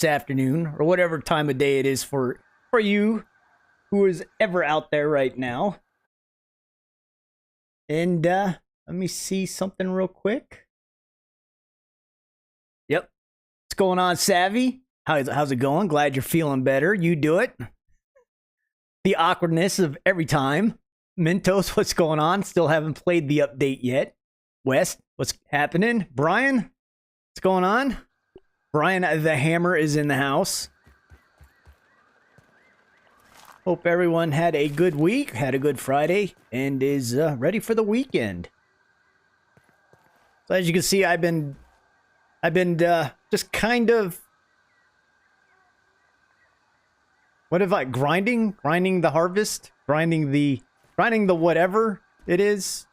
this afternoon, or whatever time of day it is for you who is ever out there right now. And let me see something real quick. Yep. What's going on, Savvy? How's it going? Glad you're feeling better. You do it. The awkwardness of every time. Mentos, what's going on? Still haven't played the update yet. West, what's happening? Brian, what's going on? Brian the Hammer is in the house. Hope everyone had a good week, had a good Friday, and is ready for the weekend. So as you can see, I've been just kind of, what if I grinding the harvest, grinding the whatever it is,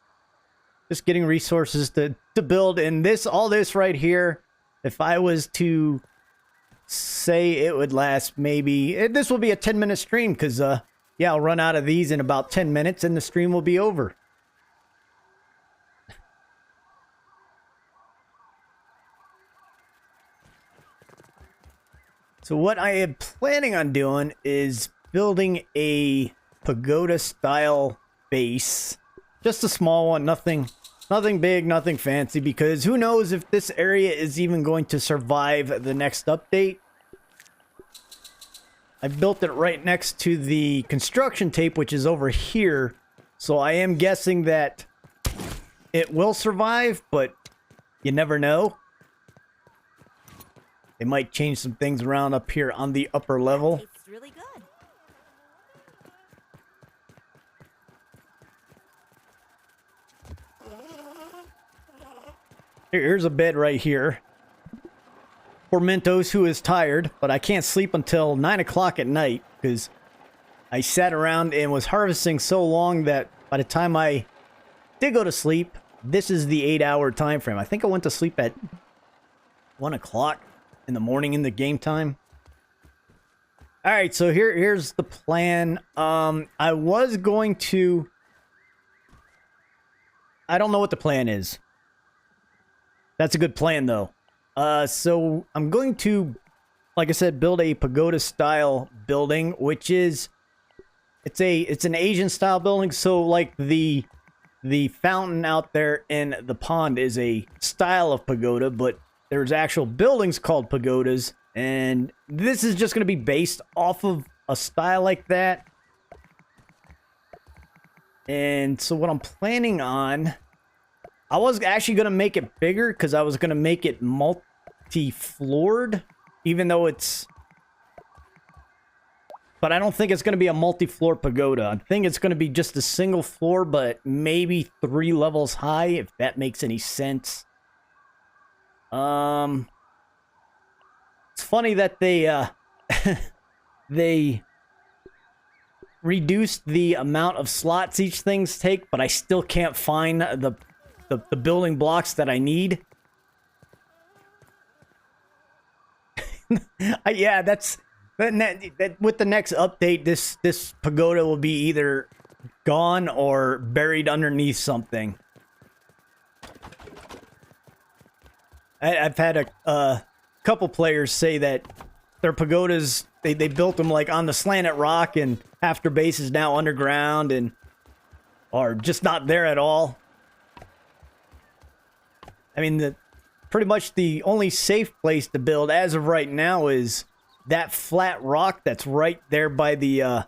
just getting resources to build. And all this right here, if I was to say it would last maybe, this will be a 10-minute stream, because yeah, I'll run out of these in about 10 minutes and the stream will be over. So what I am planning on doing is building a pagoda style base, just a small one, nothing big, nothing fancy, because who knows if this area is even going to survive the next update. I built it right next to the construction tape, which is over here, so I am guessing that it will survive, but you never know. They might change some things around up here on the upper level. It's really good. Here's a bed right here for Mentos, who is tired, but I can't sleep until 9 o'clock at night because I sat around and was harvesting so long that by the time I did go to sleep, this is the 8-hour time frame. I think I went to sleep at 1 o'clock in the morning in the game time. All right, so here's the plan. I was going to, I don't know what the plan is. That's a good plan, though. So I'm going to, like I said, build a pagoda-style building, which is, it's an Asian-style building. So, like the fountain out there in the pond is a style of pagoda, but there's actual buildings called pagodas, and this is just going to be based off of a style like that. And so what I'm planning on, I was actually going to make it bigger because I was going to make it multi-floored, even though it's... But I don't think it's going to be a multi-floor pagoda. I think it's going to be just a single floor, but maybe 3 levels high, if that makes any sense. It's funny that they, they reduced the amount of slots each things take, but I still can't find the building blocks that I need. Yeah, that with the next update, this pagoda will be either gone or buried underneath something. I've had a couple players say that their pagodas, they built them like on the slanted rock, and half their base is now underground and are just not there at all. I mean, pretty much the only safe place to build as of right now is that flat rock that's right there by the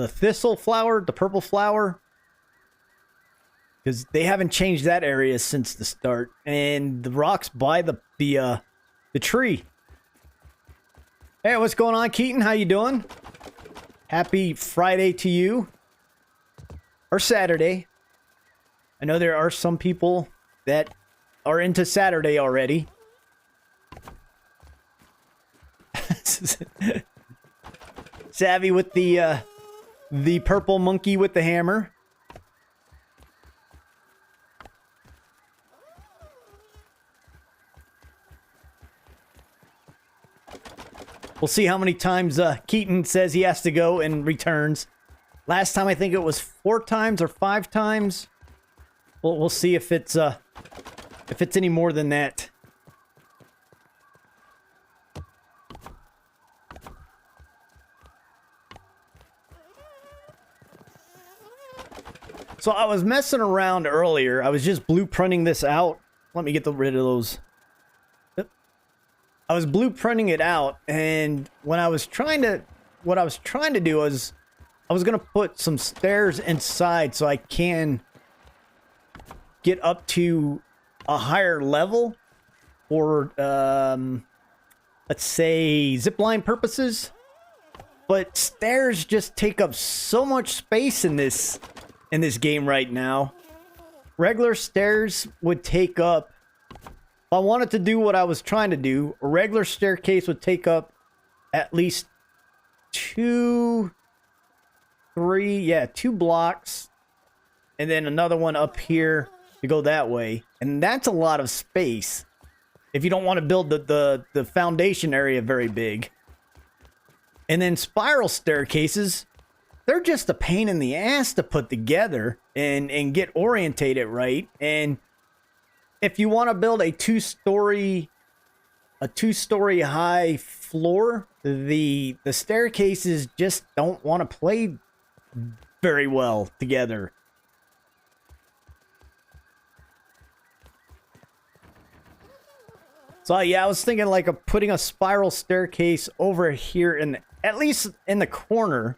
thistle flower, the purple flower. Because they haven't changed that area since the start. And the rocks by the tree. Hey, what's going on, Keaton? How you doing? Happy Friday to you. Or Saturday. I know there are some people that are into Saturday already. Savvy with the purple monkey with the hammer. We'll see how many times Keaton says he has to go and returns. Last time I think it was 4 times or 5 times. We'll see if it's any more than that. So I was messing around earlier. I was just blueprinting this out. Let me get rid of those. Yep. I was blueprinting it out, and when I was trying to, what I was trying to do was, I was gonna put some stairs inside so I can get up to a higher level for, let's say, zipline purposes. But stairs just take up so much space in this game right now. Regular stairs would take up, if I wanted to do what I was trying to do, a regular staircase would take up at least two blocks, and then another one up here to go that way. And that's a lot of space if you don't want to build the foundation area very big. And then spiral staircases, they're just a pain in the ass to put together and get orientated right. And if you want to build a two-story high floor, the staircases just don't want to play very well together. So yeah, I was thinking like of putting a spiral staircase over here at least in the corner.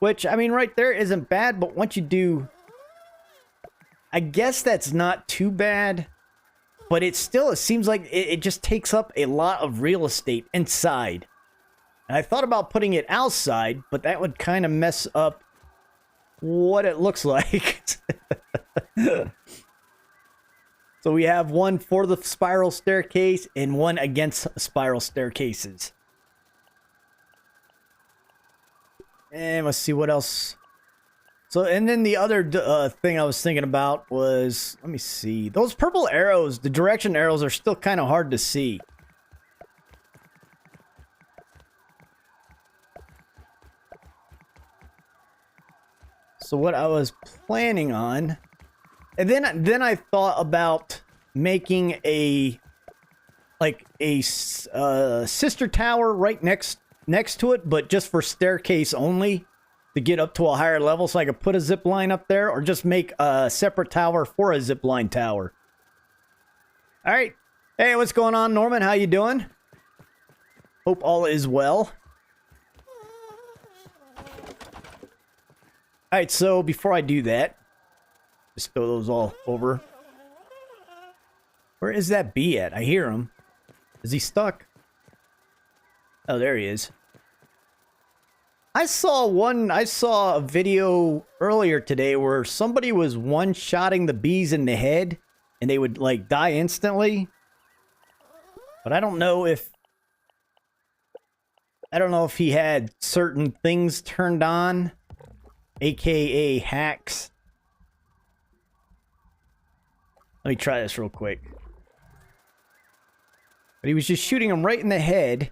Which, I mean, right there isn't bad, but once you do, I guess that's not too bad. But it seems like it just takes up a lot of real estate inside. And I thought about putting it outside, but that would kind of mess up what it looks like. So we have one for the spiral staircase and one against spiral staircases. And let's see what else. So, and then the other thing I was thinking about was, let me see. Those purple arrows, the direction arrows, are still kind of hard to see. So what I was planning on, and then I thought about making a sister tower right next to it, but just for staircase only to get up to a higher level, so I could put a zip line up there, or just make a separate tower for a zip line tower. All right, hey, what's going on, Norman? How you doing? Hope all is well. All right, so before I do that, just throw those all over. Where is that bee at? I hear him. Is he stuck? Oh, there he is. I saw a video earlier today where somebody was one-shotting the bees in the head and they would like die instantly. But I don't know if he had certain things turned on, aka hacks. Let me try this real quick. But he was just shooting him right in the head.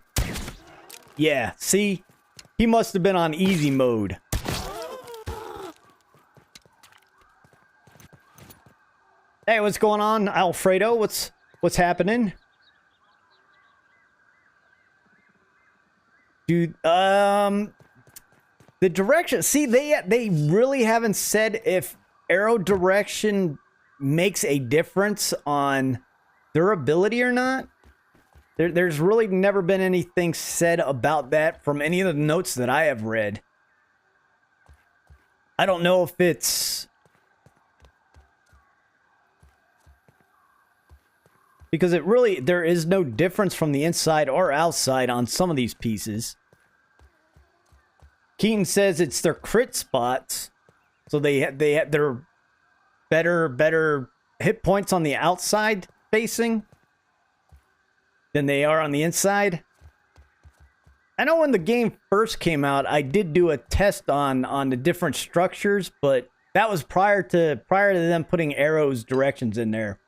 Yeah, see? He must have been on easy mode. Hey, what's going on, Alfredo? What's happening? Dude, the direction. See, they really haven't said if arrow direction makes a difference on durability or not. There's really never been anything said about that from any of the notes that I have read. I don't know if it's because there is no difference from the inside or outside on some of these pieces. Keaton says it's their crit spots, so they have their better hit points on the outside facing than they are on the inside. I know when the game first came out, I did do a test on the different structures, but that was prior to them putting arrows directions in there.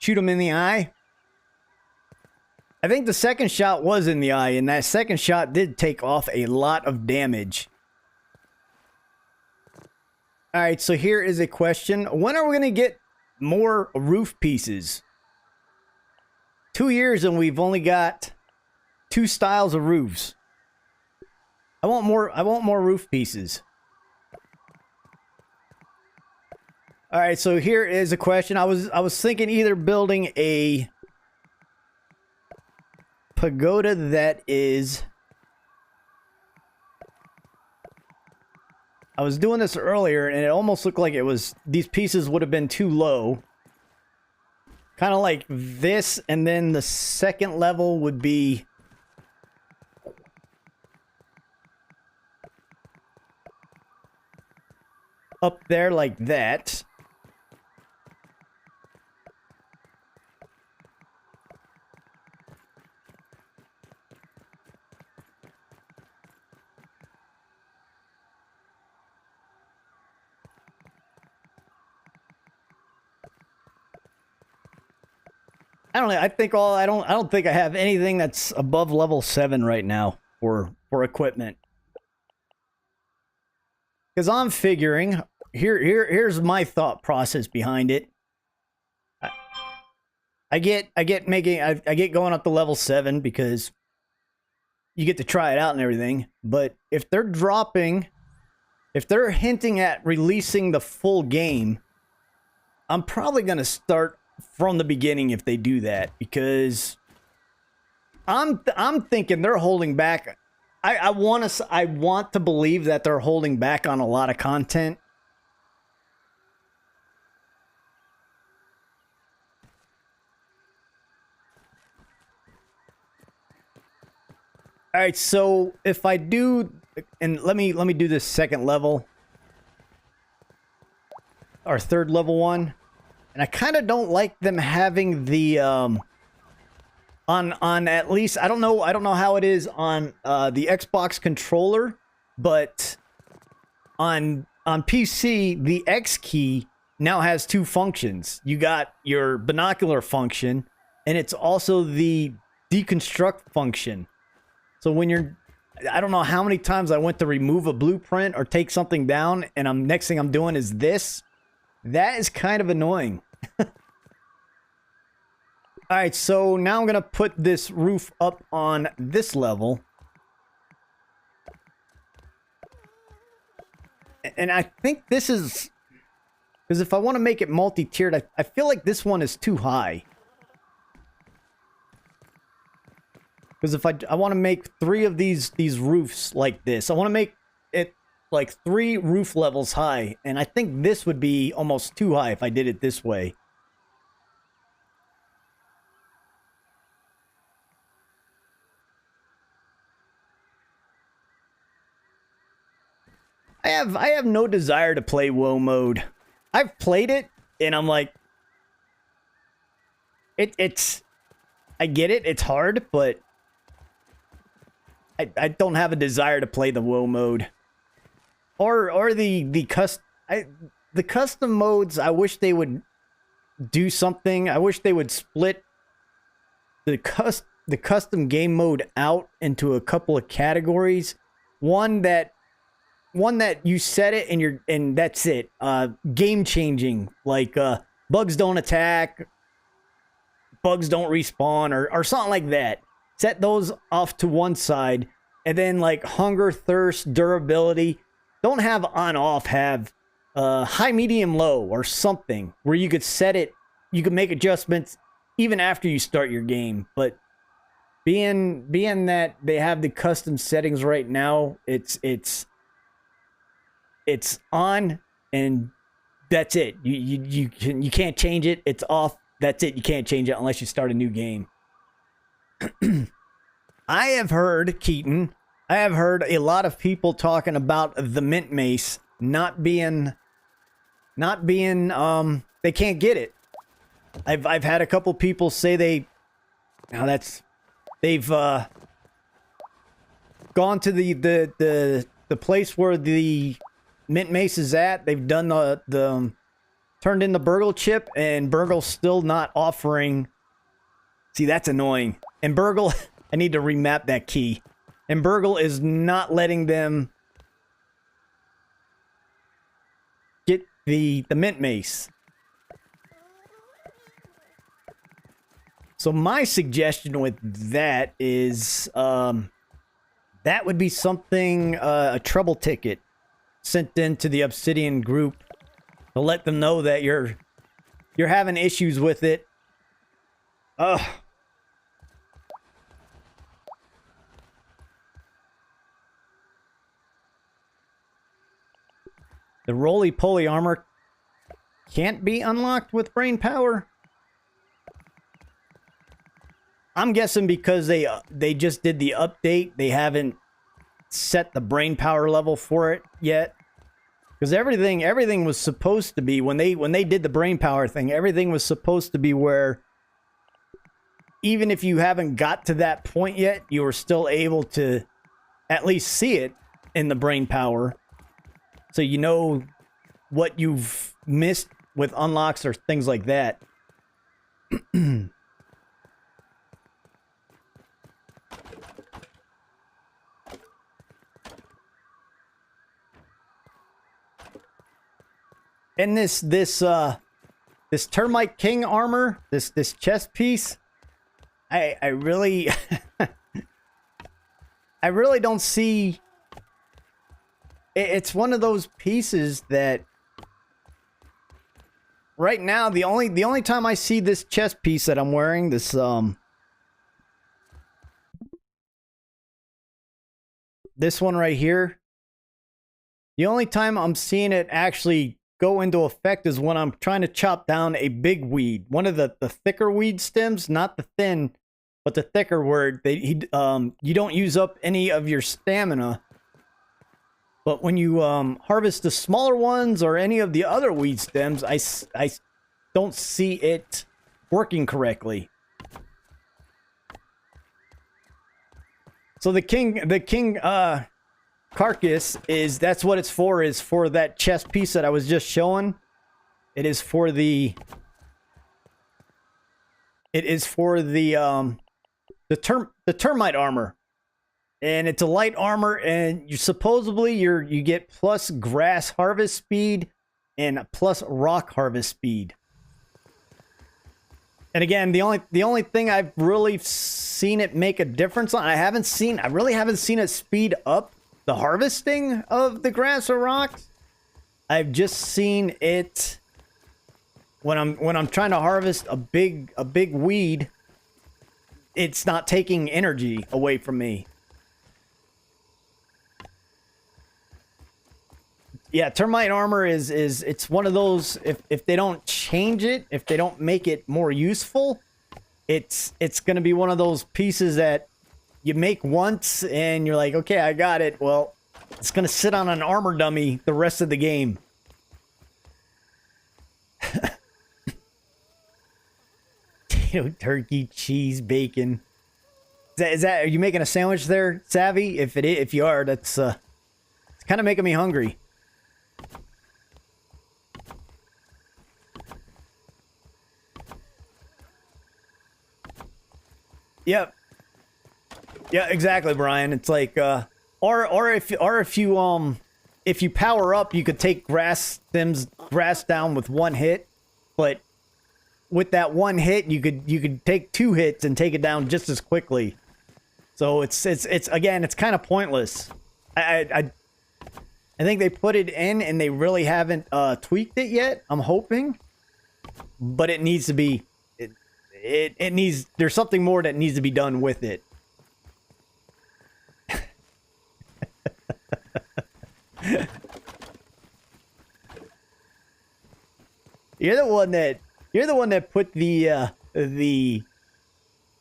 Shoot him in the eye. I think the second shot was in the eye, and that second shot did take off a lot of damage. All right, so here is a question. When are we going to get more roof pieces? 2 years and we've only got 2 styles of roofs. I want more roof pieces. All right, so here is a question. I was thinking either building a pagoda that is... I was doing this earlier and it almost looked like it was... These pieces would have been too low. Kind of like this, and then the second level would be... up there like that. I don't know. I think I don't think I have anything that's above level 7 right now for equipment. Because I'm figuring here's my thought process behind it. I get going up to level 7 because you get to try it out and everything. But if they're hinting at releasing the full game, I'm probably gonna start from the beginning if they do that, because I'm thinking they're holding back. I want to believe that they're holding back on a lot of content. All right, so if I do, and let me do this second level or third level one. And I kind of don't like them having the on at least I don't know how it is on the Xbox controller, but on PC the X key now has 2 functions. You got your binocular function, and it's also the deconstruct function. So when you're, I don't know how many times I went to remove a blueprint or take something down, and next thing I'm doing is this. That is kind of annoying. Alright, so now I'm going to put this roof up on this level. And I think this is... Because if I want to make it multi-tiered, I feel like this one is too high. Because if I want to make 3 of these roofs like this, I want to make it like 3 roof levels high, and I think this would be almost too high if I did it this way. I have no desire to play WoW mode. I've played it, and I'm like, it's I get it, it's hard, but I don't have a desire to play the WoW mode. Or the custom modes. I wish they would do something. I wish they would split the custom game mode out into a couple of categories. One that you set it and that's it. Game changing, like bugs don't attack, bugs don't respawn, or something like that. Set those off to one side, and then like hunger, thirst, durability. Don't have on-off, have high, medium, low, or something where you could set it, you could make adjustments even after you start your game. But being that they have the custom settings right now, it's on, and that's it. You can't change it. It's off. That's it. You can't change it unless you start a new game. I have heard, Keaton, I have heard a lot of people talking about the mint mace not being they can't get it. I've had a couple people say they've gone to the place where the mint mace is at. They've done the turned in the Burgle chip, and Burgle's still not offering. See, that's annoying. And Burgle, I need to remap that key. And Burgle is not letting them get the mint mace. So my suggestion with that is that would be something, a trouble ticket sent into the Obsidian group to let them know that you're having issues with it. Ugh. The roly-poly armor can't be unlocked with brain power. I'm guessing because they just did the update, they haven't set the brain power level for it yet. Because everything was supposed to be, when they did the brain power thing, everything was supposed to be where even if you haven't got to that point yet, you were still able to at least see it in the brain power. So you know what you've missed with unlocks or things like that. And this Termite King armor, this chest piece, I really I really don't see. It's one of those pieces that right now the only time I see this chest piece that I'm wearing, this one right here, the only time I'm seeing it actually go into effect is when I'm trying to chop down a big weed, one of the thicker weed stems, not the thin, but the thicker word. You don't use up any of your stamina. But when you harvest the smaller ones or any of the other weed stems, I don't see it working correctly. So the king carcass that's what it's for, is for that chest piece that I was just showing. It is for the termite armor. And it's a light armor, and you get plus grass harvest speed and plus rock harvest speed. And again, the only thing I've really seen it make a difference on, I really haven't seen it speed up the harvesting of the grass or rocks. I've just seen it when I'm trying to harvest a big weed, it's not taking energy away from me. Yeah, termite armor it's one of those, if they don't change it, if they don't make it more useful, it's going to be one of those pieces that you make once and you're like, okay, I got it. Well, it's going to sit on an armor dummy the rest of the game. Potato, turkey, cheese, bacon. Are you making a sandwich there, Savvy? If you are, that's it's kind of making me hungry. Yep. Yeah, exactly, Brian. It's like or if you power up, you could take grass down with one hit, but with that one hit, you could take two hits and take it down just as quickly. So it's again, it's kind of pointless. I think they put it in and they really haven't tweaked it yet. I'm hoping, but it needs to be. It needs. There's something more that needs to be done with it. You're the one that put the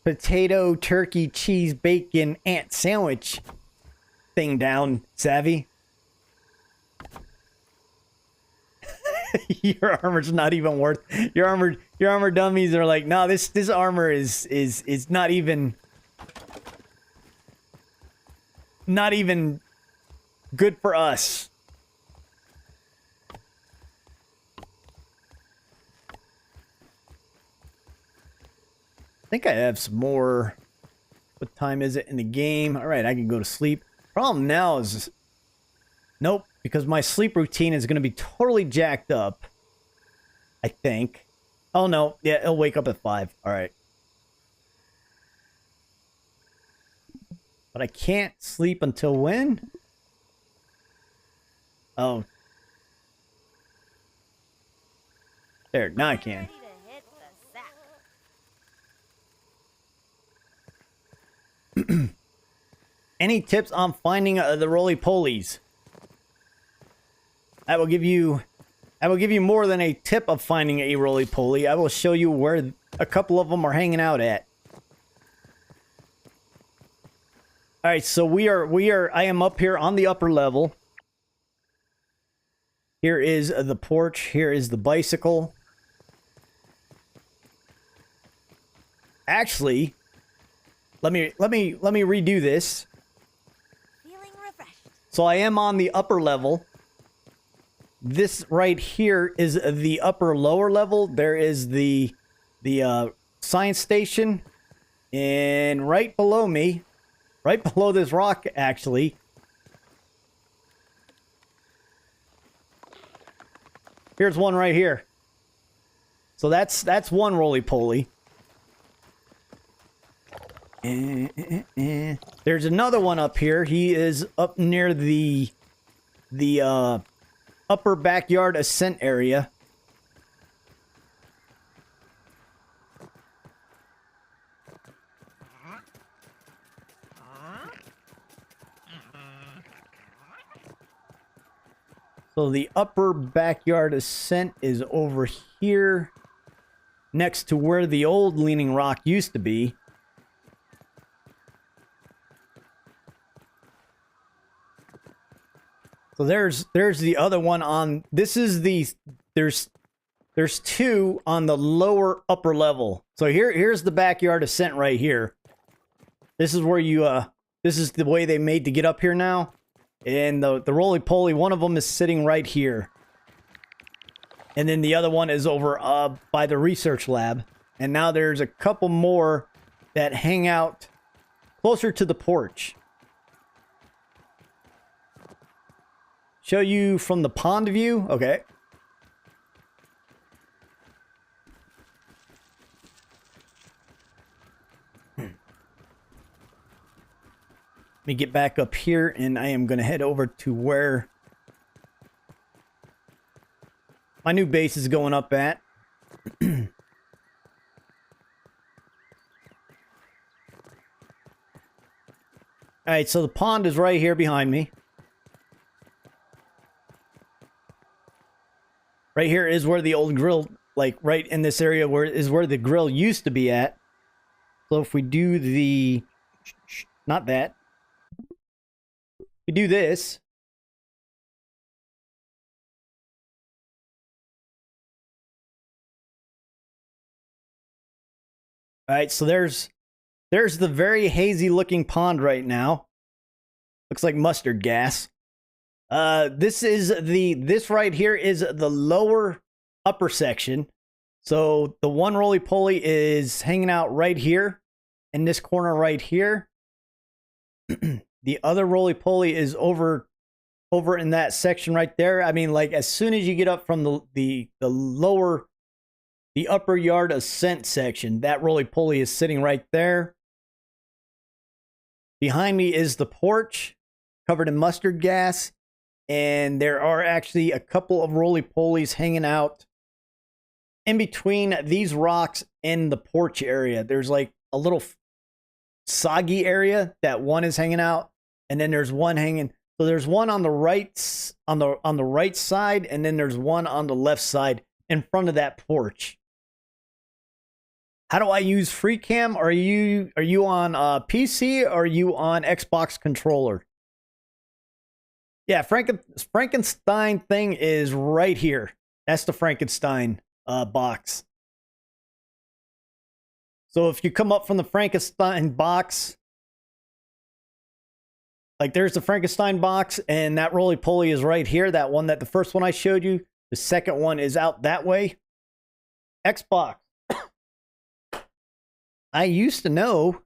potato, turkey, cheese, bacon, ant sandwich thing down, Savvy. Your armor's not even worth. Your armor dummies are like, no, this armor is not even good for us. I think I have some more. What time is it in the game? All right, I can go to sleep. Problem now is, nope, because my sleep routine is going to be totally jacked up, I think. Oh, no. Yeah, it'll wake up at 5. All right. But I can't sleep until when? Oh. There, now I can. Any tips on finding the roly-polies? I will give you more than a tip of finding a roly-poly. I will show you where a couple of them are hanging out at. All right, so I am up here on the upper level. Here is the porch. Here is the bicycle. Actually, let me redo this. Feeling refreshed. So I am on the upper level. This right here is the lower level. There is the science station, and right below me, right below this rock, actually, here's one right here. So that's one roly-poly. There's another one up here. He is up near the upper backyard ascent area. So the upper backyard ascent is over here, next to where the old leaning rock used to be. So there's the other one on, this is the, there's two on the lower upper level. So here's the backyard ascent right here. This is where you, this is the way they made to get up here now. And the roly-poly, one of them is sitting right here. And then the other one is over by the research lab. And now there's a couple more that hang out closer to the porch. Show you from the pond view? Okay. Let me get back up here, and I am going to head over to where my new base is going up at. Alright, so the pond is right here behind me. Right here is where the old grill, like right in this area where is where the grill used to be at. So if we do the, not that, we do this. All right, so there's the very hazy looking pond right now. Looks like mustard gas. This right here is the lower upper section. So the one roly-poly is hanging out right here in this corner right here. The other roly-poly is over in that section right there. I mean, like as soon as you get up from the upper yard ascent section, that roly-poly is sitting right there. Behind me is the porch covered in mustard gas. And there are actually a couple of roly-polies hanging out in between these rocks and the porch area. There's like a little soggy area that one is hanging out, and then there's one hanging. So there's one on the right on the right side, and then there's one on the left side in front of that porch. How do I use Freecam? Are you on PC or are you on Xbox controller? Yeah, Frankenstein thing is right here. That's the Frankenstein box. So if you come up from the Frankenstein box, like there's the Frankenstein box, and that roly-poly is right here. That one, that the first one I showed you. The second one is out that way. Xbox. I used to know.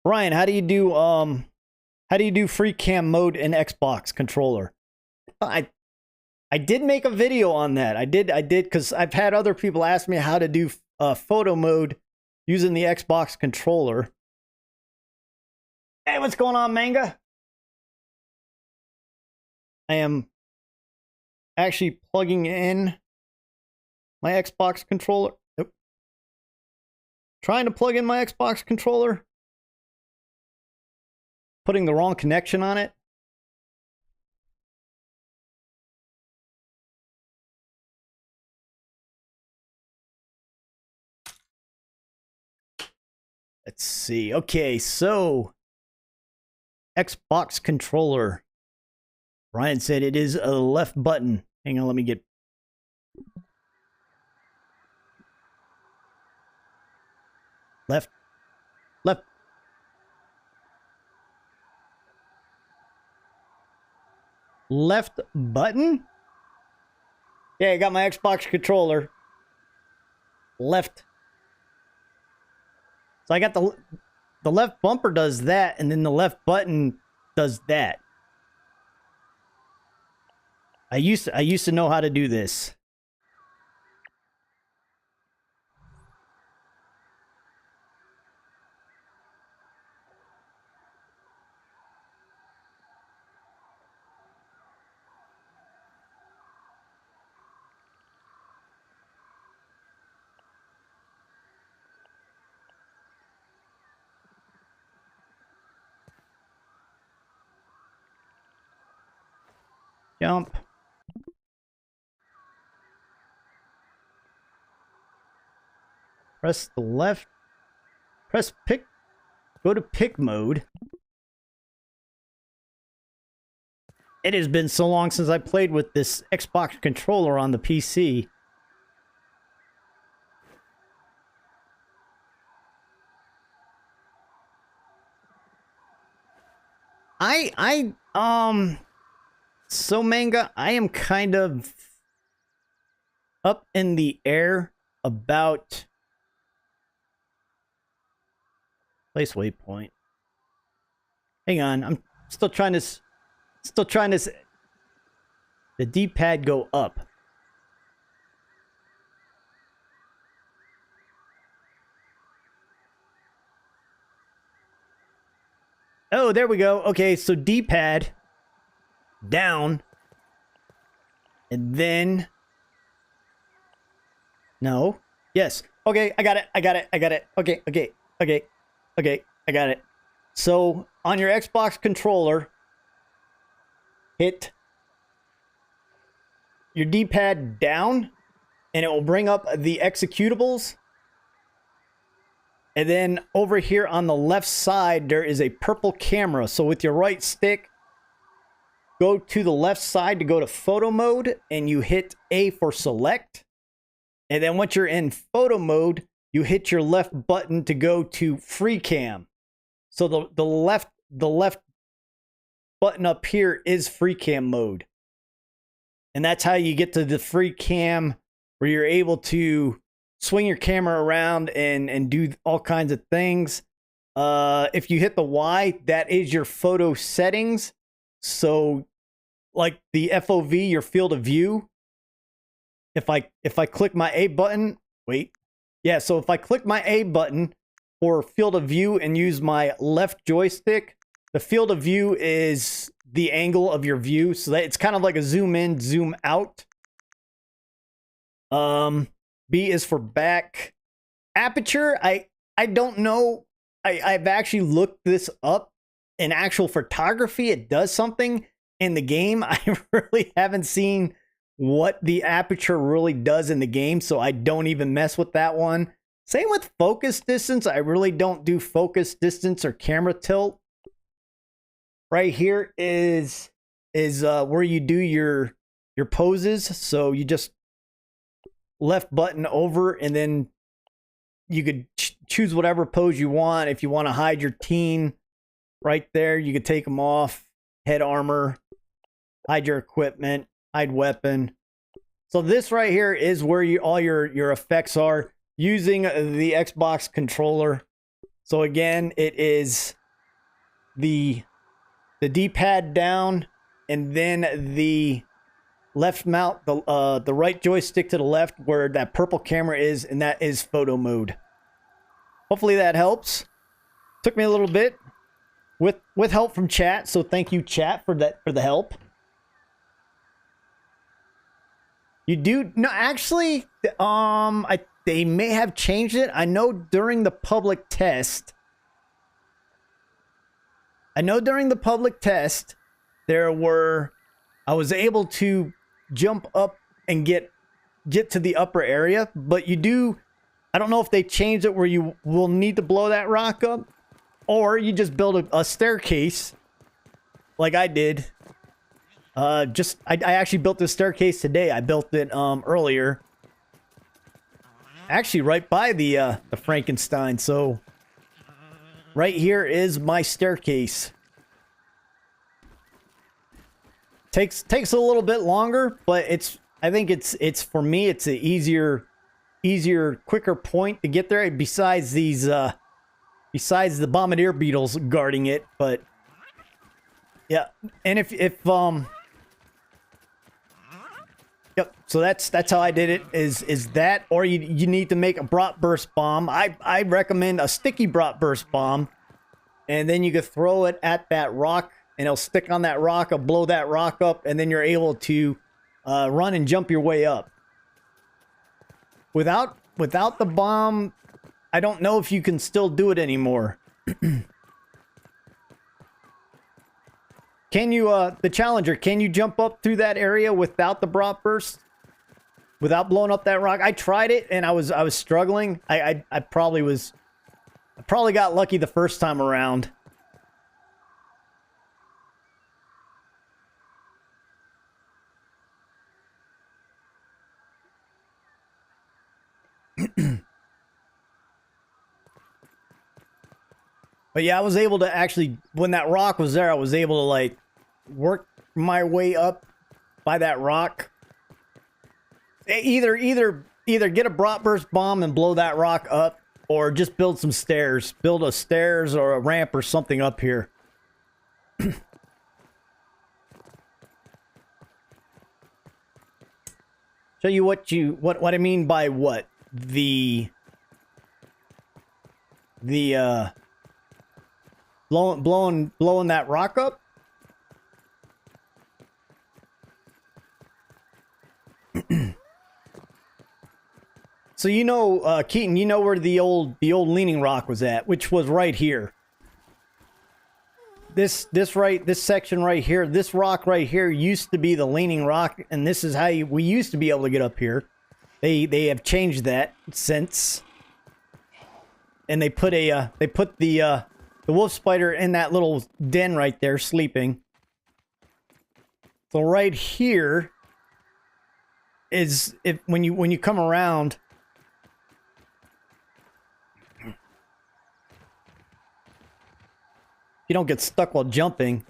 Brian, how do you do Freecam mode in Xbox controller? I did make a video on that. I did because I've had other people ask me how to do photo mode using the Xbox controller. Hey, what's going on, Manga? I am actually plugging in my Xbox controller. Nope. Trying to plug in my Xbox controller. Putting the wrong connection on it. Let's see. Okay, so Xbox controller. Ryan said it is a left button. Hang on, let me get... Left. Left. Left button? Yeah, I got my Xbox controller. Left. So I got the left bumper does that, and then the left button does that. I used to know how to do this. Jump. Press the left. Press pick. Go to pick mode. It has been so long since I played with this Xbox controller on the PC. So Manga, I am kind of up in the air about place waypoint. Hang on, I'm still trying to the D-pad go up. Oh, there we go. Okay, so D-pad down, and then no, yes. Okay, I got it. Okay, I got it. So on your Xbox controller, hit your D-pad down, and it will bring up the executables. And then over here on the left side, there is a purple camera. So with your right stick, go to the left side to go to photo mode, and you hit A for select. And then once you're in photo mode, you hit your left button to go to Freecam. So the left button up here is Freecam mode. And that's how you get to the Freecam, where you're able to swing your camera around and do all kinds of things. If you hit the Y, that is your photo settings. So like the FOV, your field of view. If I click my A button, so if I click my A button for field of view and use my left joystick, the field of view is the angle of your view. So that it's kind of like a zoom in, zoom out. B is for back. Aperture, I don't know. I've actually looked this up. In actual photography, it does something. In the game, I really haven't seen what the aperture really does in the game, so I don't even mess with that one. Same with focus distance. I really don't do focus distance or camera tilt. Right here is where you do your poses. So you just left button over, and then you could choose whatever pose you want. If you want to hide your teen right there, you could take them off. Head armor, hide your equipment, hide weapon. So this right here is where all your effects are using the Xbox controller. So again, it is the D-pad down, and then the left mount, the right joystick to the left where that purple camera is, and that is photo mode. hopefully that helps. Took me a little bit with help from chat, so thank you, chat, for the help. You do no, actually, they may have changed it. I know during the public test. I was able to jump up and get to the upper area, but you do. I don't know if they changed it where you will need to blow that rock up, or you just build a staircase, like I did. I actually built this staircase today. I built it earlier, actually right by the Frankenstein. So right here is my staircase. Takes a little bit longer, but I think it's for me it's an easier, quicker point to get there. Besides the bombardier beetles guarding it, but yeah. And if yep. So that's how I did it. Is that, or you need to make a bratwurst bomb. I recommend a sticky bratwurst bomb, and then you can throw it at that rock, and it'll stick on that rock. It'll blow that rock up, and then you're able to run and jump your way up. Without the bomb, I don't know if you can still do it anymore. Can you, the Challenger, can you jump up through that area without the bratwurst? Without blowing up that rock? I tried it and I was struggling. I probably got lucky the first time around. But yeah, I was able to actually, when that rock was there, I was able to like work my way up by that rock. Either get a bratwurst bomb and blow that rock up, or just build some stairs. Build a stairs or a ramp or something up here. Show you what I mean by what? The blowing that rock up. So you know, Keaton, you know where the old leaning rock was at, which was right here. This section right here, this rock right here used to be the leaning rock, and this is how we used to be able to get up here. They have changed that since, and they put the wolf spider in that little den right there sleeping. So right here is when you come around. You don't get stuck while jumping.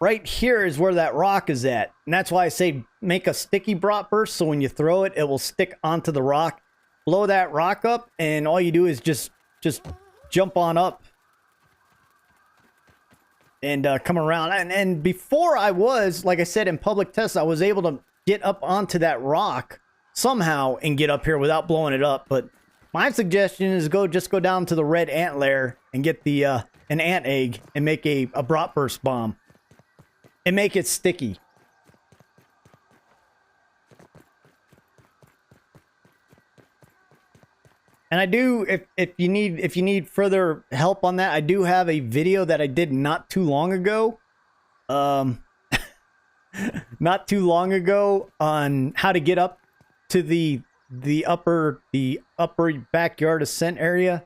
Right here is where that rock is at. And that's why I say make a sticky bratwurst, so when you throw it, it will stick onto the rock. Blow that rock up, and all you do is just jump on up. And come around. And before I was, like I said, in public tests, I was able to get up onto that rock somehow and get up here without blowing it up. But my suggestion is just go down to the red ant lair and get the an ant egg and make a bratwurst bomb and make it sticky. And I do, if you need further help on that, I do have a video that I did not too long ago. Not too long ago on how to get up to the upper backyard ascent area.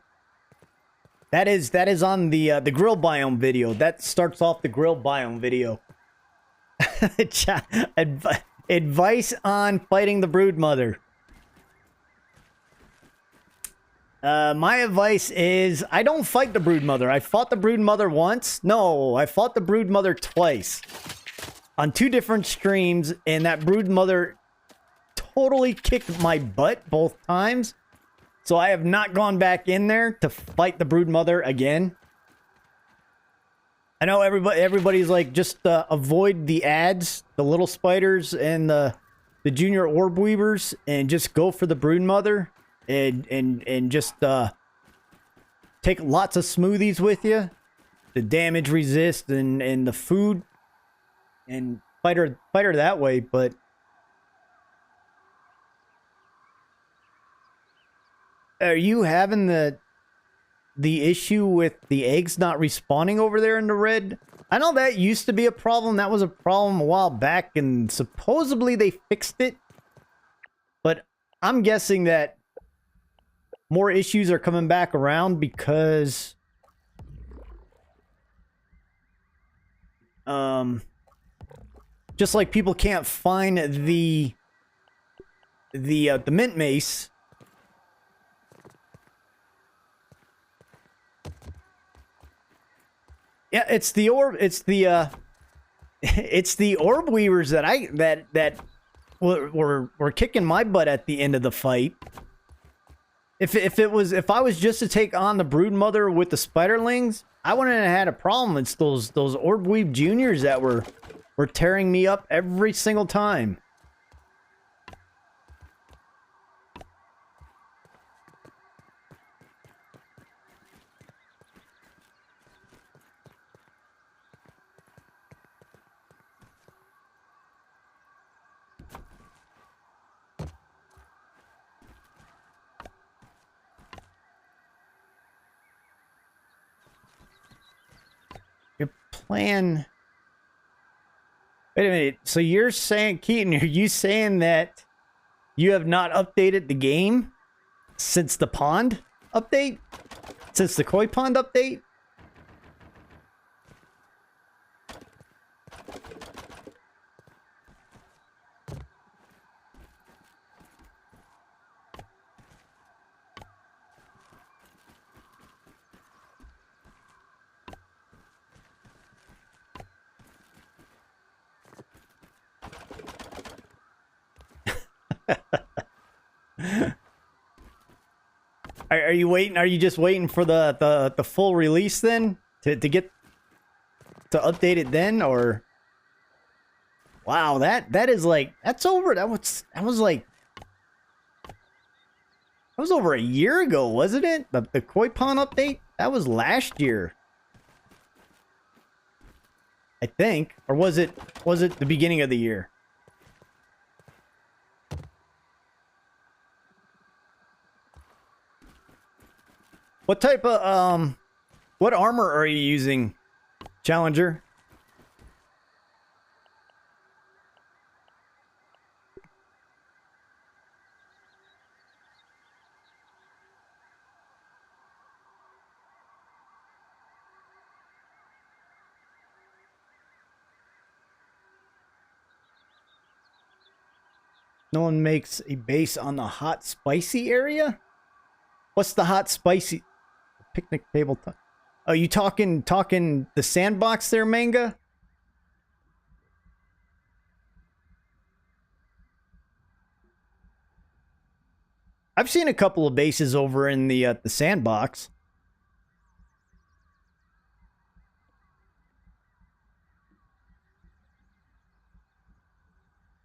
That is on the grill biome video. That starts off the grill biome video. Advice on fighting the broodmother. My advice is I don't fight the broodmother. I fought the broodmother once. No, I fought the broodmother twice on 2 different streams, and that broodmother totally kicked my butt both times. So I have not gone back in there to fight the broodmother again. I know everybody's like, just avoid the ads, the little spiders and the junior orb weavers, and just go for the broodmother and just take lots of smoothies with you to damage resist and the food and fight her that way, but are you having the issue with the eggs not respawning over there in the red? I know that used to be a problem. That was a problem a while back, and supposedly they fixed it. But I'm guessing that more issues are coming back around because just like people can't find the mint mace. Yeah, it's the orb. It's the it's the orb weavers that were kicking my butt at the end of the fight. If I was just to take on the Broodmother with the Spiderlings, I wouldn't have had a problem. It's those Orb Weave Juniors that were tearing me up every single time. Your plan. Wait a minute. So you're saying, Keaton, are you saying that you have not updated the game since the pond update? Since the koi pond update? Are you waiting? Are you just waiting for the full release then to get to update it then, or? Wow, that is like that's over. That was over a year ago, wasn't it? The koi pond update that was last year, I think, or was it the beginning of the year? What type of, what armor are you using, Challenger? No one makes a base on the hot spicy area? What's the hot spicy? Picnic table. Oh, you talking the sandbox there, Manga? I've seen a couple of bases over in the sandbox.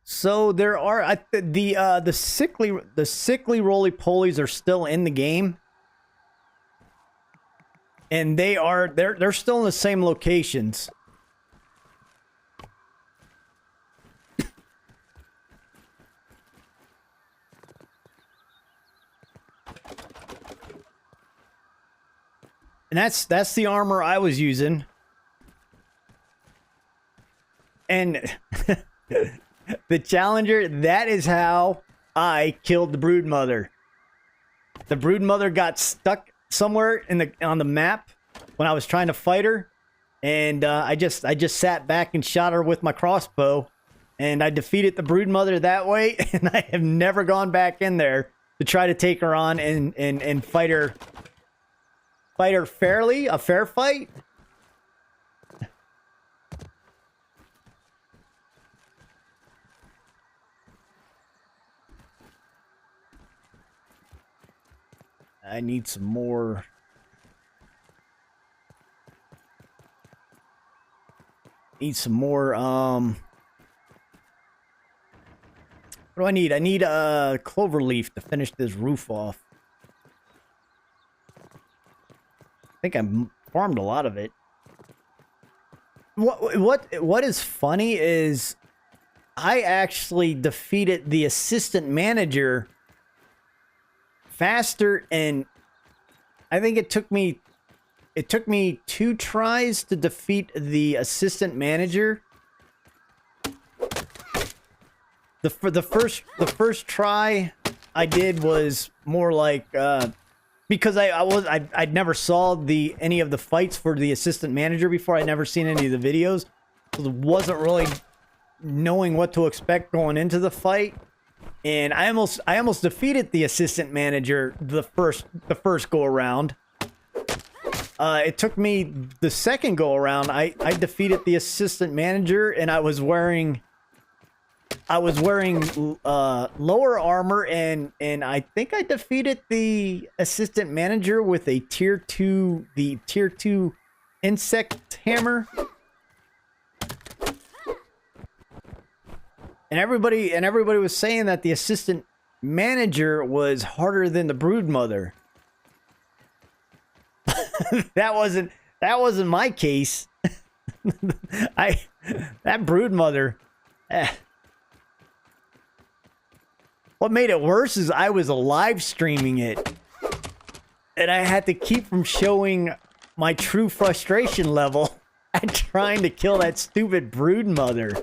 So there are the sickly roly-polies are still in the game. And they're still in the same locations. And that's the armor I was using. And the Challenger, that is how I killed the Broodmother. The Broodmother got stuck somewhere on the map when I was trying to fight her, and I just sat back and shot her with my crossbow, and I defeated the Broodmother that way. And I have never gone back in there to try to take her on and fight her fairly, a fair fight. I need some more. Need some more, what do I need? I need a clover leaf to finish this roof off. think I farmed a lot of it. What is funny is I actually defeated the assistant manager faster, and I think it took me 2 tries to defeat the assistant manager. The first try I did was more like because I'd never saw any of the fights for the assistant manager before. I'd never seen any of the videos, so wasn't really knowing what to expect going into the fight. And I almost defeated the assistant manager the first go around. It took me the second go around. I defeated the assistant manager, and I was wearing lower armor, and I think I defeated the assistant manager with a tier 2 insect hammer. And everybody was saying that the assistant manager was harder than the broodmother. that wasn't my case. that broodmother. What made it worse is I was live streaming it, and I had to keep from showing my true frustration level at trying to kill that stupid broodmother.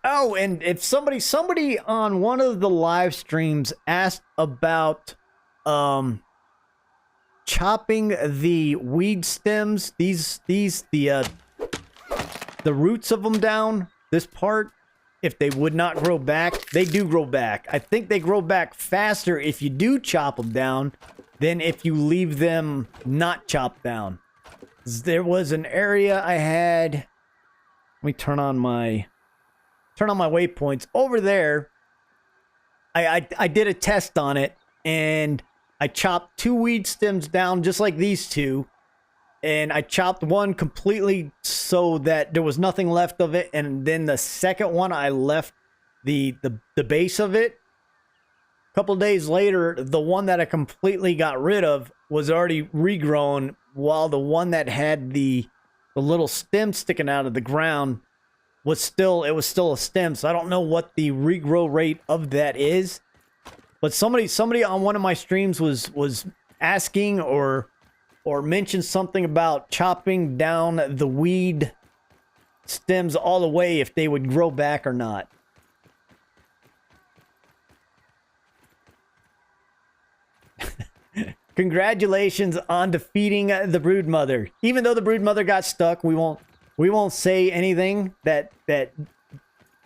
Oh, and if somebody on one of the live streams asked about chopping the weed stems, the roots of them down, this part, if they would not grow back, they do grow back. I think they grow back faster if you do chop them down than if you leave them not chopped down. There was an area I had. Let me turn on my waypoints over there. I did a test on it, and I chopped 2 weed stems down just like these 2, and I chopped one completely so that there was nothing left of it, and then the second one I left the base of it. A couple days later, the one that I completely got rid of was already regrown, while the one that had the little stem sticking out of the ground was still a stem. So I don't know what the regrow rate of that is. But somebody on one of my streams was asking or mentioned something about chopping down the weed stems all the way, if they would grow back or not. Congratulations on defeating the broodmother. Even though the broodmother got stuck, we won't say anything that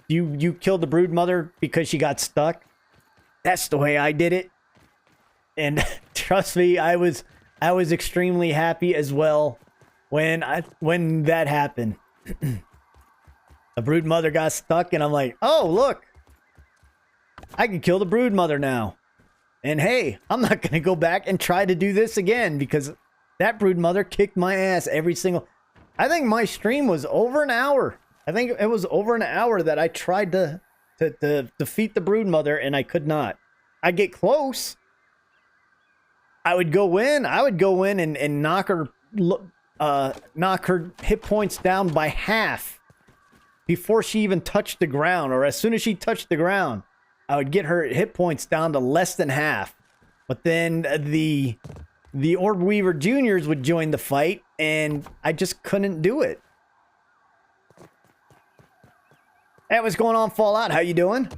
you killed the broodmother because she got stuck. That's the way I did it. And trust me, I was extremely happy as well when that happened. The broodmother got stuck, and I'm like, "Oh, look. I can kill the broodmother now." And hey, I'm not going to go back and try to do this again, because that broodmother kicked my ass every single... I think my stream was over an hour. I think it was over an hour that I tried to defeat the broodmother, and I could not. I'd get close. I would go in and knock her hit points down by half before she even touched the ground, or as soon as she touched the ground, I would get her hit points down to less than half. But then the Orb Weaver Juniors would join the fight, and I just couldn't do it. Hey, what's going on, Fallout? How you doing?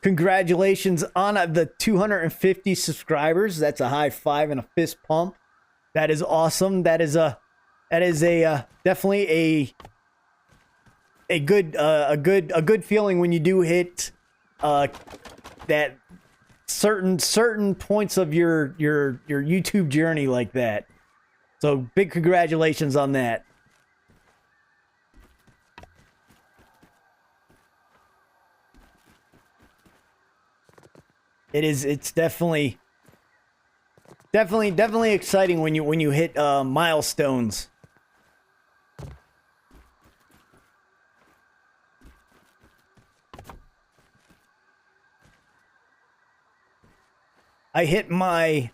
Congratulations on the 250 subscribers. That's a high five and a fist pump. That is awesome. That is definitely a good feeling when you do hit that certain points of your YouTube journey like that. So big congratulations on that. It's definitely exciting when you hit milestones. I hit my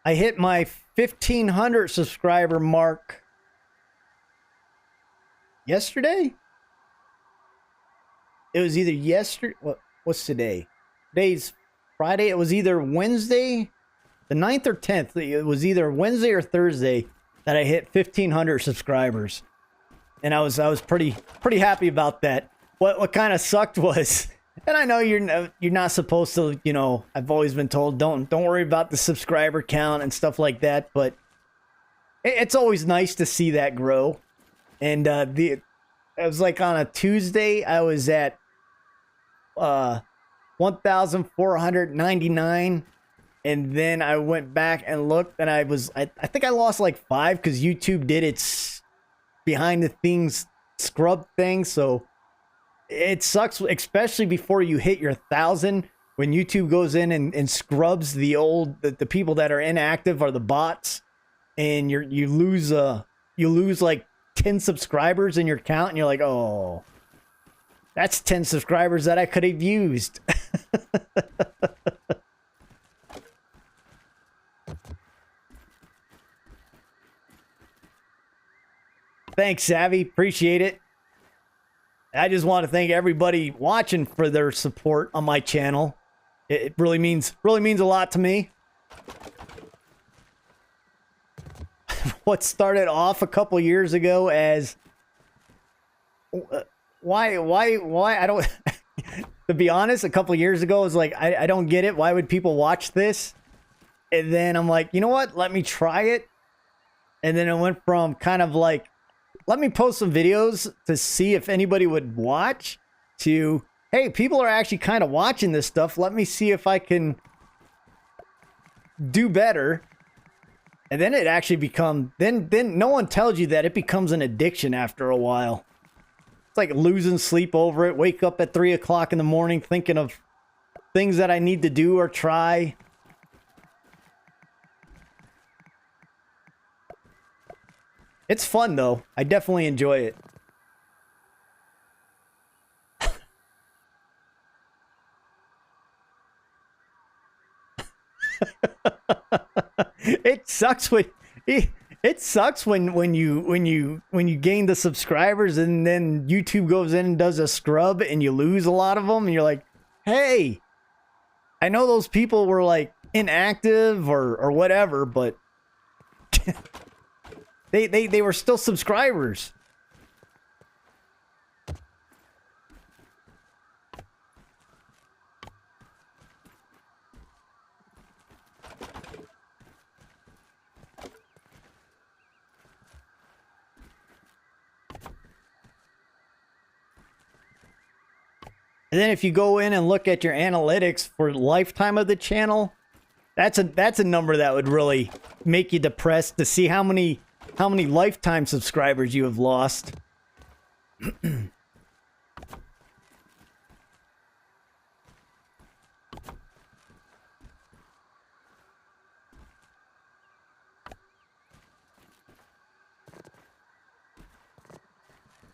1,500 subscriber mark yesterday. It was either yesterday. What's today? Today's Friday. It was either Wednesday, the 9th or 10th. It was either Wednesday or Thursday that I hit 1,500 subscribers, and I was pretty happy about that. What kind of sucked was, and I know you're not supposed to, you know, I've always been told don't worry about the subscriber count and stuff like that, but it's always nice to see that grow. And it was like on a Tuesday, I was at 1,499, and then I went back and looked, and I think I lost like 5 because YouTube did its behind the scenes scrub thing, so it sucks, especially before you hit your 1,000, when YouTube goes in and scrubs the people that are inactive or the bots, and you lose like 10 subscribers in your count, and you're like, oh, that's 10 subscribers that I could have used. Thanks, Savvy. Appreciate it. I just want to thank everybody watching for their support on my channel. It really means a lot to me. What started off a couple years ago as why I don't to be honest, a couple years ago it was like I don't get it. Why would people watch this? And then I'm like, you know what? Let me try it. And then it went from kind of like, let me post some videos to see if anybody would watch, to, hey, people are actually kind of watching this stuff. Let me see if I can do better. And then it actually then no one tells you that it becomes an addiction after a while. It's like losing sleep over it. Wake up at 3 o'clock in the morning thinking of things that I need to do or try. It's fun, though. I definitely enjoy it. It sucks when you gain the subscribers and then YouTube goes in and does a scrub and you lose a lot of them, and you're like, hey, I know those people were like inactive or whatever, but They were still subscribers. And then if you go in and look at your analytics for lifetime of the channel, that's a number that would really make you depressed, to see how many lifetime subscribers you have lost.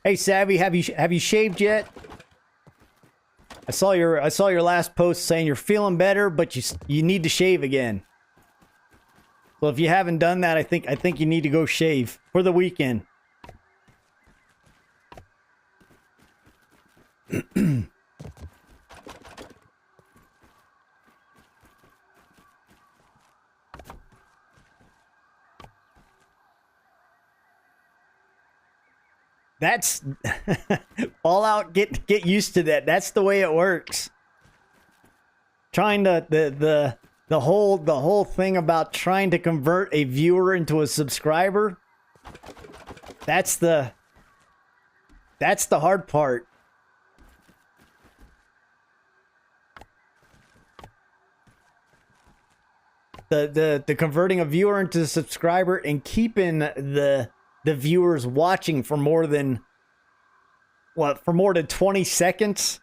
Hey Savvy, have you shaved yet? I saw your last post saying you're feeling better, but you need to shave again. So if you haven't done that, I think you need to go shave for the weekend. That's all out. Get used to that. That's the way it works. Trying to the whole thing about trying to convert a viewer into a subscriber. That's the hard part. The converting a viewer into a subscriber and keeping the viewers watching for more than 20 seconds.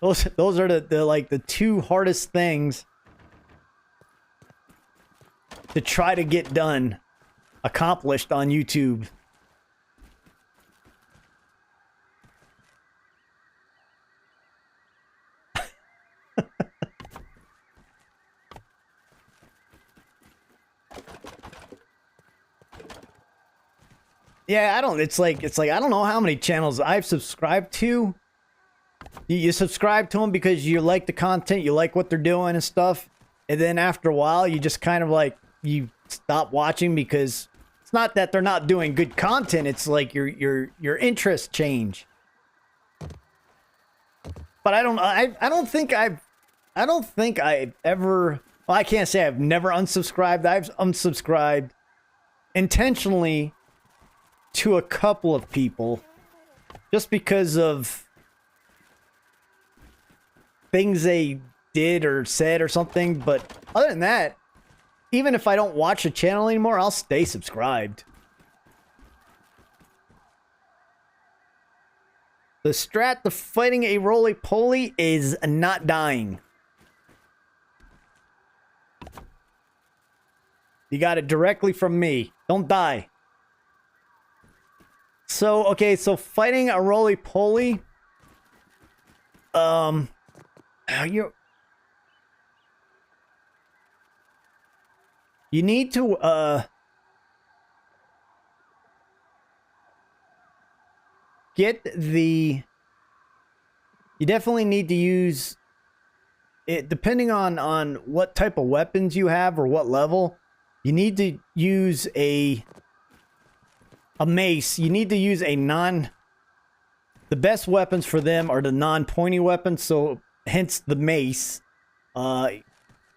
Those are the two hardest things to try to get accomplished on YouTube. Yeah, I don't. It's like I don't know how many channels I've subscribed to. You subscribe to them because you like the content, you like what they're doing and stuff, and then after a while, you just kind of like you stop watching because it's not that they're not doing good content. It's like your interests change. But I don't think I've ever. Well, I can't say I've never unsubscribed. I've unsubscribed intentionally to a couple of people just because of things they did or said or something. But other than that, even if I don't watch a channel anymore, I'll stay subscribed. The strat to fighting a roly-poly is not dying. You got it directly from me. Don't die. So, okay, so fighting a roly-poly... You need to, get the... You definitely need to use... It, depending on what type of weapons you have or what level, you need to use a mace. You need to use a non... The best weapons for them are the non-pointy weapons, so hence the mace.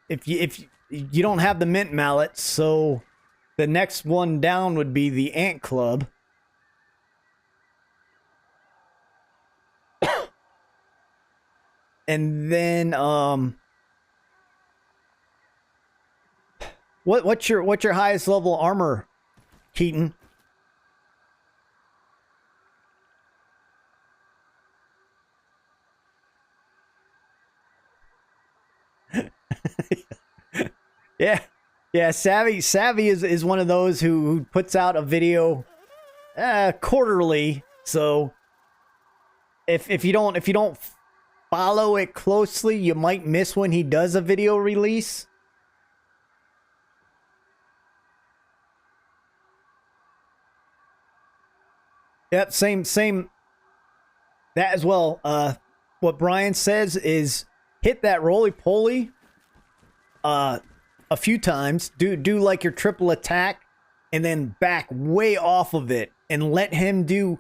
If you don't have the mint mallet, so the next one down would be the ant club. And then what's your highest level armor, Keaton? Yeah, Savvy is one of those who puts out a video quarterly. So if you don't follow it closely, you might miss when he does a video release. Yep, same that as well. What Brian says is hit that roly-poly a few times, do like your triple attack, and then back way off of it and let him do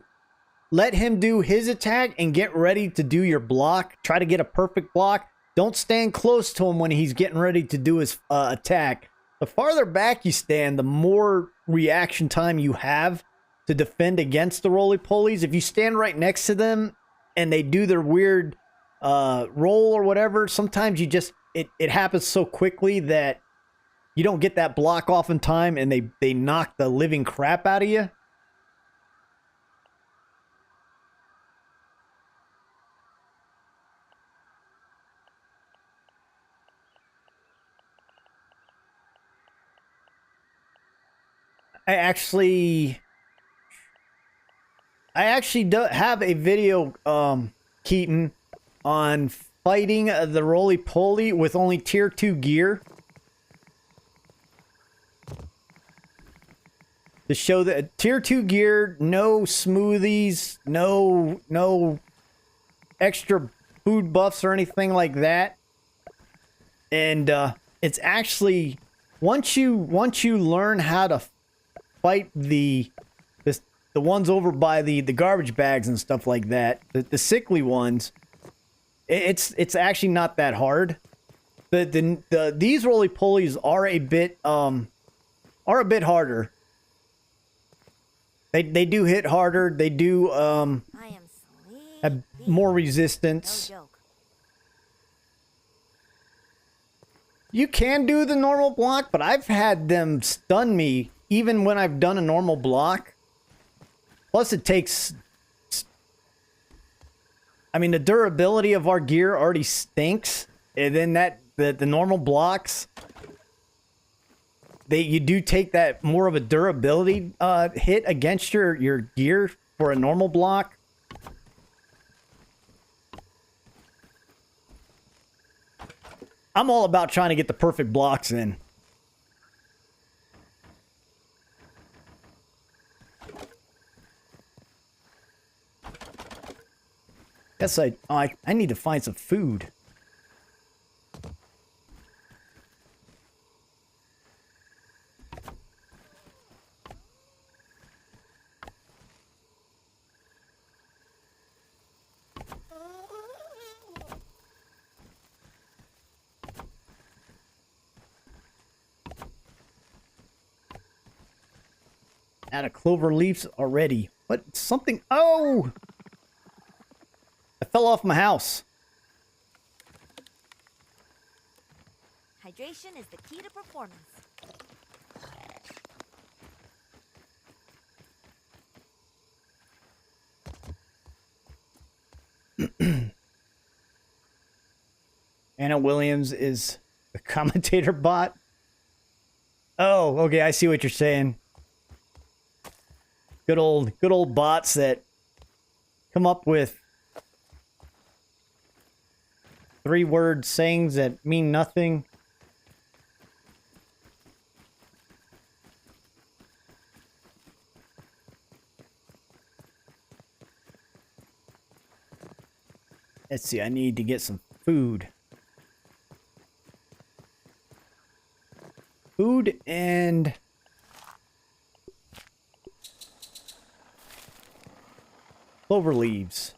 his attack and get ready to do your block. Try to get a perfect block. Don't stand close to him when he's getting ready to do his attack. The farther back you stand, the more reaction time you have to defend against the roly-polies. If you stand right next to them and they do their weird roll or whatever, sometimes you just it happens so quickly that you don't get that block off in time, and they knock the living crap out of you. I actually do have a video, Keaton, on fighting the roly-poly with only tier 2 gear. To show that tier 2 gear, no smoothies, no extra food buffs or anything like that. And it's actually once you learn how to fight the ones over by the garbage bags and stuff like that, the sickly ones, it's actually not that hard. These roly-polies are a bit harder. They do hit harder. They do have more resistance. No joke. You can do the normal block, but I've had them stun me even when I've done a normal block. Plus it takes... I mean, the durability of our gear already stinks. And then the normal blocks... You do take that more of a durability hit against your gear for a normal block. I'm all about trying to get the perfect blocks in. Guess I need to find some food. Out of clover leaves already. What? Something. Oh! I fell off my house. Hydration is the key to performance. Anna Williams is the commentator bot. Oh, okay, I see what you're saying. Good old bots that come up with 3-word sayings that mean nothing. Let's see, I need to get some food. Food and clover leaves.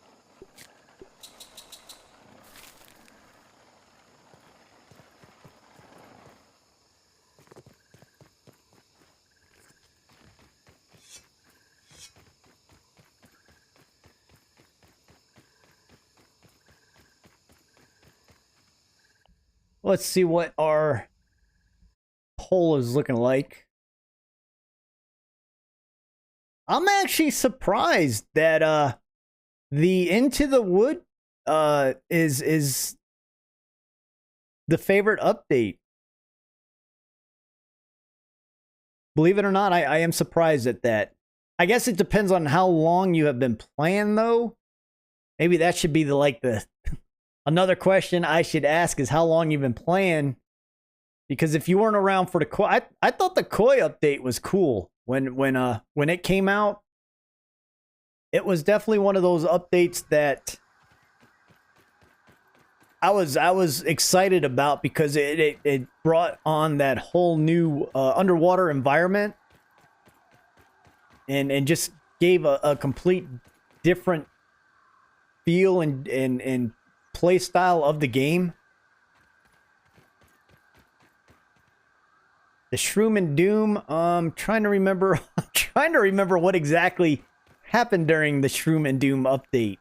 Let's see what our poll is looking like. I'm actually surprised that the Into the Wood is the favorite update. Believe it or not, I am surprised at that. I guess it depends on how long you have been playing, though. Maybe that should be the another question I should ask is how long you've been playing. Because if you weren't around for the Koi, I thought the Koi update was cool when it came out. It was definitely one of those updates that I was excited about because it brought on that whole new underwater environment and just gave a complete different feel and play style of the game. The Shroom and Doom, trying to remember what exactly happened during the Shroom and Doom update.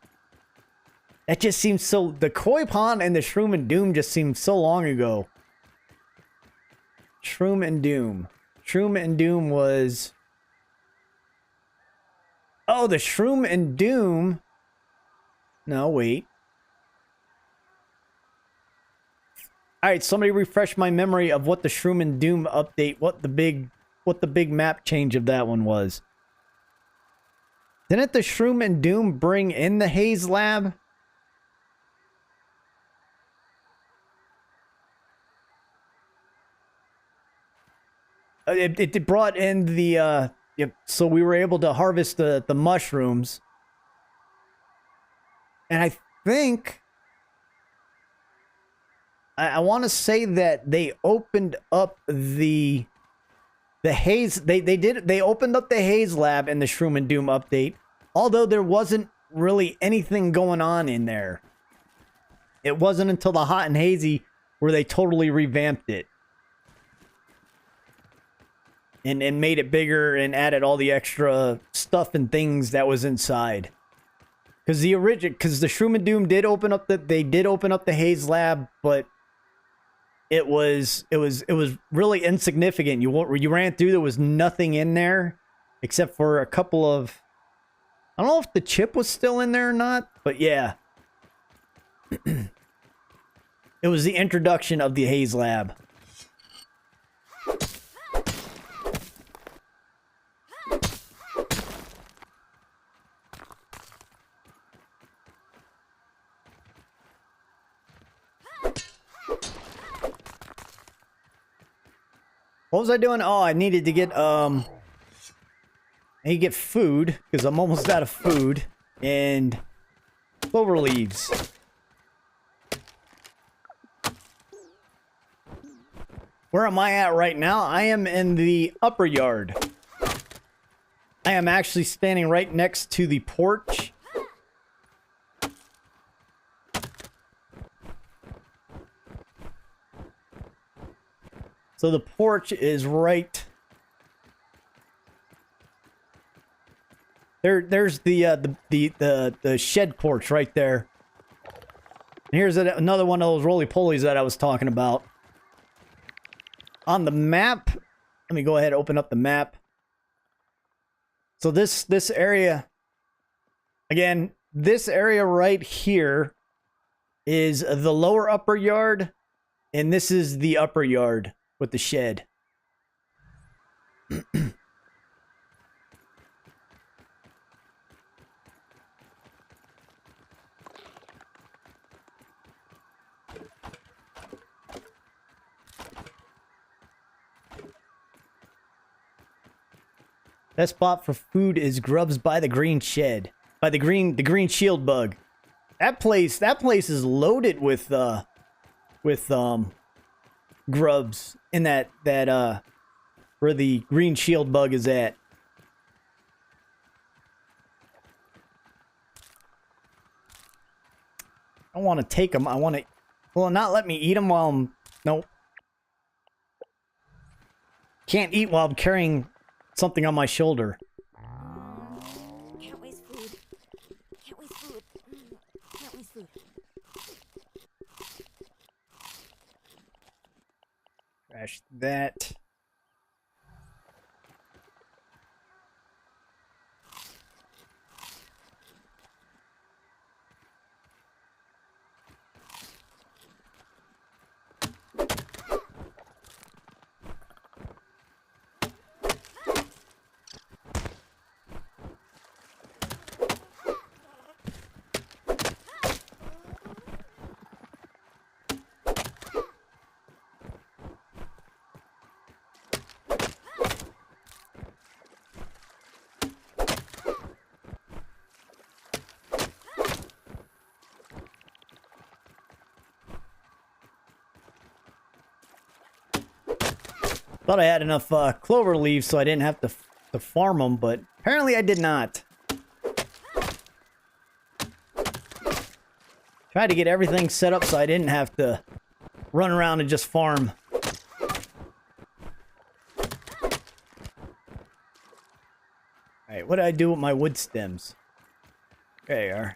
That just seems so... The Koi Pond and the Shroom and Doom just seemed so long ago. Shroom and Doom. Shroom and Doom was... Oh, the Shroom and Doom... No, wait. Alright, somebody refresh my memory of what the Shroom and Doom update, what the big map change of that one was. Didn't the Shroom and Doom bring in the Haze Lab? It brought in the, so we were able to harvest the mushrooms. And I think... I want to say that they opened up the Haze... They opened up the Haze Lab in the Shroom and Doom update. Although there wasn't really anything going on in there. It wasn't until the Hot and Hazy where they totally revamped it. And made it bigger and added all the extra stuff and things that was inside. Because the Shroom and Doom did open up the Haze Lab, but it was really insignificant. You ran through, there was nothing in there except for a couple of... I don't know if the chip was still in there or not, but yeah. It was the introduction of the Haze Lab. What was I doing? Oh, I needed to get food because I'm almost out of food. And clover leaves. Where am I at right now? I am in the upper yard. I am actually standing right next to the porch. So the porch is right there. There's the shed porch right there. And here's another one of those roly-polies that I was talking about. On the map, let me go ahead and open up the map. So this area, again, this area right here is the lower upper yard, and this is the upper yard with the shed. Best spot for food is Grubs by the green shed. By the green shield bug. That place is loaded with grubs in that where the green shield bug is at. I want to take them. I want to, well, not let me eat them while I'm, nope. Can't eat while I'm carrying something on my shoulder. Can't waste food. Can't waste food. Can't waste food. Trash that. Thought I had enough clover leaves so I didn't have to farm them, but apparently I did not. Tried to get everything set up so I didn't have to run around and just farm. Alright, what did I do with my wood stems? There they are.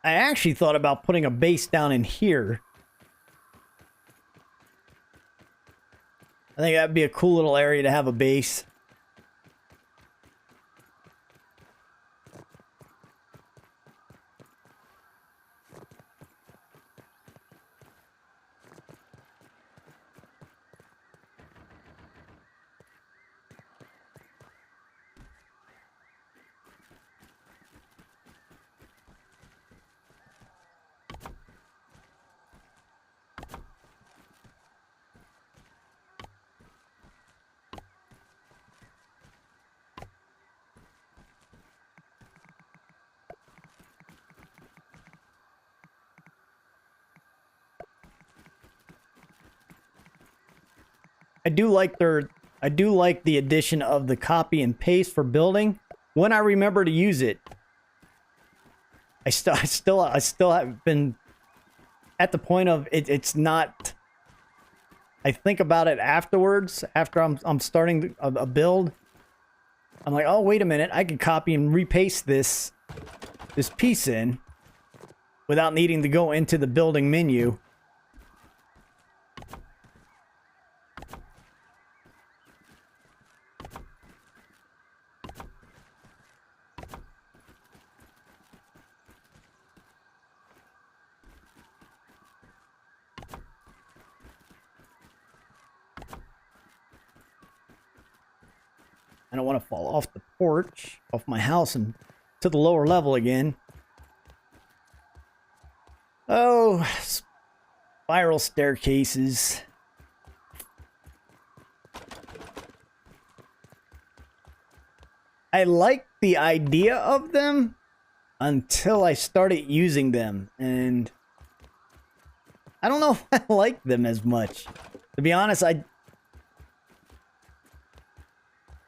I actually thought about putting a base down in here. I think that'd be a cool little area to have a base. I do like the addition of the copy and paste for building when I remember to use it. I still have been at the point of it's not. I think about it afterwards, after I'm starting a build. I'm like, oh, wait a minute, I can copy and repaste this piece in without needing to go into the building menu. I don't want to fall off the porch, off my house, and to the lower level again. Oh, spiral staircases. I like the idea of them until I started using them, and I don't know if I like them as much. To be honest, I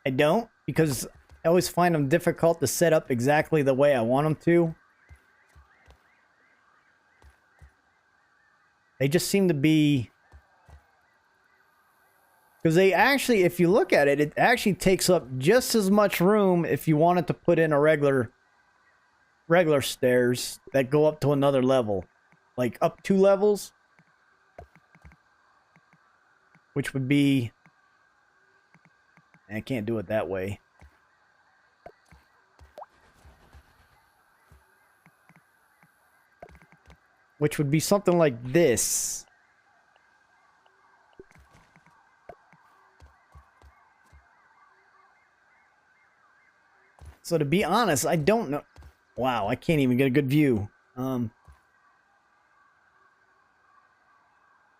don't, because I always find them difficult to set up exactly the way I want them to. They just seem to be... Because they actually, if you look at it, it actually takes up just as much room if you wanted to put in a regular stairs that go up to another level. Like up 2 levels. Which would be... I can't do it that way. Which would be something like this. So to be honest, I don't know. Wow, I can't even get a good view.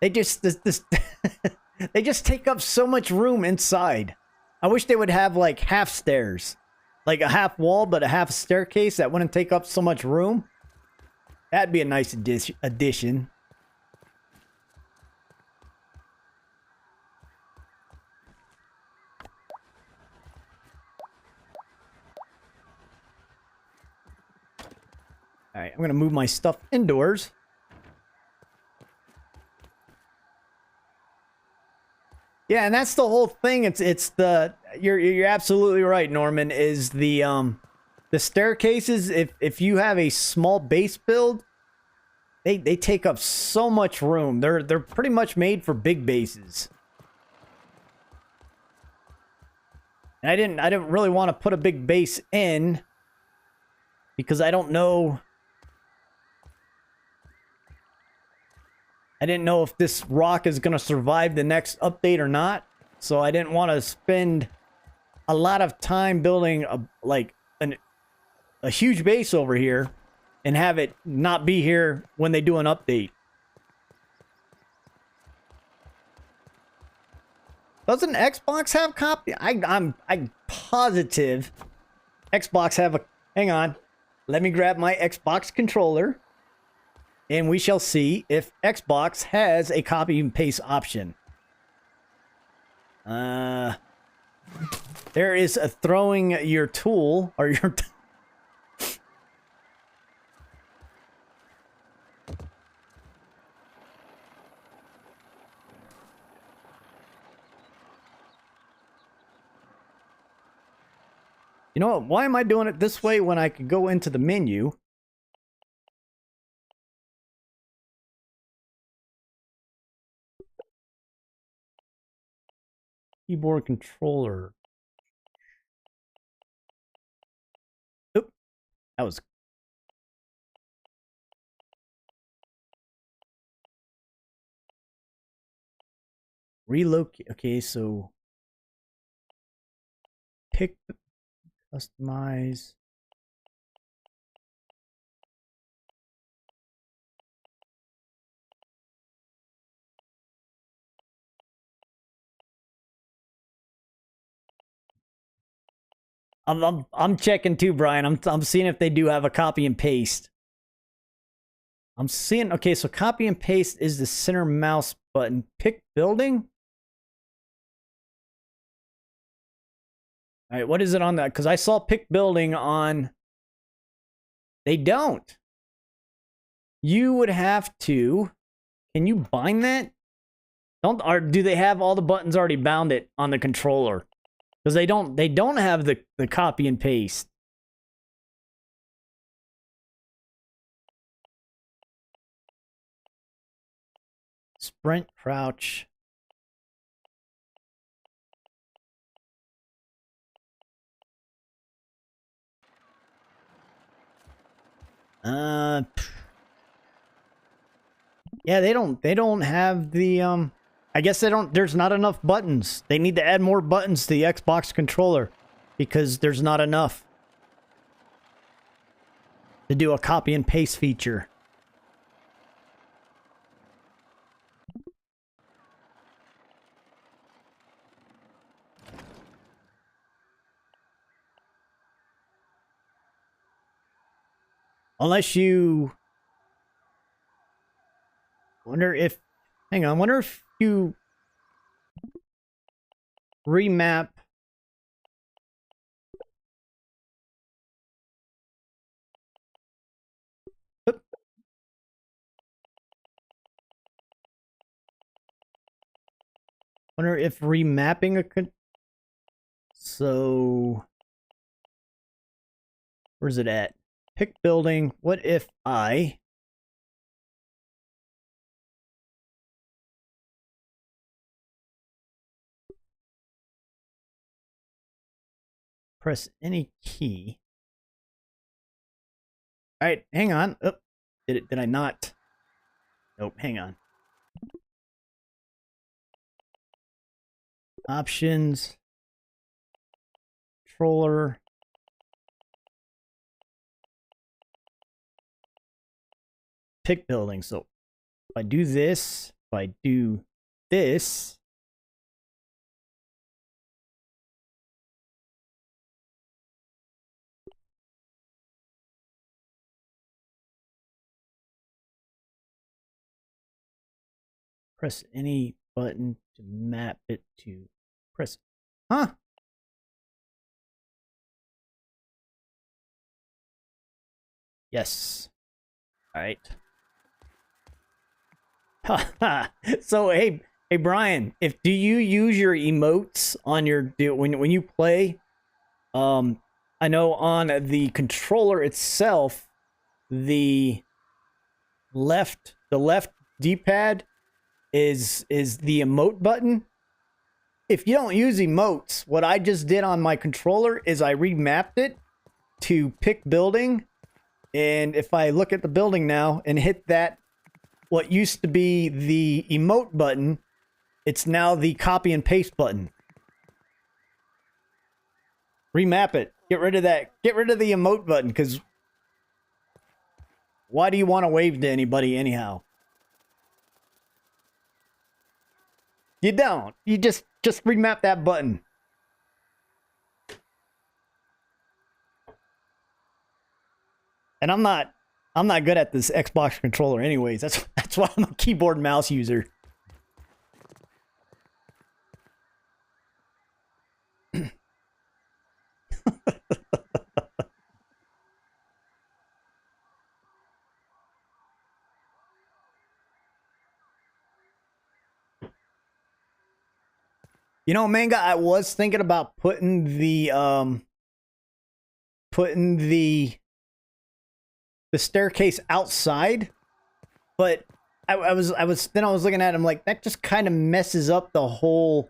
They just they just take up so much room inside. I wish they would have like half stairs, like a half wall, but a half staircase that wouldn't take up so much room. That'd be a nice addition. All right, I'm gonna move my stuff indoors. Yeah, and that's the whole thing. It's the you're absolutely right, Norman. Is the staircases? If you have a small base build, they take up so much room. They're pretty much made for big bases. And I didn't really want to put a big base in because I don't know. I didn't know if this rock is going to survive the next update or not. So I didn't want to spend a lot of time building a huge base over here and have it not be here when they do an update. Doesn't Xbox have copy? I'm positive Xbox have a... Hang on. Let me grab my Xbox controller. And we shall see if Xbox has a copy and paste option. There is a throwing your tool or your... You know what? Why am I doing it this way when I could go into the menu? Keyboard controller. Oop. That was... Relocate. Okay, so... Pick... Customize... I'm checking too, Brian. I'm seeing if they do have a copy and paste. I'm seeing... Okay, so copy and paste is the center mouse button. Pick building? All right, what is it on that? Because I saw pick building on... They don't. You would have to... Can you bind that? Don't... Or do they have all the buttons already bounded on the controller? Because they don't have the copy and paste. Sprint, crouch. Yeah, they don't have the I guess there's not enough buttons. They need to add more buttons to the Xbox controller because there's not enough to do a copy and paste feature. Unless you... Wonder if... Hang on, wonder if you... remap... Oop. Wonder if remapping a... So... Where's it at? Pick building. What if I... press any key. All right, hang on. Oh, did I not? Nope, hang on. Options. Controller. Pick building. So if I do this, if I do this, press any button to map it to press. Huh? Yes. All right. So hey Brian, if do you use your emotes on your when you play? I know on the controller itself, the left D-pad is the emote button. If you don't use emotes, what I just did on my controller is I remapped it to pick building, and if I look at the building now and hit that, what used to be the emote button, it's now the copy and paste button. Remap it. Get rid of that. Get rid of the emote button, because why do you want to wave to anybody anyhow? You don't. You just remap that button. And I'm not good at this Xbox controller anyways. That's why I'm a keyboard mouse user. You know, Manga, I was thinking about putting the staircase outside, but I was looking at it, I'm like, that just kind of messes up the whole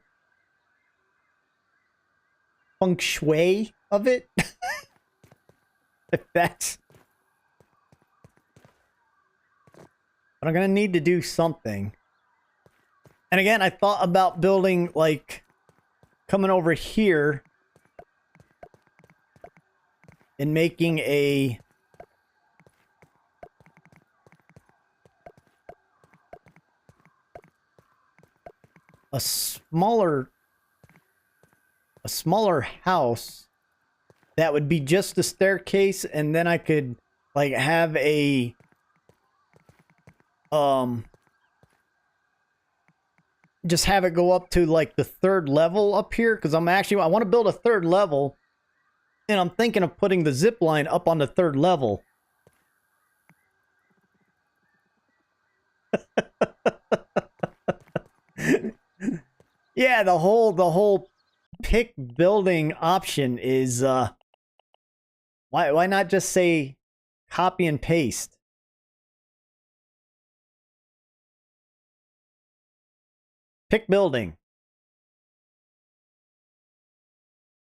feng shui of it. If that's... But I'm gonna need to do something. And again, I thought about building, like, coming over here and making a smaller house that would be just the staircase, and then I could like have a just have it go up to like the third level up here, because I want to build a third level, and I'm thinking of putting the zip line up on the third level. Yeah, the whole pick building option is why not just say copy and paste? Pick building.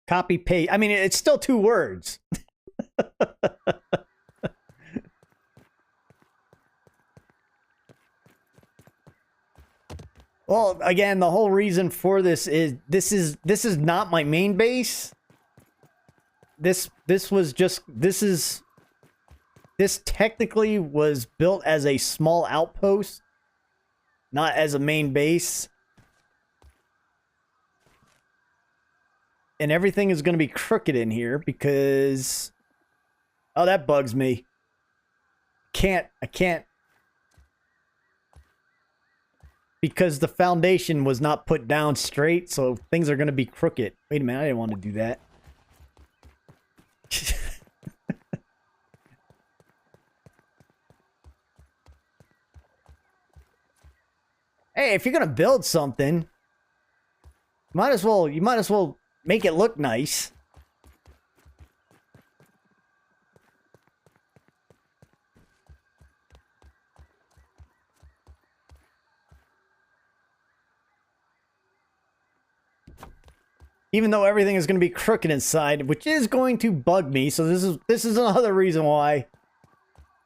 Copy paste. I mean, it's still two words. Well, again, the whole reason for this is this is not my main base. This technically was built as a small outpost, not as a main base. And everything is going to be crooked in here because... Oh, that bugs me. can't. Because the foundation was not put down straight, so things are going to be crooked. Wait a minute, I didn't want to do that. Hey, if you're going to build something, you might as well make it look nice. Even though everything is going to be crooked inside, which is going to bug me. So this is another reason why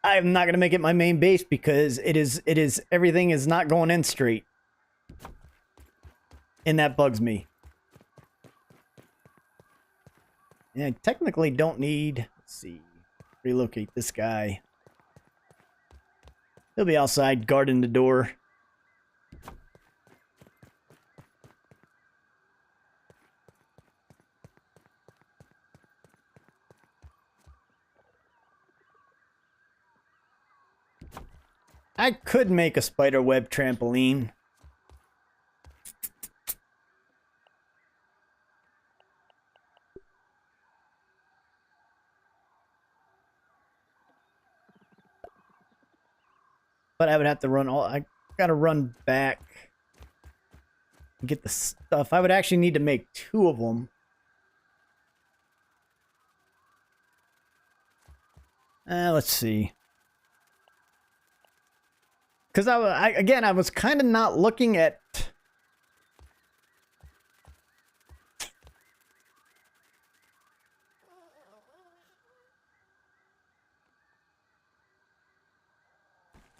I'm not going to make it my main base, because it is everything is not going in straight. And that bugs me. And I technically don't need, let's see, relocate this guy. He'll be outside guarding the door. I could make a spider web trampoline. But I would have to run all... I gotta run back and get the stuff. I would actually need to make 2 of them. Let's see. Because I was kind of not looking at...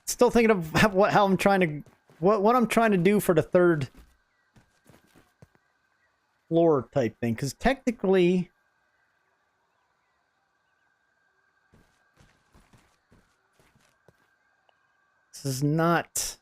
Still thinking of how I'm trying to... What I'm trying to do for the 3rd floor type thing. Because technically... This is not...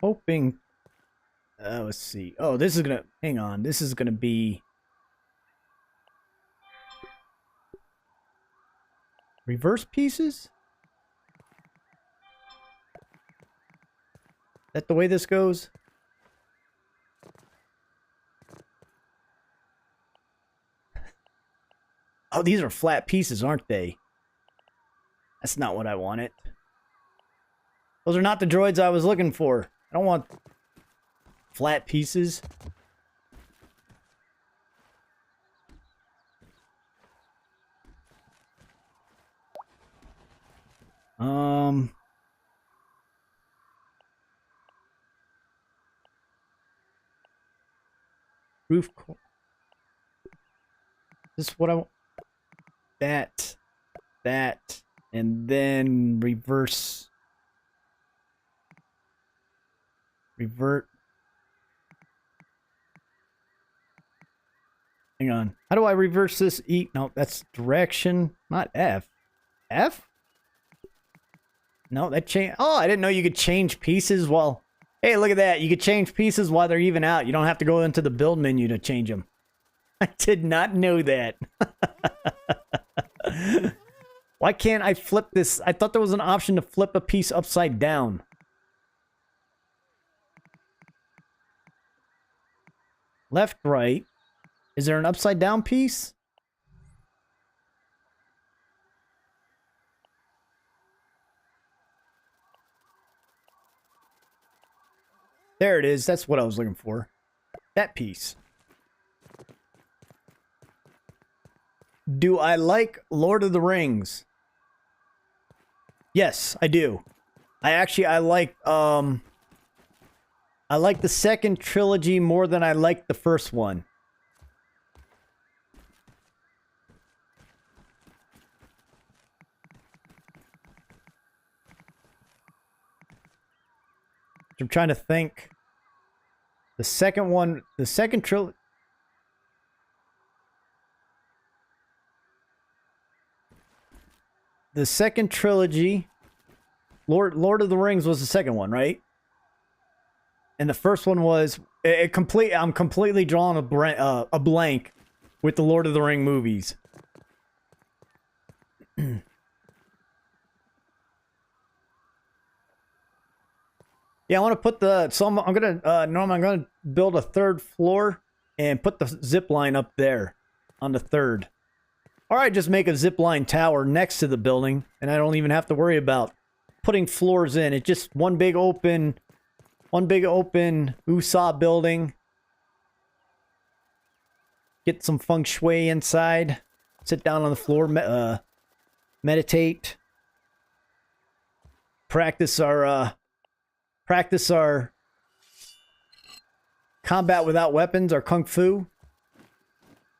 Hoping... let's see. Oh, this is gonna... Hang on. This is gonna be... Reverse pieces? Is that the way this goes? Oh, these are flat pieces, aren't they? That's not what I wanted. Those are not the droids I was looking for. I don't want flat pieces. Roof. This is what I want. That, and then reverse. Revert. Hang on. How do I reverse this? E? No, that's direction, not F. F? No, that change. Oh, I didn't know you could change pieces while... Hey, look at that. You could change pieces while they're even out. You don't have to go into the build menu to change them. I did not know that. Why can't I flip this? I thought there was an option to flip a piece upside down. Left, right. Is there an upside down piece? There it is. That's what I was looking for. That piece. Do I like Lord of the Rings? Yes, I do. I like the second trilogy more than I like the first one. I'm trying to think. The second trilogy. the second trilogy, Lord of the Rings was the second one, right? And the first one was I'm completely drawing a blank with the Lord of the Ring movies. Yeah, I want to put I'm gonna Norm, I'm gonna build a third floor and put the zip line up there on the third. Or I just make a zip line tower next to the building, and I don't even have to worry about putting floors in. It's just one big open USA building. Get some feng shui inside. Sit down on the floor, meditate. Practice our combat without weapons, our kung fu.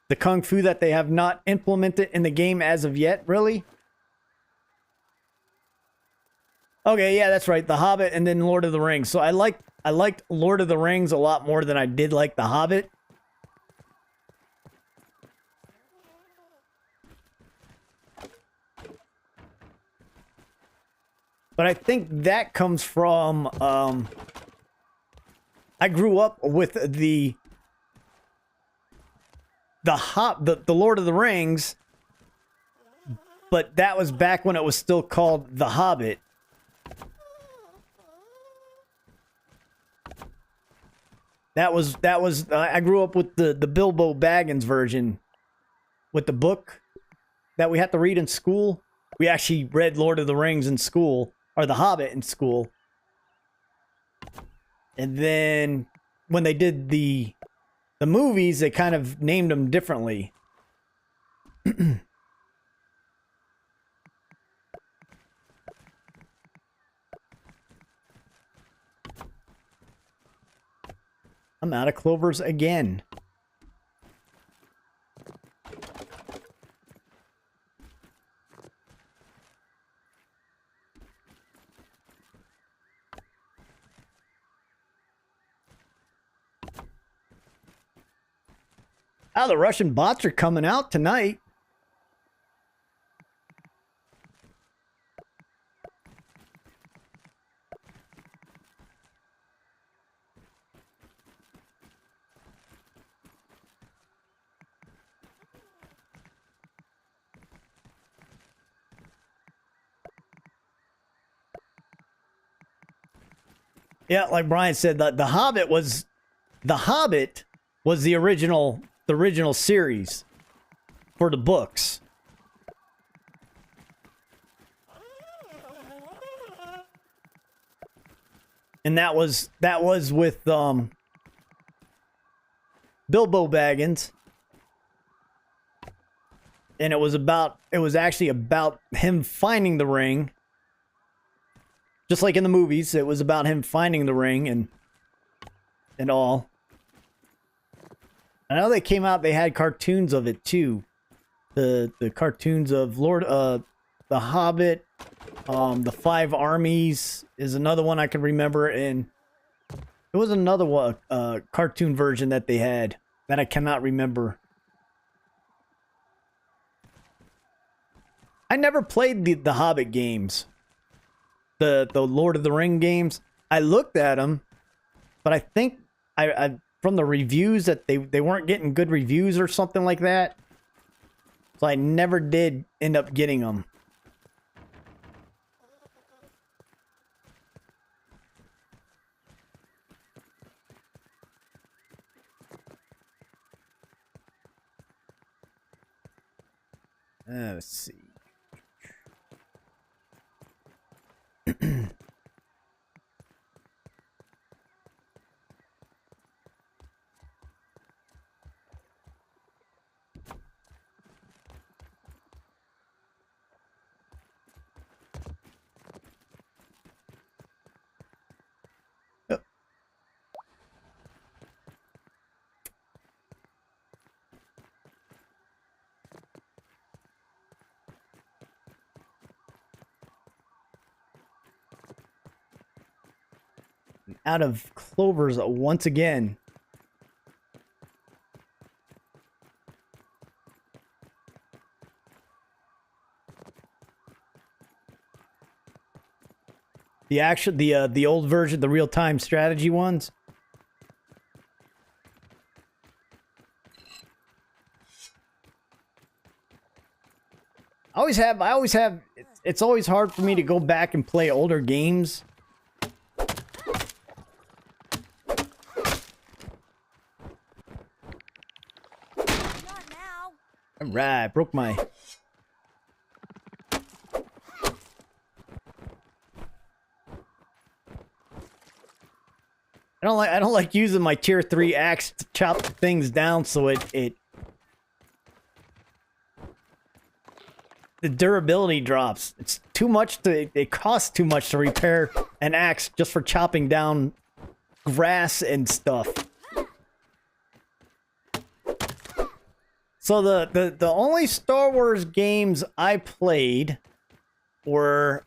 The kung fu that they have not implemented in the game as of yet, really? Okay, yeah, that's right. The Hobbit and then Lord of the Rings. So I liked Lord of the Rings a lot more than I did like The Hobbit. But I think that comes from I grew up with the Lord of the Rings, but that was back when it was still called The Hobbit. That was I grew up with the Bilbo Baggins version with the book that we had to read in school. We actually read Lord of the Rings in school, or The Hobbit in school. And then when they did the movies, they kind of named them differently. I'm out of clovers again. Oh, the Russian bots are coming out tonight. Yeah, like Brian said, the Hobbit was the original series for the books. And that was with Bilbo Baggins. And it was actually about him finding the ring. Just like in the movies, it was about him finding the ring and all. I know they came out, they had cartoons of it too. The cartoons of The Hobbit, the Five Armies is another one I can remember, and there was another one, cartoon version that they had that I cannot remember. I never played the Hobbit games. The Lord of the Ring games. I looked at them, but I think I from the reviews that they weren't getting good reviews or something like that. So I never did end up getting them. Let's see. Out of clovers once again. the old version, the real-time strategy ones. I always have. It's always hard for me to go back and play older games. Not now. All right, broke my. I don't like using my tier 3 axe to chop things down so it the durability drops. It's too much to it costs too much to repair an axe just for chopping down grass and stuff. So the only Star Wars games I played were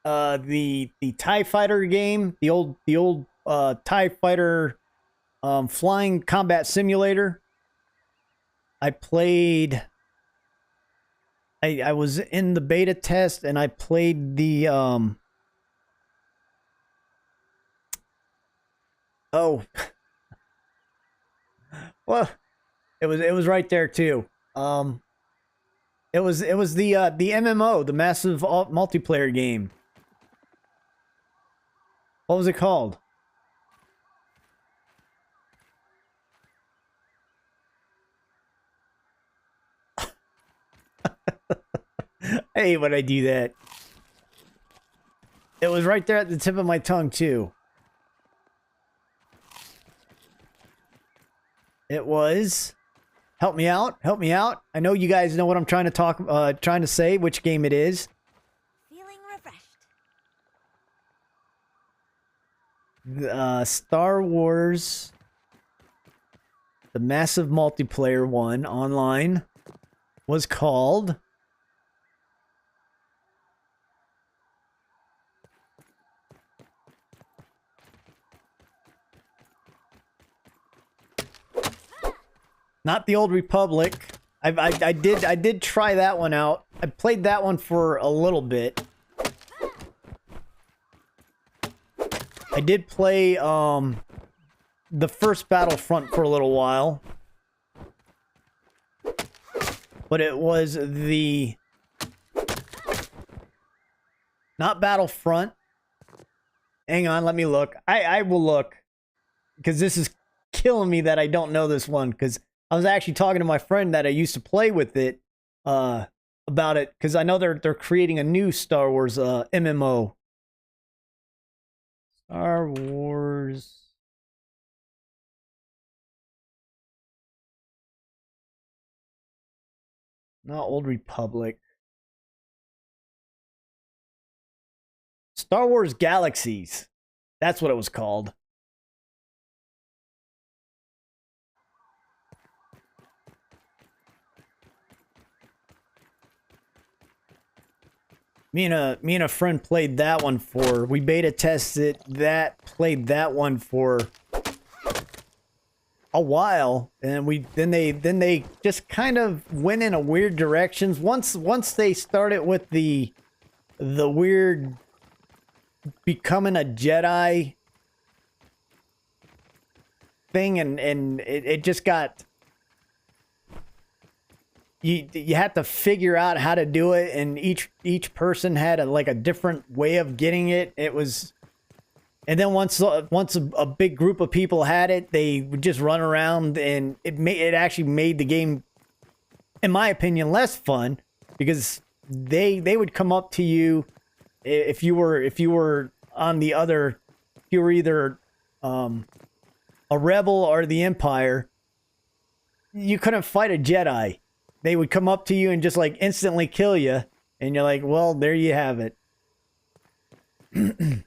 the TIE Fighter game, the old TIE Fighter flying combat simulator. I played. I was in the beta test and I played the oh well it was right there too. It was the MMO, the massive multiplayer game. What was it called? I hate when I do that. It was right there at the tip of my tongue too. It was. Help me out. Help me out. I know you guys know what I'm trying to say, which game it is. Feeling refreshed. Star Wars, the massive multiplayer one online, was called. Not the Old Republic. I did try that one out. I played that one for a little bit. I did play the first Battlefront for a little while. But it was the not Battlefront. Hang on, let me look. I will look. Because this is killing me that I don't know this one, because I was actually talking to my friend that I used to play with it about it, because I know they're creating a new Star Wars MMO. Star Wars. Not Old Republic. Star Wars Galaxies. That's what it was called. Me and a friend played that one for. We beta tested that, played that one for a while, and then they just kind of went in a weird directions. Once they started with the weird becoming a Jedi thing, and it just got. You had to figure out how to do it, and each person had a different way of getting it. It was, and then once a big group of people had it, they would just run around, and it actually made the game, in my opinion, less fun, because they would come up to you if you were on the other, if you were either a rebel or the Empire, you couldn't fight a Jedi. They would come up to you and just instantly kill you, and you're like, well, there you have it. It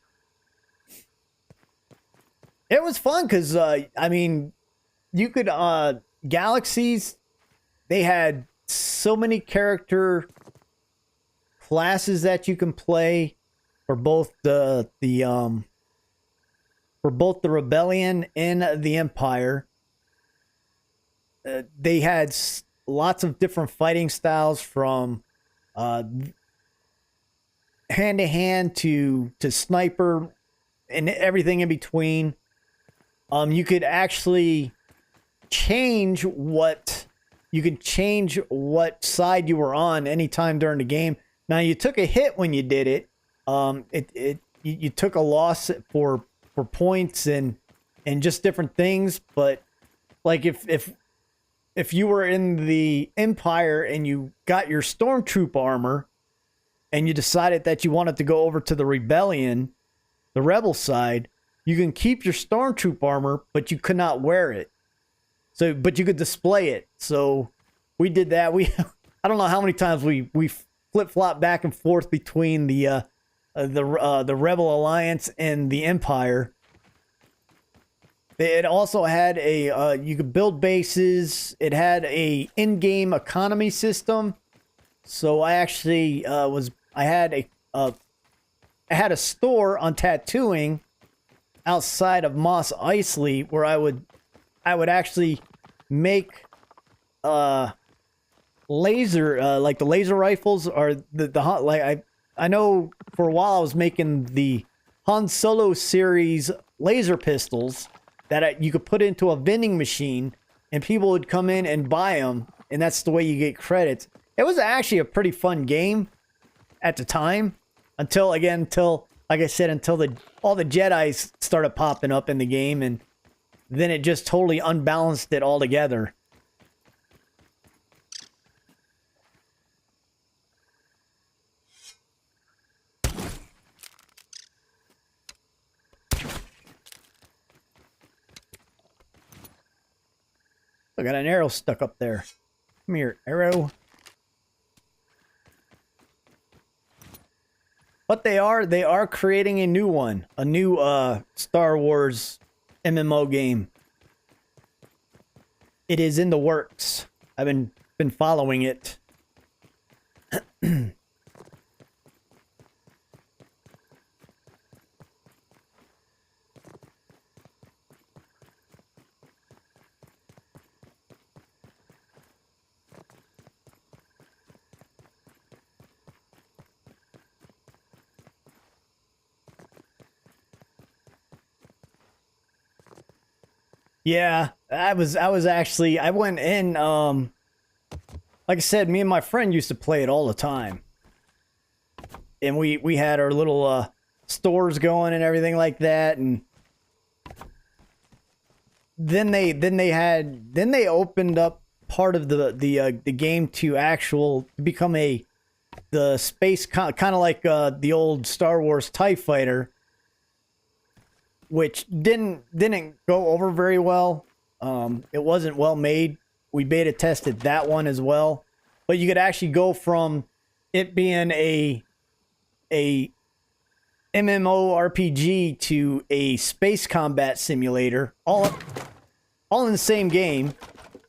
was fun because I mean, you could Galaxies, they had so many character classes that you can play for both the Rebellion and the Empire. They had lots of different fighting styles, from hand to hand to sniper and everything in between. You could actually change what side you were on anytime during the game. Now you took a hit when you did it. You took a loss for points and just different things. But like if you were in the Empire and you got your Stormtroop armor and you decided that you wanted to go over to the Rebellion, the Rebel side, you can keep your Stormtroop armor, but you could not wear it. So, but you could display it. So we did that. I don't know how many times we flip-flop back and forth between the Rebel Alliance and the Empire. It also had you could build bases. It had a in-game economy system. So I actually I had a store on tattooing outside of Mos Eisley where I would actually make laser like the laser rifles or I know for a while I was making the Han Solo series laser pistols that you could put into a vending machine and people would come in and buy them, and that's the way you get credits. It was actually a pretty fun game at the time until like I said, until all the Jedis started popping up in the game, and then it just totally unbalanced it altogether. I got an arrow stuck up there. Come here, arrow. But they are creating a new one, a new Star Wars MMO game. It is in the works. I've been following it. Yeah, I went in, like I said, me and my friend used to play it all the time. And we had our little stores going and everything like that, and then they opened up part of the game to become the space kind of like the old Star Wars TIE Fighter, which didn't go over very well. It wasn't well made. We beta tested that one as well, but you could actually go from it being a MMORPG to a space combat simulator, all in the same game.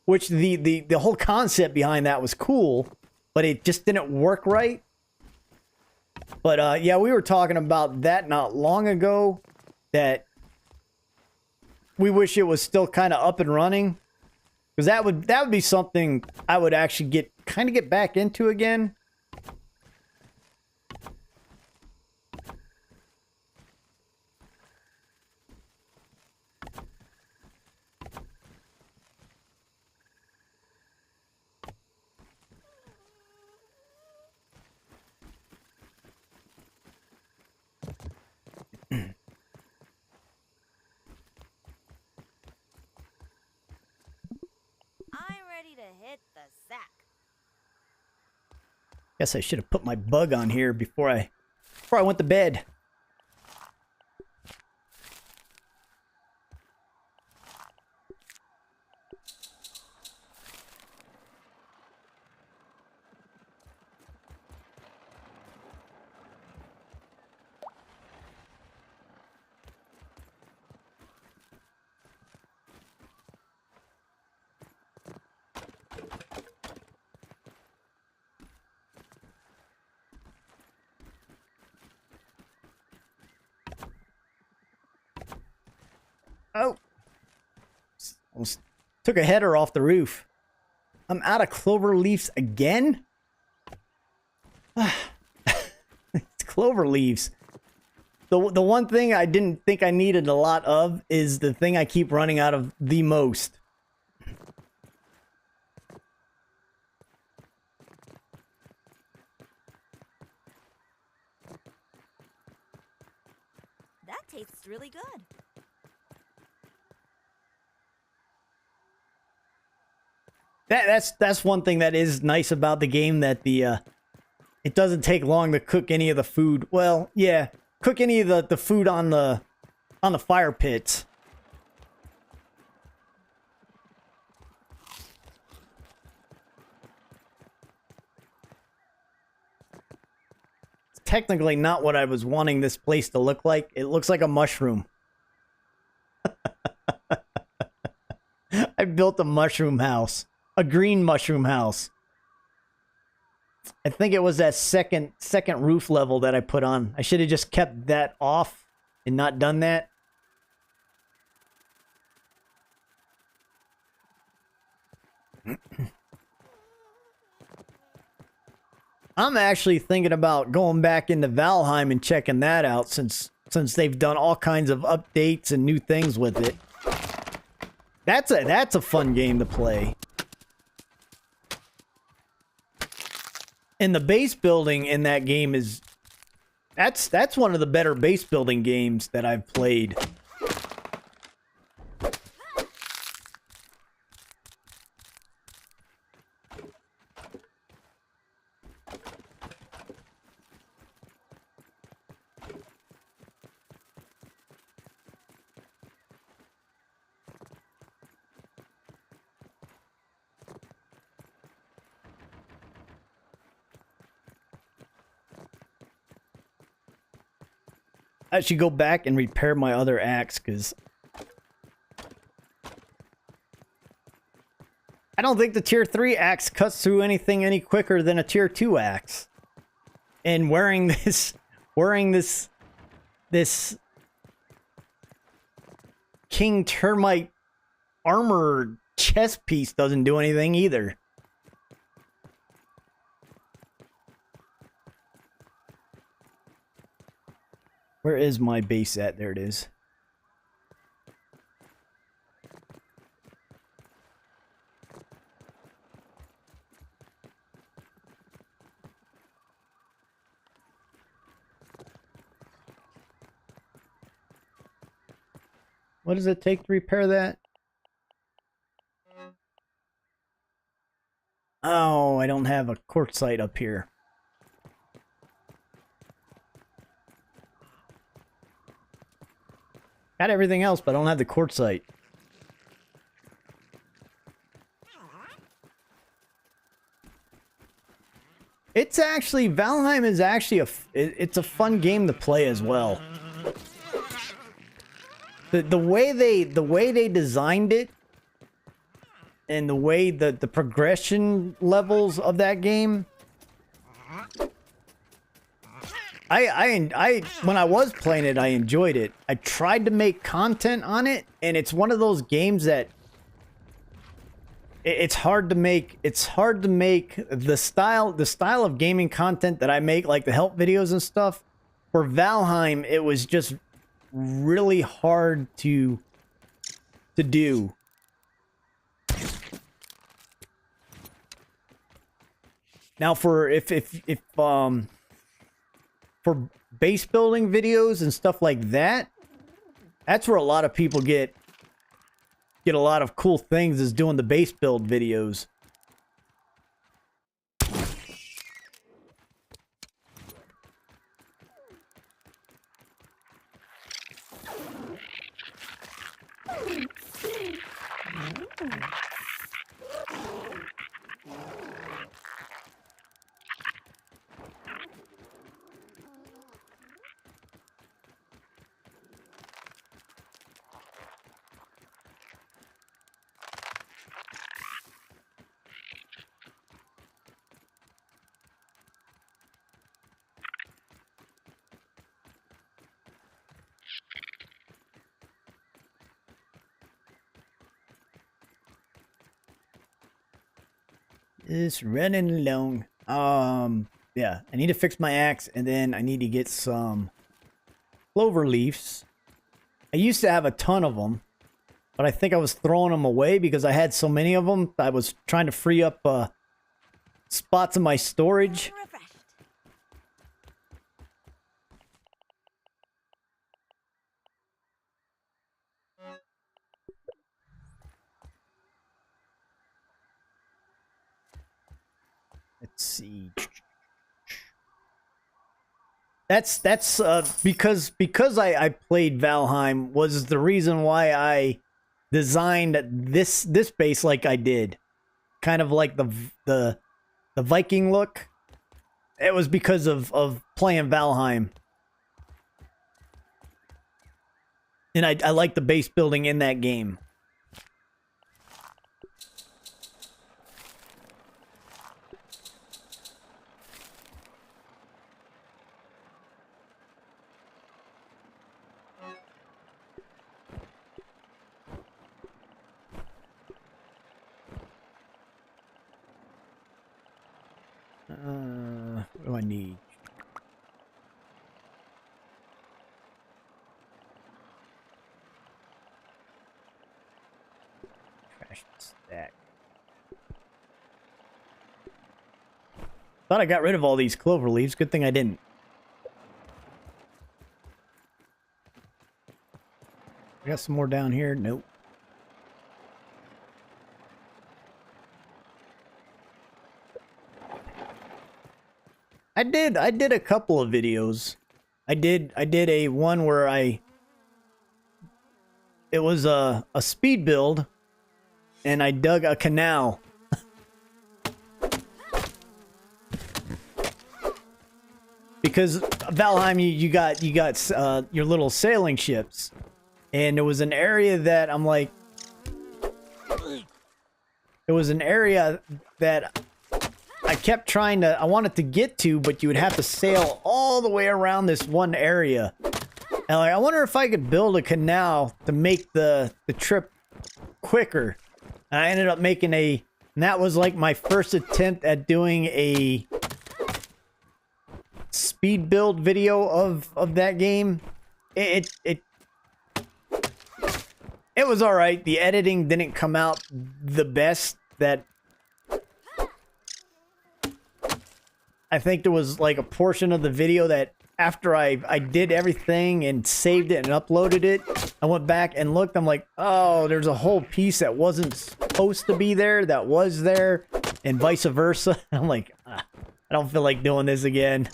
Which the whole concept behind that was cool, but it just didn't work right. But yeah, we were talking about that not long ago. That we wish it was still kind of up and running, because that would be something I would actually get back into again. I'm ready to hit the sack. Guess I should have put my bug on here before I went to bed. Oh, almost took a header off the roof. I'm out of clover leaves again? It's clover leaves. The one thing I didn't think I needed a lot of is the thing I keep running out of the most. That tastes really good. That's one thing that is nice about the game, that it doesn't take long to cook any of the food. Well, yeah, cook any of the food on the fire pits. It's technically not what I was wanting this place to look like. It looks like a mushroom. I built a mushroom house. A green mushroom house. I think it was that second roof level that I put on. I should have just kept that off and not done that. I'm actually thinking about going back into Valheim and checking that out, since they've done all kinds of updates and new things with it. That's a fun game to play. And the base building in that game is... That's one of the better base building games that I've played. I should go back and repair my other axe, because I don't think the tier 3 axe cuts through anything any quicker than a tier 2 axe. And wearing this King Termite armor chest piece doesn't do anything either. Where is my base at? There it is. What does it take to repair that? Oh, I don't have a quartzite up here. Got everything else, but I don't have the quartzite. It's actually... Valheim is actually it's a fun game to play as well. The way they designed it, and the way the progression levels of that game... I when I was playing it, I enjoyed it. I tried to make content on it, and it's one of those games that it's hard to make. It's hard to make the style of gaming content that I make, like the help videos and stuff. For Valheim, it was just really hard to do. Now, for for base building videos and stuff like that, that's where a lot of people get a lot of cool things, is doing the base build videos. It's running along. Yeah, I need to fix my axe, and then I need to get some clover leaves. I used to have a ton of them, but I think I was throwing them away because I had so many of them. I was trying to free up spots in my storage. Refreshed. Let's see. That's because I played Valheim was the reason why I designed this base like I did, kind of like the Viking look. It was because of playing Valheim, and I like the base building in that game. What do I need? Trash stack. Thought I got rid of all these clover leaves. Good thing I didn't. I got some more down here. Nope. I did a couple of videos. I did a one where it was a speed build, and I dug a canal. Because Valheim, you got your little sailing ships, and there was an area that I'm like, it was an area that I kept trying to, I wanted to get to, but you would have to sail all the way around this one area. And like, I wonder if I could build a canal to make the trip quicker. And I ended up making and that was like my first attempt at doing a speed build video of that game. It was all right. The editing didn't come out the best. That I think there was like a portion of the video that after I did everything and saved it and uploaded it, I went back and looked. I'm like, oh, there's a whole piece that wasn't supposed to be there that was there, and vice versa. I'm like, I don't feel like doing this again.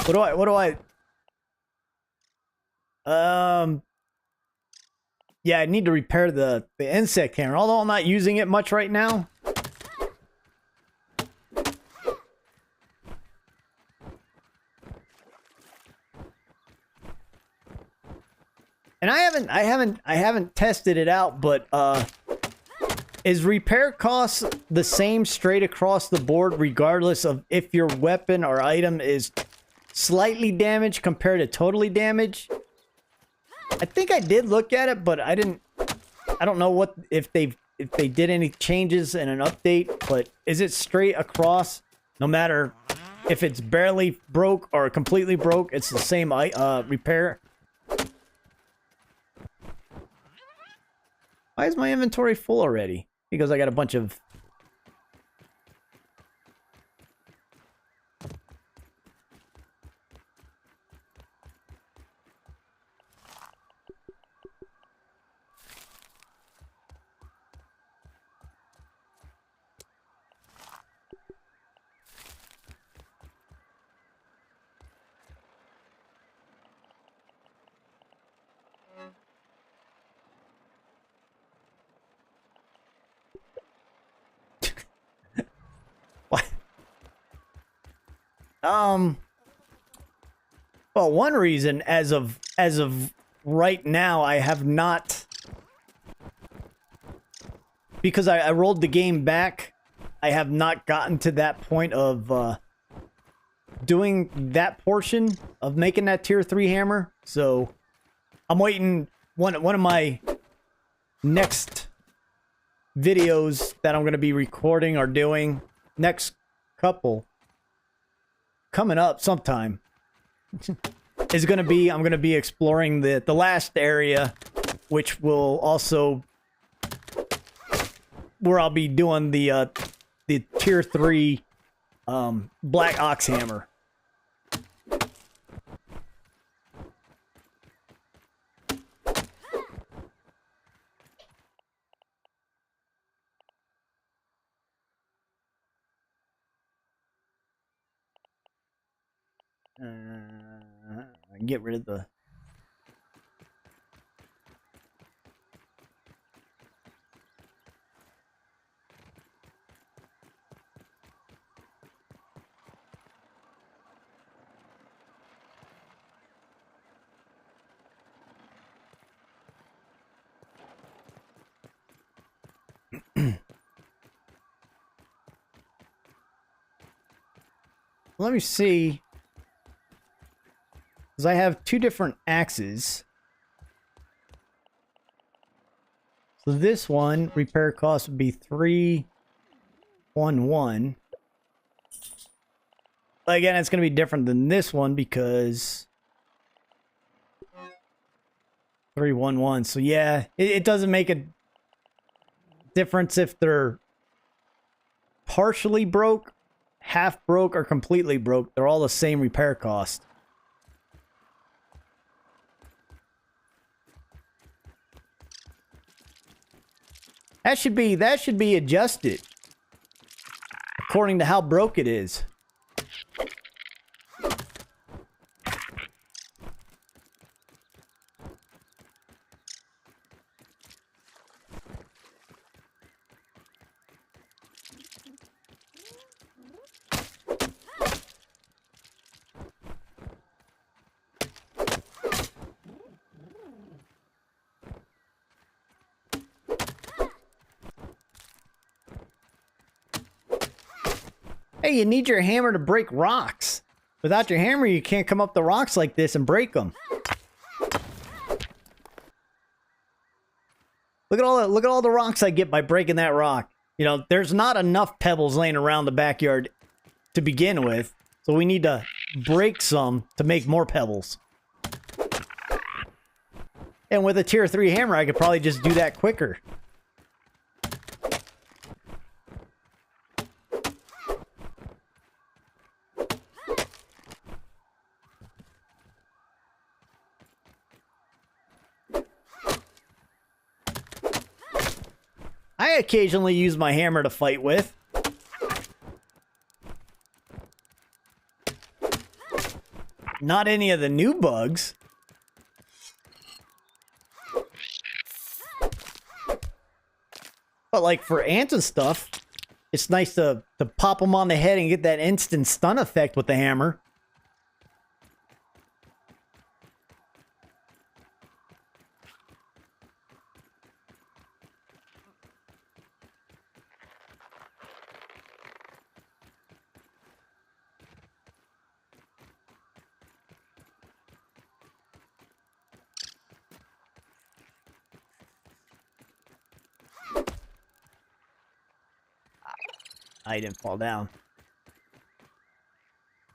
What do I yeah, I need to repair the insect camera, although I'm not using it much right now. And I haven't tested it out, but is repair costs the same straight across the board regardless of if your weapon or item is slightly damaged compared to totally damaged? I think I did look at it, but I don't know what if they did any changes in an update, but is it straight across no matter if it's barely broke or completely broke, it's the same repair? Why is my inventory full already? Because I got a bunch of well, one reason as of right now, I have not, because I rolled the game back, I have not gotten to that point of doing that portion of making that tier 3 hammer. So I'm waiting. One of my next videos that I'm going to be recording or doing, next couple coming up sometime, is going to be, I'm going to be exploring the last area, which will also, where I'll be doing the tier 3 black ox hammer. Get rid of the... Let me see. Because I have two different axes. So this one, repair cost would be 311. But again, it's going to be different than this one because 311. So yeah, it doesn't make a difference if they're partially broke, half broke, or completely broke. They're all the same repair cost. That should be adjusted according to how broke it is. Hey, you need your hammer to break rocks. Without your hammer, you can't come up the rocks like this and break them. Look at all the rocks I get by breaking that rock. You know, there's not enough pebbles laying around the backyard to begin with, so we need to break some to make more pebbles. And with a tier 3 hammer, I could probably just do that quicker. I occasionally use my hammer to fight with. Not any of the new bugs. But like for ants and stuff, it's nice to pop them on the head and get that instant stun effect with the hammer. I didn't fall down.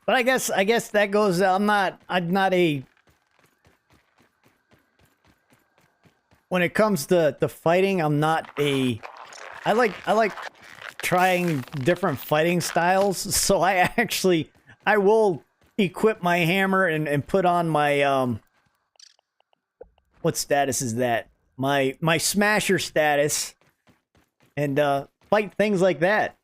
But I guess that goes, I'm not a, when it comes to fighting, I'm not a, I like trying different fighting styles. So I will equip my hammer and put on my, what status is that? My smasher status, and fight things like that.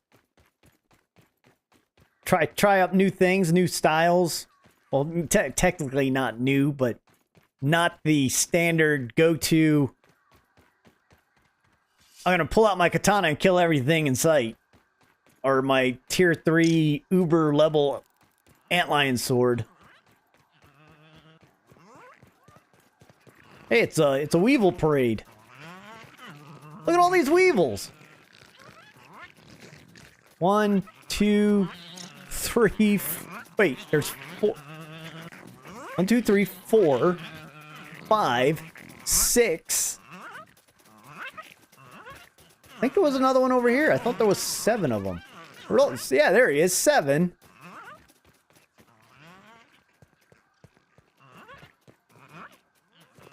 Try up new things, new styles. Well, technically not new, but not the standard go-to. I'm gonna pull out my katana and kill everything in sight, or my tier 3 uber level antlion sword. Hey, it's a weevil parade. Look at all these weevils. 1, 2, 3, Wait, there's 4. 1, 2, 3, 4, 5, 6. I think there was another one over here. I thought there was 7 of them. Yeah, there he is. 7.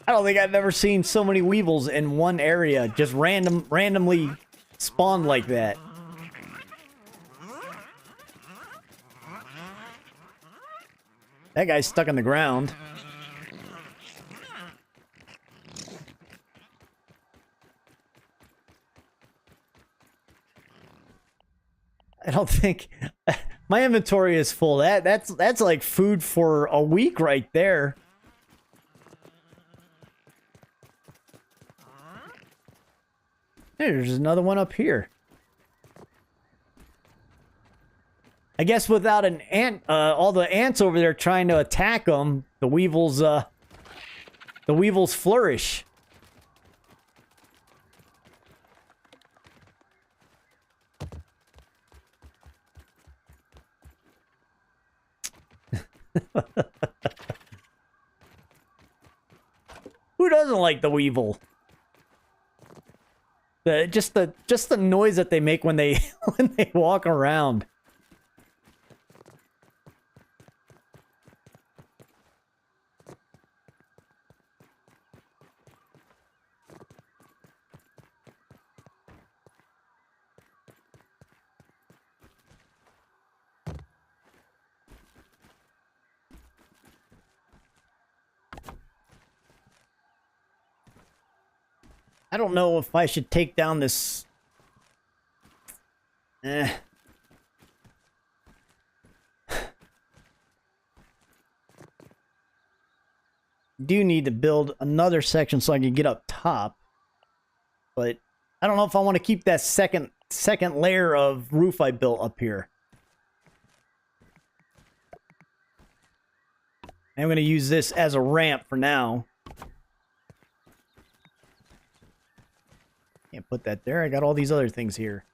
I don't think I've ever seen so many weevils in one area, just randomly spawned like that. That guy's stuck in the ground. I don't think my inventory is full. That's like food for a week right there. There's another one up here. I guess without an ant, all the ants over there trying to attack them, the weevils flourish. Who doesn't like the weevil? Just the noise that they make when they when they walk around. I don't know if I should take down this. Do need to build another section so I can get up top, but I don't know if I want to keep that second layer of roof I built up here. I'm going to use this as a ramp for now. Can't put that there. I got all these other things here.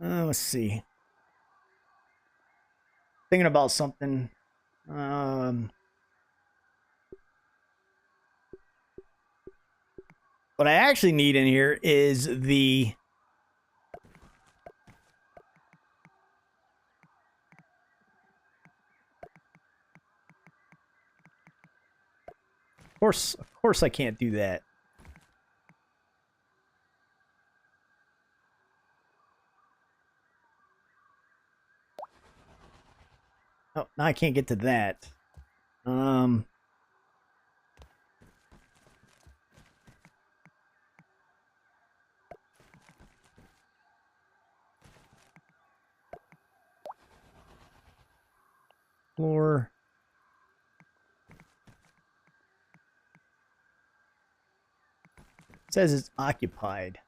Let's see. Thinking about something. What I actually need in here is the... Of course I can't do that. Oh, now I can't get to that. Floor. It says it's occupied.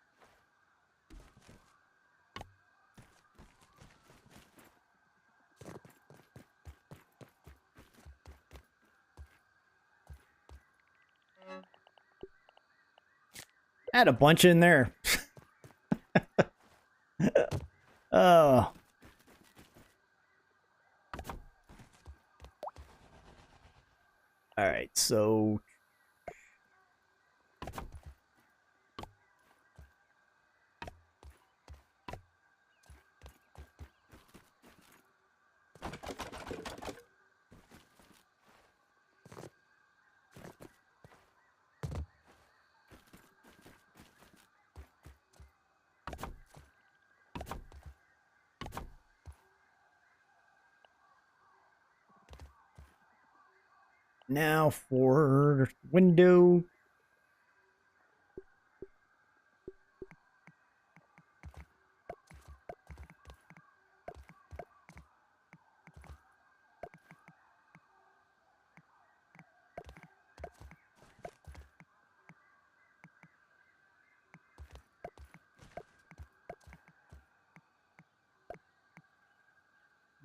I had a bunch in there. Oh. All right, so now for window.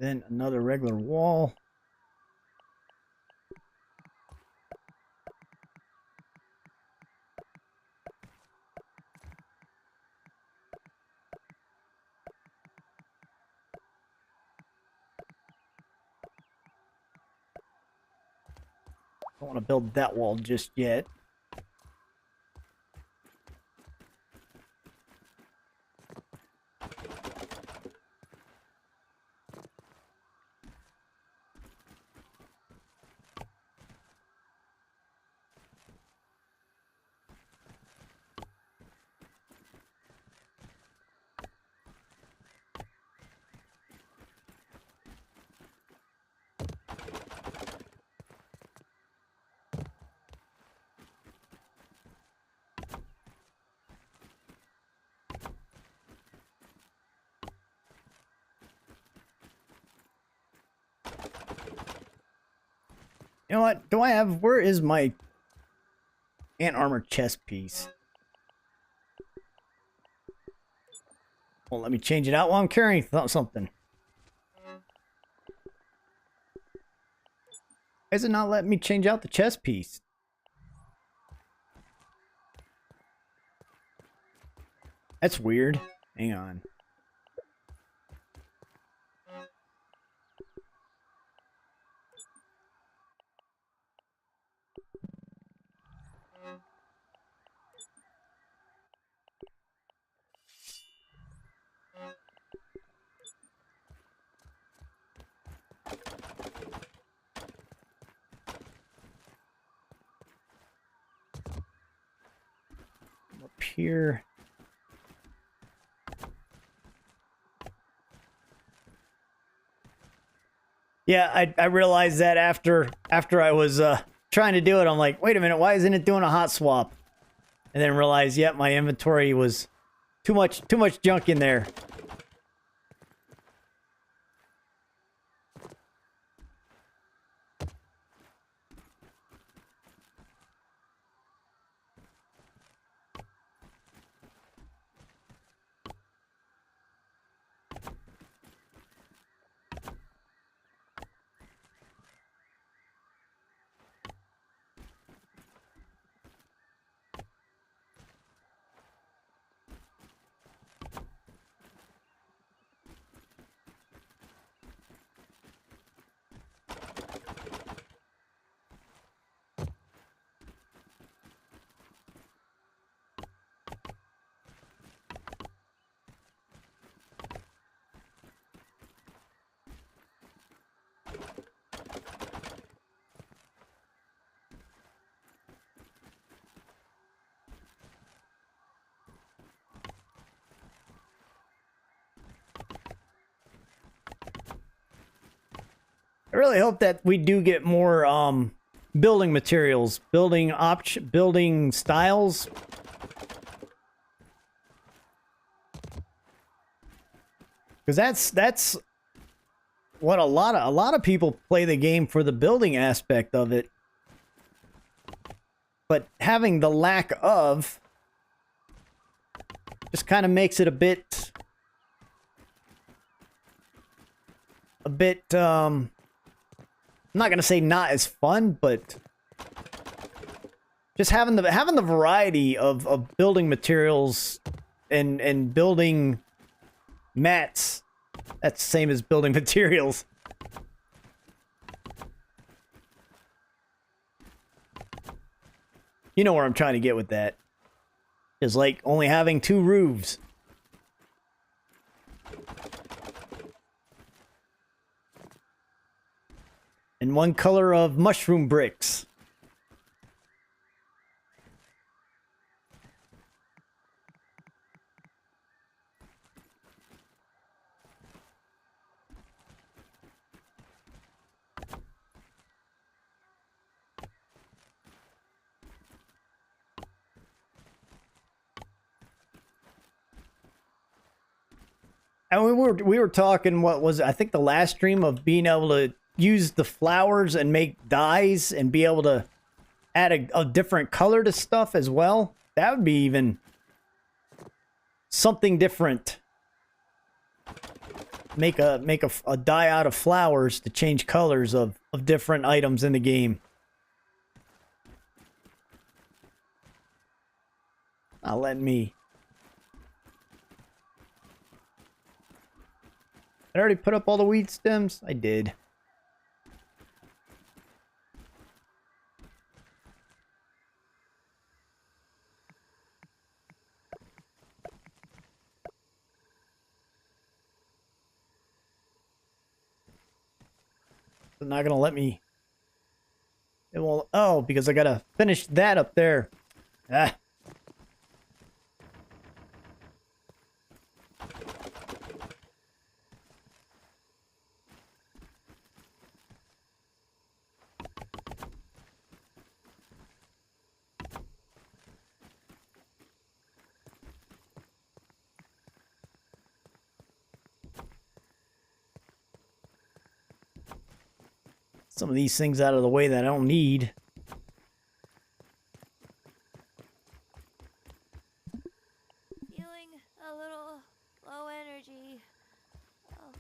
Then another regular wall. Don't want to build that wall just yet. You know what? Do I have... Where is my ant armor chest piece? Well, let me change it out while I'm carrying something. Why is it not letting me change out the chest piece? That's weird. Hang on. Up here. Yeah, I realized that after I was trying to do it, I'm like, wait a minute, why isn't it doing a hot swap? And then realized, yep, my inventory was too much junk in there. I really hope that we do get more building materials, building styles. Because that's what a lot of people play the game for, the building aspect of it. But having the lack of just kind of makes it a bit I'm not gonna say not as fun, but just having the variety of building materials and building mats. That's the same as building materials. You know where I'm trying to get with that. Is like only having 2 roofs. And 1 color of mushroom bricks. And we were talking, what was it? I think the last stream, of being able to use the flowers and make dyes and be able to add a different color to stuff as well. That would be even something different. make a dye out of flowers to change colors of different items in the game. Not letting me. I already put up all the weed stems? I did. It's not gonna let me. It won't. Oh, because I gotta finish that up there. Ah. Some of these things out of the way that I don't need. Feeling a little low energy. Oh.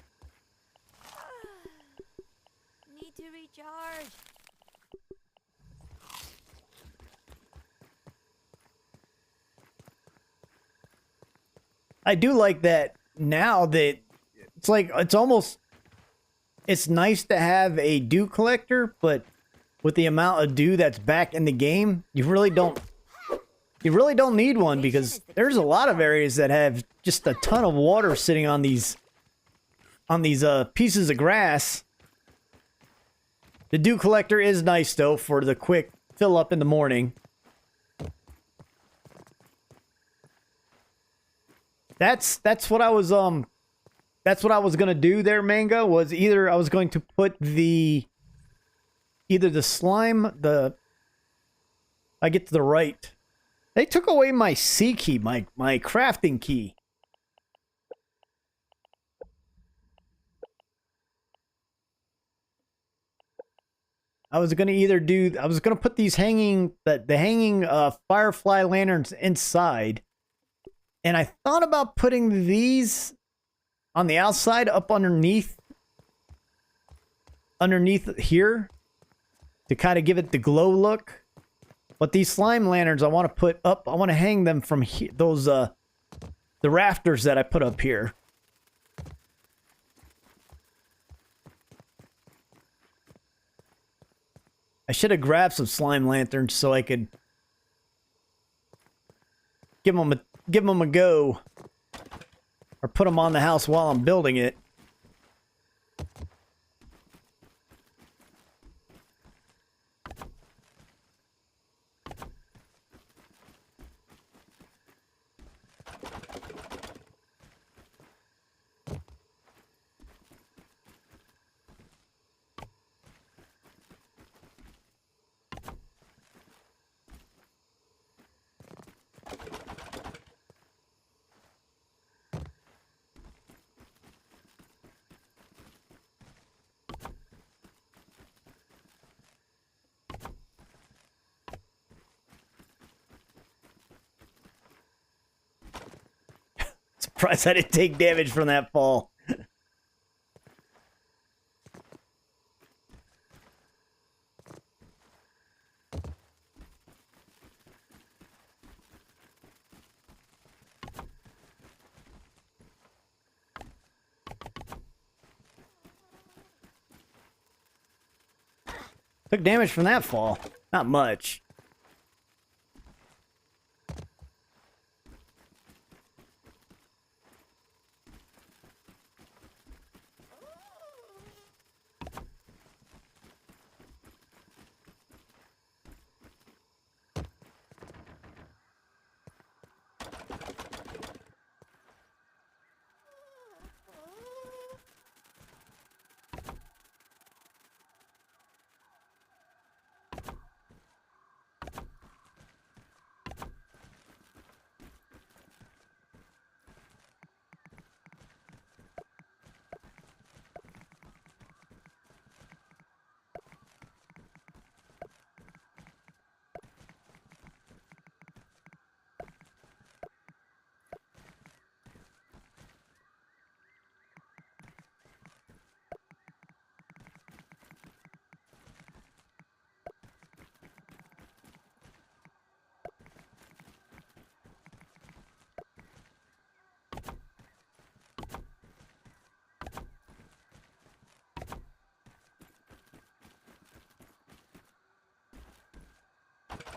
Need to recharge. I do like that now that it's like it's almost it's nice to have a dew collector, but with the amount of dew that's back in the game, you really don't need one because there's a lot of areas that have just a ton of water sitting on these pieces of grass. The dew collector is nice though for the quick fill up in the morning. That's what I was gonna do there, Manga, was either I was going to put either the slime, I get to the right. They took away my C key, my crafting key. I was gonna put these hanging firefly lanterns inside. And I thought about putting these on the outside up underneath here to kind of give it the glow look. But these slime lanterns I want to put up, I want to hang them from those the rafters that I put up here. I should have grabbed some slime lanterns so I could give them a go. Or put them on the house while I'm building it. Surprised I didn't take damage from that fall. Took damage from that fall. Not much.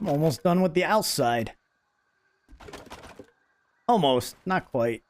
I'm almost done with the outside. Almost, not quite.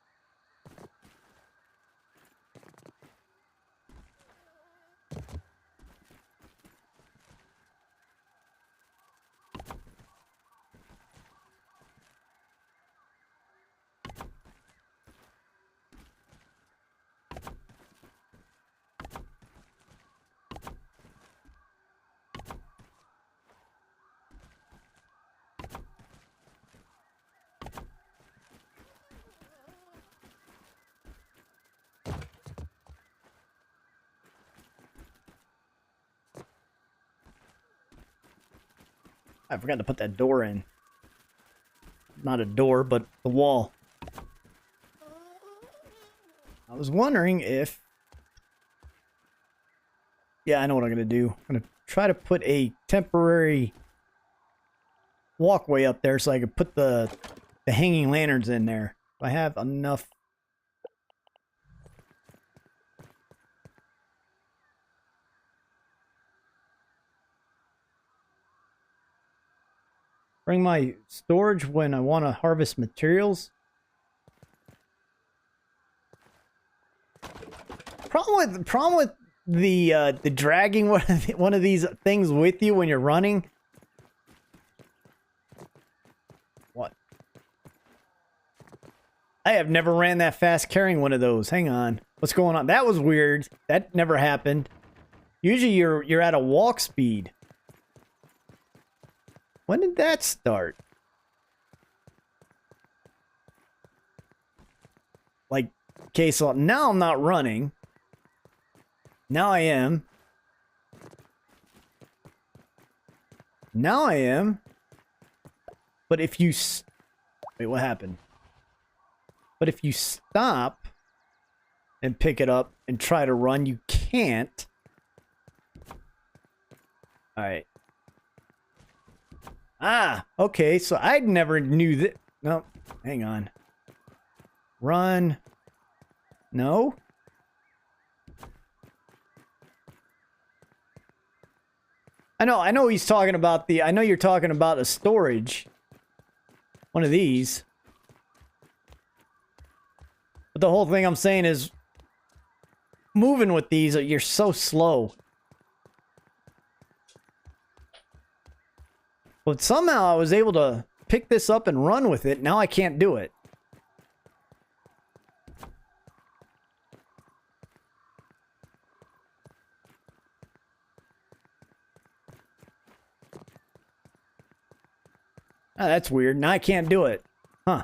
I forgot to put that door in. Not a door, but the wall. I was wondering if... Yeah, I know what I'm going to do. I'm going to try to put a temporary walkway up there so I can put the hanging lanterns in there. If I have enough... Bring my storage when I want to harvest materials. Problem with the dragging one of these things with you when you're running. What? I have never ran that fast carrying one of those. Hang on. What's going on? That was weird. That never happened. Usually you're at a walk speed. When did that start? Like, okay, so now I'm not running. Now I am. Now I am. But if you... Wait, what happened? But if you stop and pick it up and try to run, you can't. Alright. Ah, okay, so I never knew that. No, hang on. Run. No. I know he's talking about I know you're talking about a storage. One of these. But the whole thing I'm saying is moving with these, you're so slow. But somehow I was able to pick this up and run with it. Now I can't do it. Ah, that's weird. Now I can't do it. Huh.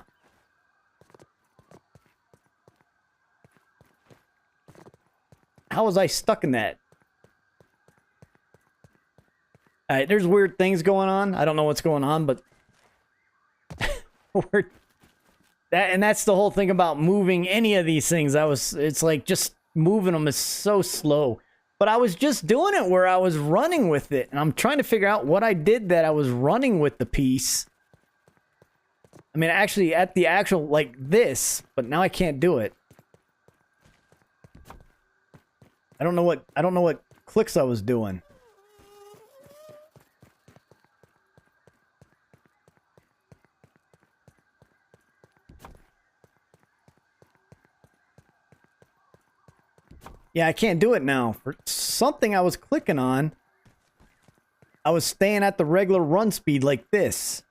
How was I stuck in that? Alright, there's weird things going on. I don't know what's going on, but... that's the whole thing about moving any of these things. It's like just moving them is so slow. But I was just doing it where I was running with it. And I'm trying to figure out what I did that I was running with the piece. I mean, actually at the actual, like this, but now I can't do it. I don't know what clicks I was doing. Yeah, I can't do it now. For something I was clicking on, I was staying at the regular run speed like this.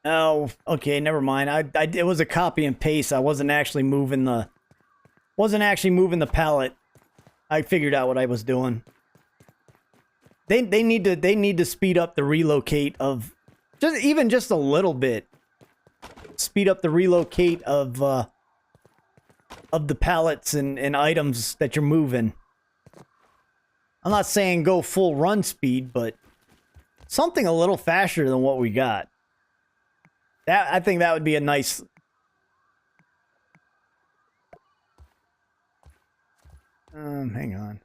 Oh, okay, never mind. It was a copy and paste. I wasn't actually moving the pallet. I figured out what I was doing. They need to speed up the relocate of just a little bit. Speed up the relocate of the pallets and items that you're moving. I'm not saying go full run speed, but something a little faster than what we got. I think that would be a nice... hang on.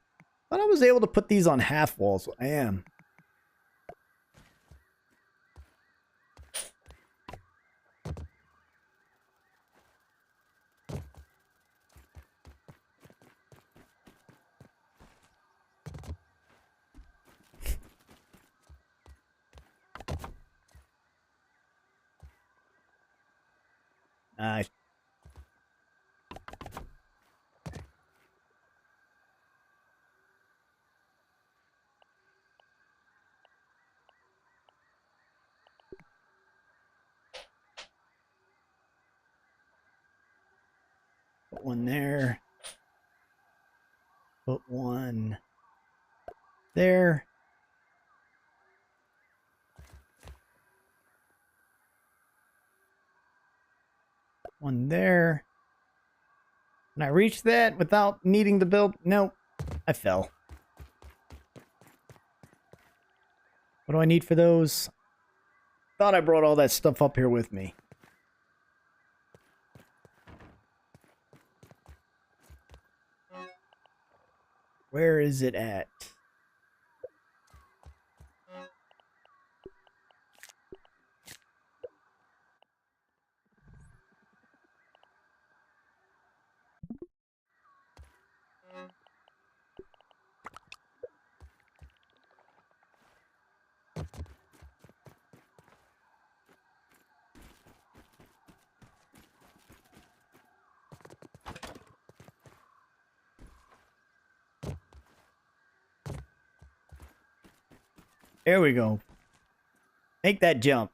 But I was able to put these on half walls. I am. Uh, put one there. Put one there. One there. Can I reach that without needing to build? Nope. I fell. What do I need for those? Thought I brought all that stuff up here with me. Where is it at? There we go. Make that jump.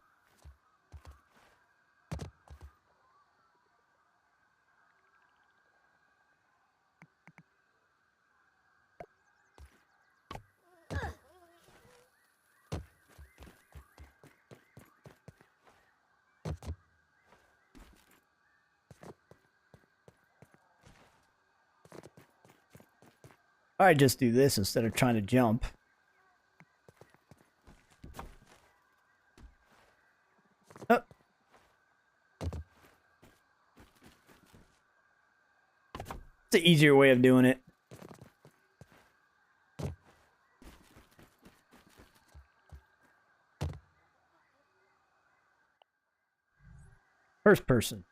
Alright, just do this instead of trying to jump. Oh. It's an easier way of doing it. First person.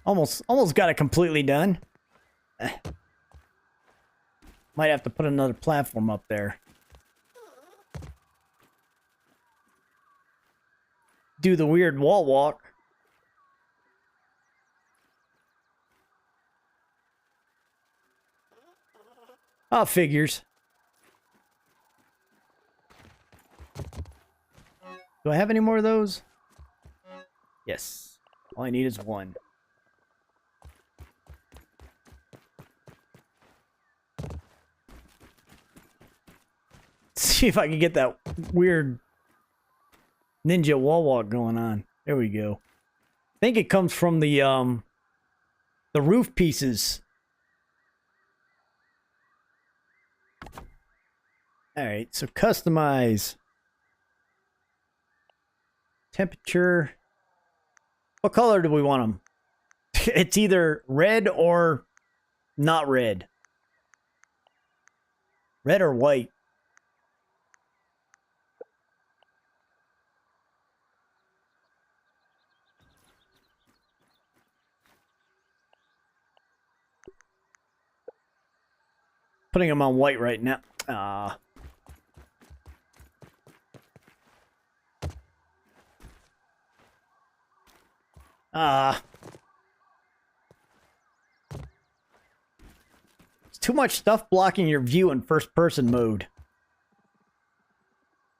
Almost got it completely done. Might have to put another platform up there. Do the weird wall walk. Oh, figures. Do I have any more of those? Yes. All I need is one. See if I can get that weird ninja wall walk going on. There we go. I think it comes from the roof pieces. All right, so customize. Temperature. What color do we want them? It's either red or not red. Red or white. Putting them on white right now. It's too much stuff blocking your view in first person mode.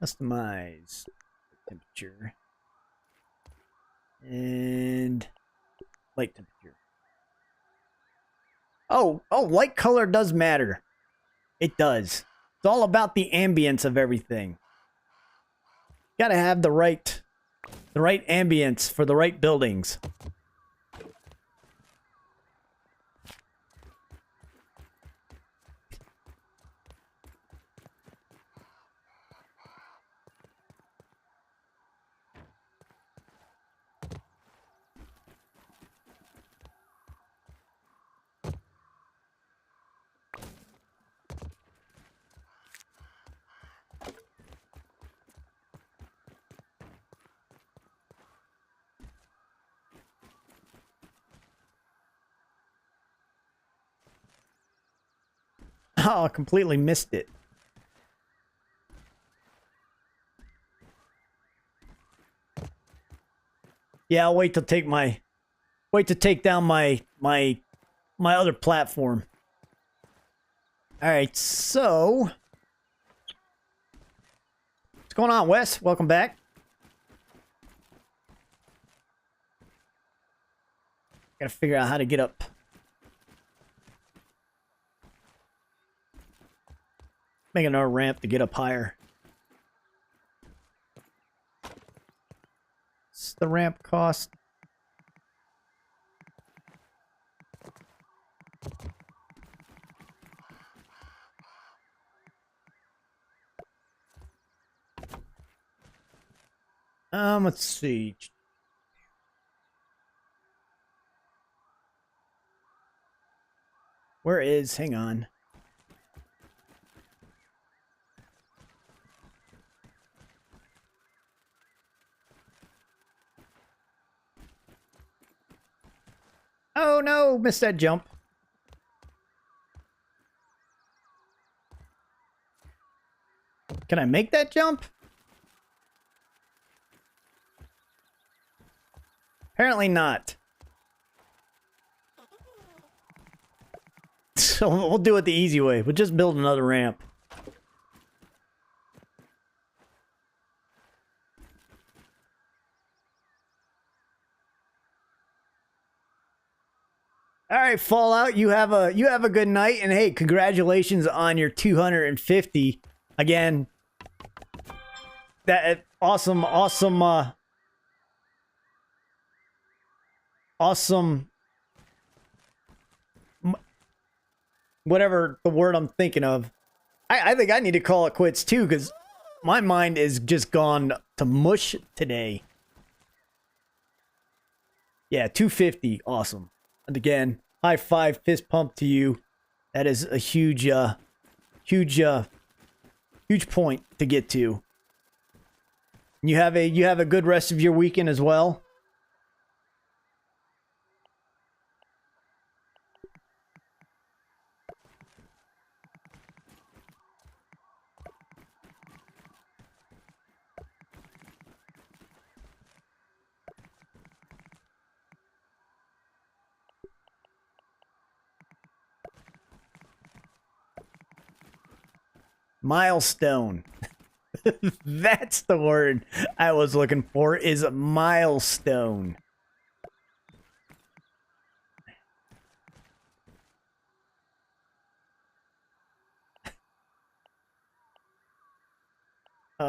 Customize temperature. And light temperature. Oh, light color does matter. It does. It's all about the ambience of everything. Gotta have the right ambience for the right buildings. Oh, I completely missed it. Yeah, I'll wait to take down my other platform. All right, so what's going on, Wes? Welcome back. Gotta figure out how to get up. Make another ramp to get up higher. What's the ramp cost? Let's see. Where is, hang on. Oh no, missed that jump. Can I make that jump? Apparently not. So we'll do it the easy way. We'll just build another ramp. All right, Fallout, you have a good night, and hey, congratulations on your 250. Again, that awesome whatever the word I'm thinking of. I think I need to call it quits too, because my mind is just gone to mush today. Yeah, 250, awesome. And again, high five, fist pump to you. That is a huge point to get to. You have a good rest of your weekend as well. Milestone. That's the word I was looking for, is milestone. Do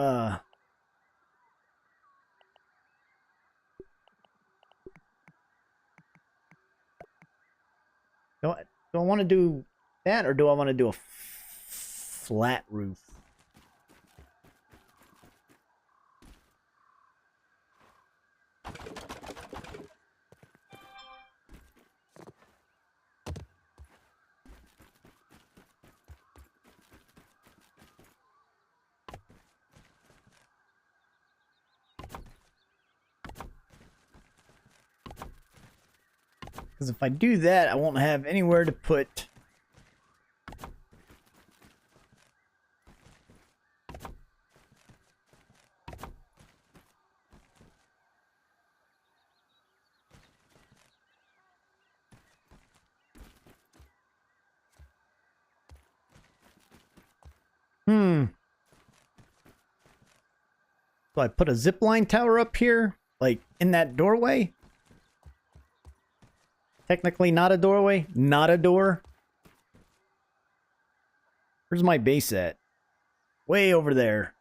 I want to do that, or do I want to do a flat roof? Because if I do that, I won't have anywhere to put... So I put a zipline tower up here, like in that doorway? Technically not a doorway, not a door. Where's my base at? Way over there.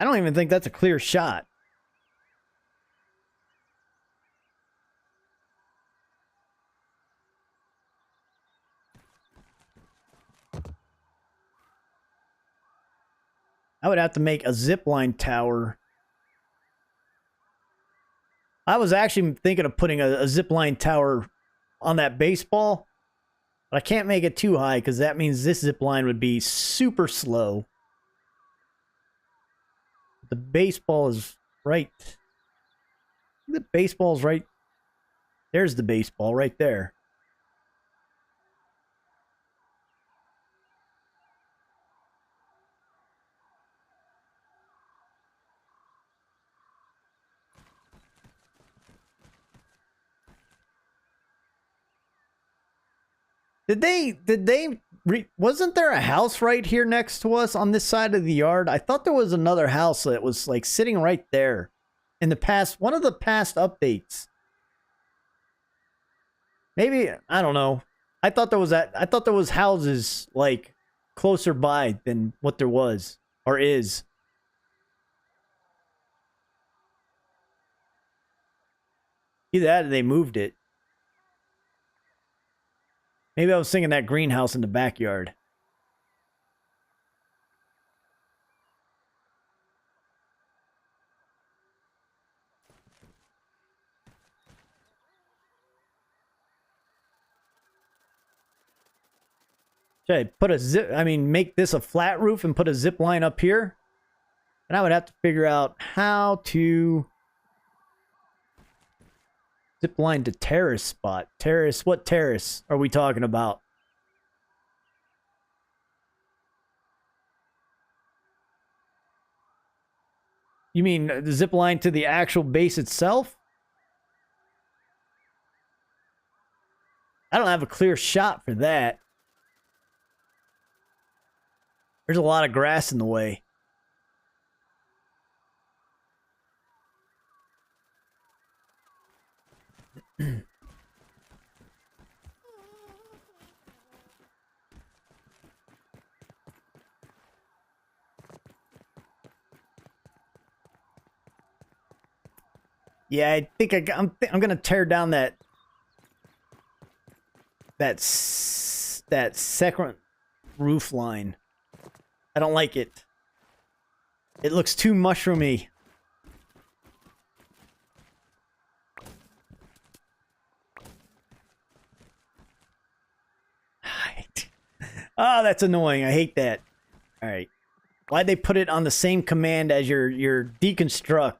I don't even think that's a clear shot. I would have to make a zipline tower. I was actually thinking of putting a zipline tower on that baseball, but I can't make it too high because that means this zipline would be super slow. The baseball is right. The baseball is right. There's the baseball right there. Wasn't there a house right here next to us on this side of the yard? I thought there was another house that was like sitting right there in the past, one of the past updates. Maybe, I don't know. I thought there was houses like closer by than what there was or is. Either that or they moved it. Maybe I was thinking that greenhouse in the backyard. Should I put make this a flat roof and put a zip line up here? And I would have to figure out how to zip line to terrace spot. Terrace, what terrace are we talking about? You mean the zip line to the actual base itself? I don't have a clear shot for that. There's a lot of grass in the way. Yeah, I think I'm gonna tear down that second roof line. I don't like it. It looks too mushroomy. Oh, that's annoying. I hate that. All right. Why'd they put it on the same command as your deconstruct?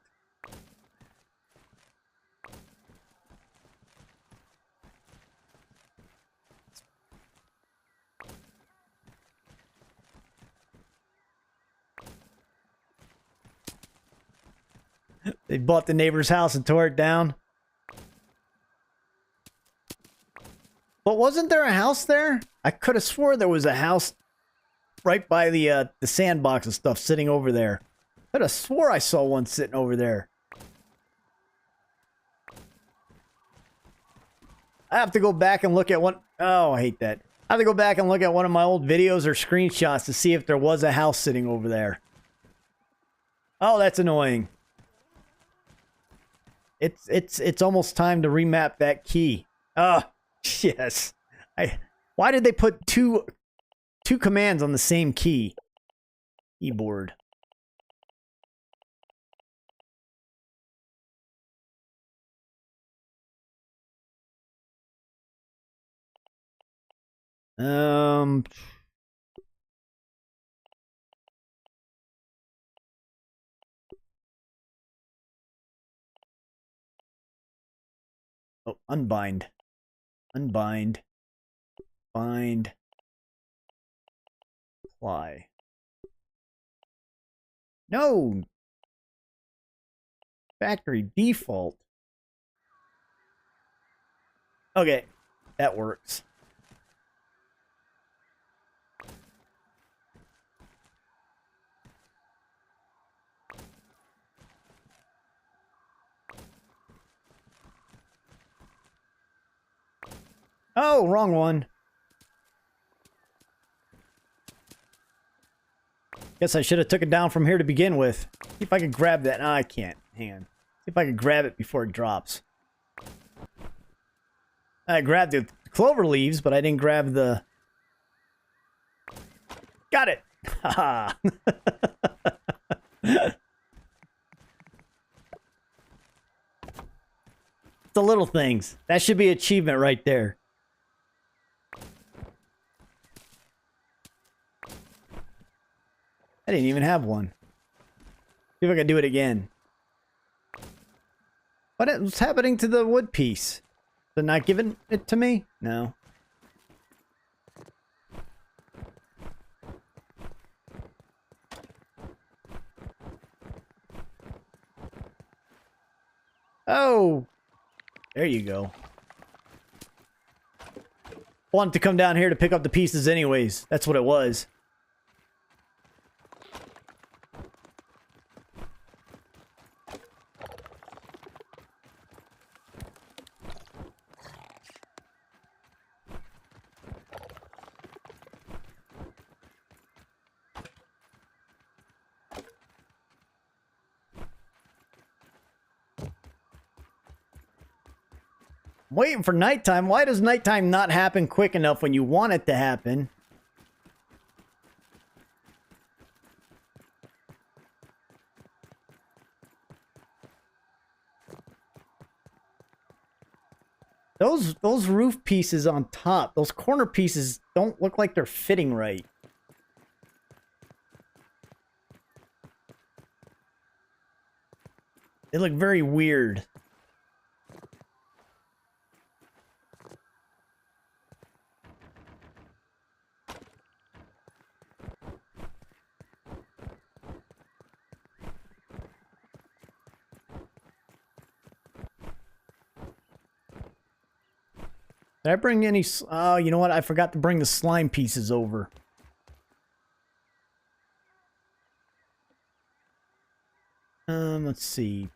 They bought the neighbor's house and tore it down. But wasn't there a house there? I could have swore there was a house right by the sandbox and stuff sitting over there. I could have swore I saw one sitting over there. I have to go back and look at one. Oh, I hate that. I have to go back and look at one of my old videos or screenshots to see if there was a house sitting over there. Oh, that's annoying. It's almost time to remap that key. Yes. Why did they put two commands on the same keyboard? Oh, unbind. Unbind. Bind. Apply. No! Factory default. Okay, that works. Oh, wrong one. Guess I should have took it down from here to begin with. See if I could grab that. No, I can't. Hang on. See if I could grab it before it drops. I grabbed the clover leaves, but I didn't grab the... Got it! Haha! The little things. That should be achievement right there. I didn't even have one. See if I can do it again. What's happening to the wood piece? They're not giving it to me? No. Oh! There you go. wanted to come down here to pick up the pieces anyways. That's what it was. Waiting for nighttime. Why does nighttime not happen quick enough when you want it to happen? Those roof pieces on top, those corner pieces don't look like they're fitting right. They look very weird. Did I bring any... Oh, you know what? I forgot to bring the slime pieces over. Let's see.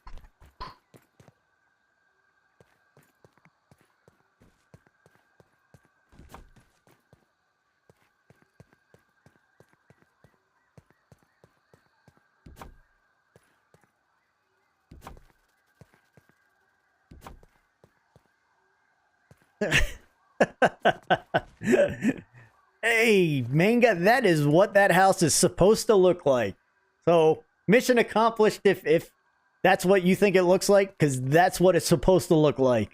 Hey, Manga, that is what that house is supposed to look like. So, mission accomplished if that's what you think it looks like, because that's what it's supposed to look like.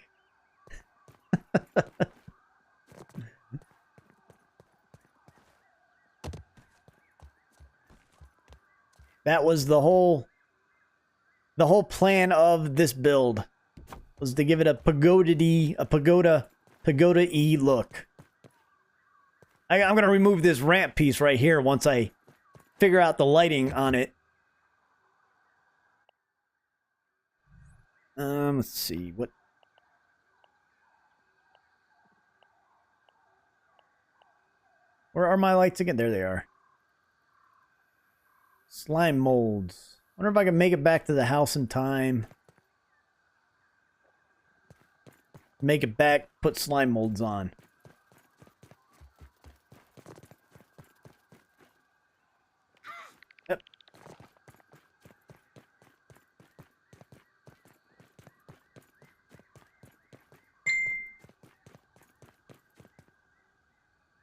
That was the whole plan of this build, was to give it a pagoda-y look. I'm going to remove this ramp piece right here once I figure out the lighting on it. Let's see, what... Where are my lights again? There they are. Slime molds. Wonder if I can make it back to the house in time. Make it back, put slime molds on. Yep.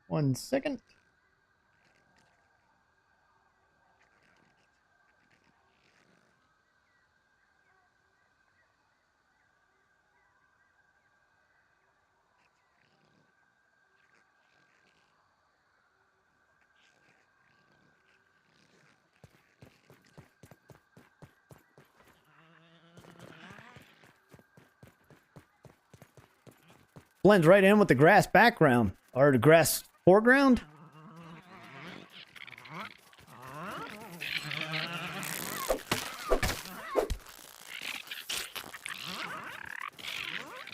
One second. Blends right in with the grass background, or the grass foreground.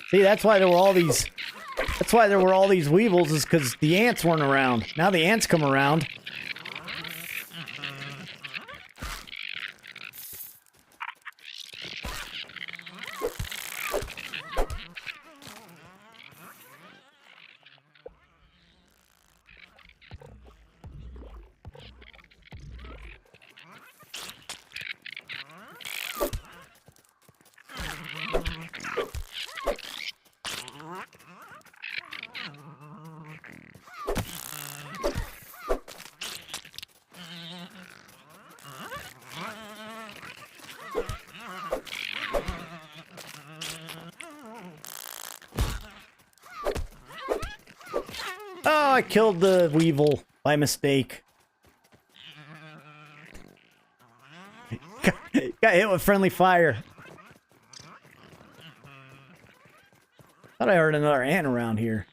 See, that's why there were all these. That's why there were all these weevils, is because the ants weren't around. Now the ants come around. Oh, I killed the weevil by mistake. Got hit with friendly fire. Thought I heard another ant around here.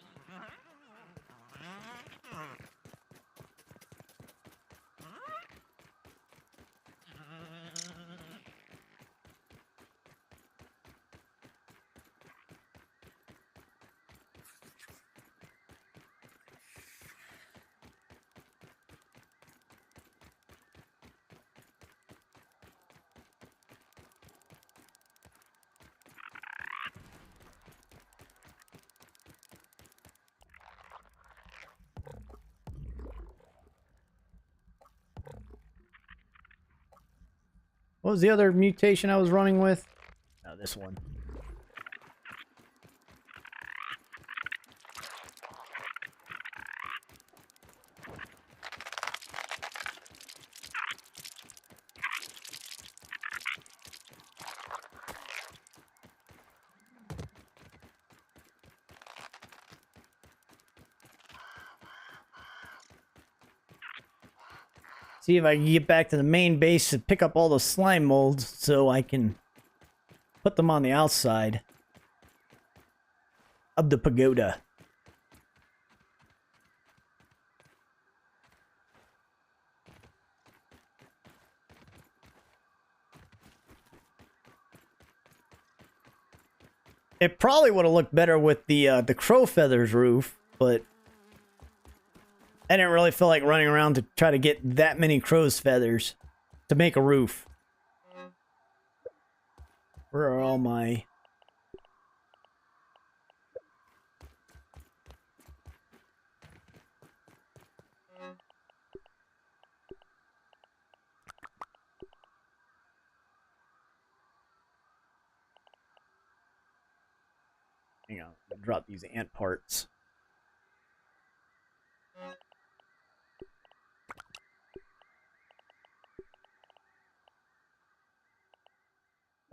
What was the other mutation I was running with? Oh, this one. See if I can get back to the main base and pick up all the slime molds so I can put them on the outside of the pagoda. It probably would have looked better with the crow feathers roof, but I didn't really feel like running around to try to get that many crow's feathers to make a roof. Where are all my... Hang on, drop these ant parts.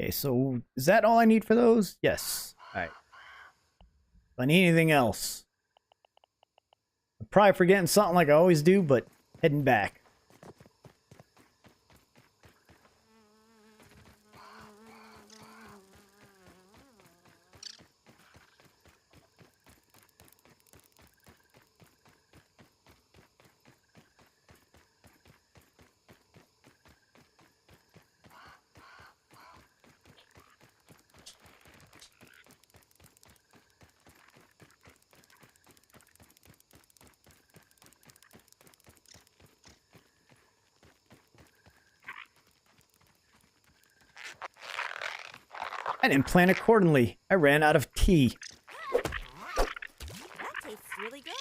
Okay, so is that all I need for those? Yes. Alright. If I need anything else, I'm probably forgetting something like I always do, but heading back. I didn't plan accordingly. I ran out of tea. That tastes really good.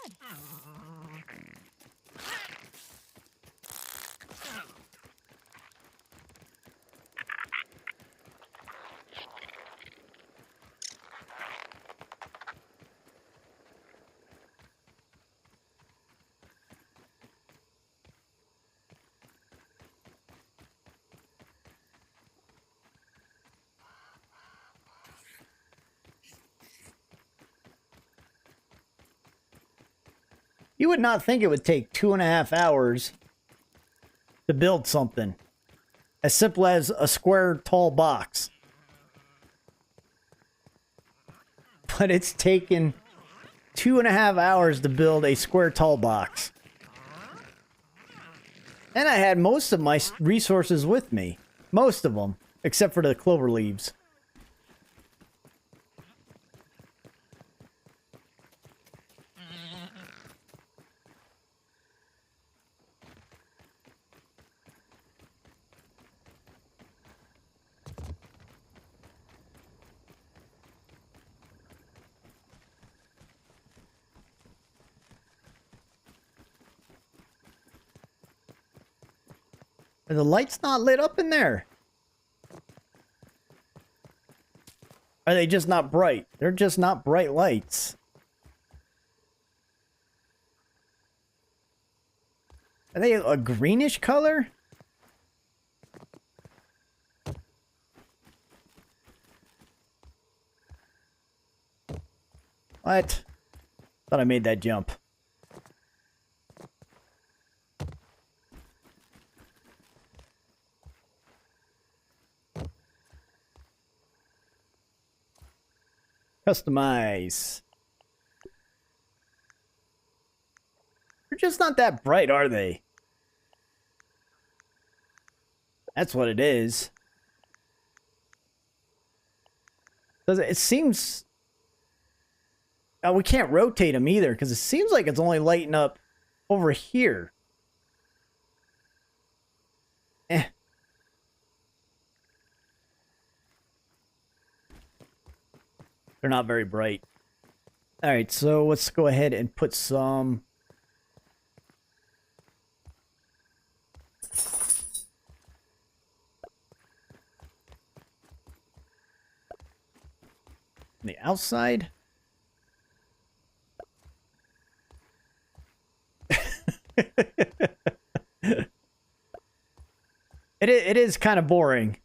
You would not think it would take 2.5 hours to build something as simple as a square tall box. But it's taken 2.5 hours to build a square tall box. And I had most of my resources with me. Most of them, except for the clover leaves. Are the lights not lit up in there? Are they just not bright? They're just not bright lights. Are they a greenish color? What? Thought I made that jump. Customize. They're just not that bright, are they? That's what it is. It seems... Oh, we can't rotate them either, because it seems like it's only lighting up over here. Eh. They're not very bright. Alright, so let's go ahead and put some... On the outside? It is kind of boring.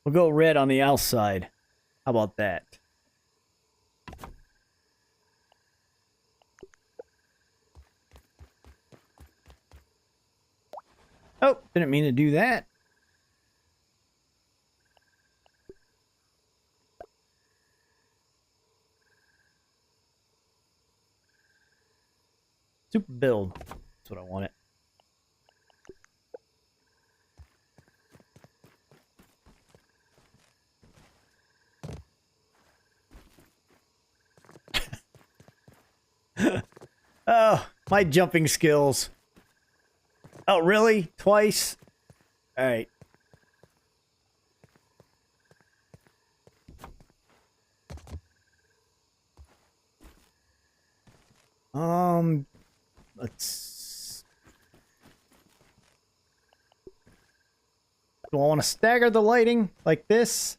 We'll go red on the outside. How about that? Oh, didn't mean to do that. Super build. That's what I wanted. Oh, my jumping skills. Oh, really? Twice? All right. Let's... Do I want to stagger the lighting like this?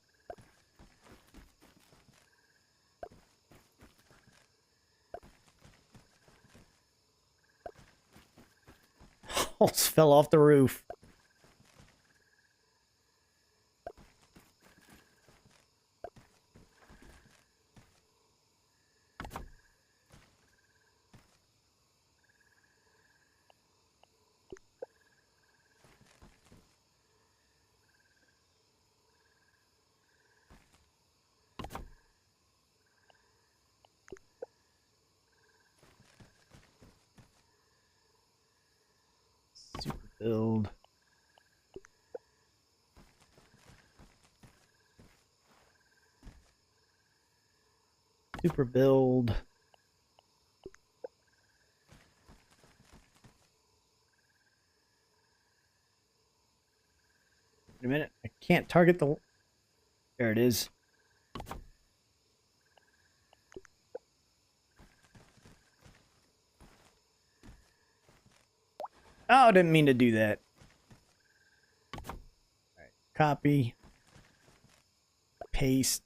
Almost fell off the roof. Super build. Super build. Wait a minute. I can't target the... There it is. Oh, I didn't mean to do that. All right. Copy. Paste.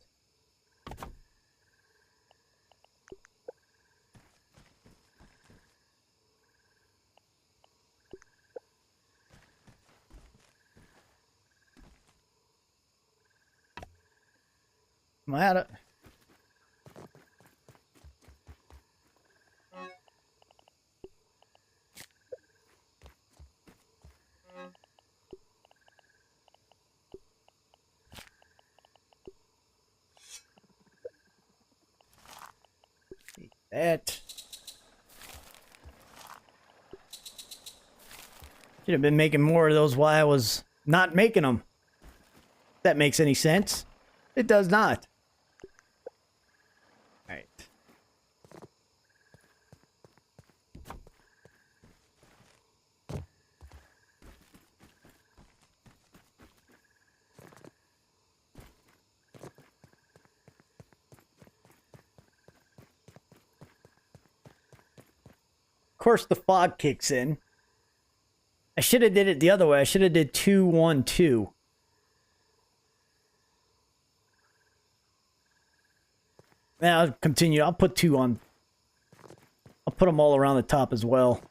Am I out of... That should have been making more of those while I was not making them. If that makes any sense. It does not. All right. Of course, the fog kicks in. I should have did it the other way. I should have did 2, 1, 2. Now I'll continue. I'll put 2 on. I'll put them all around the top as well.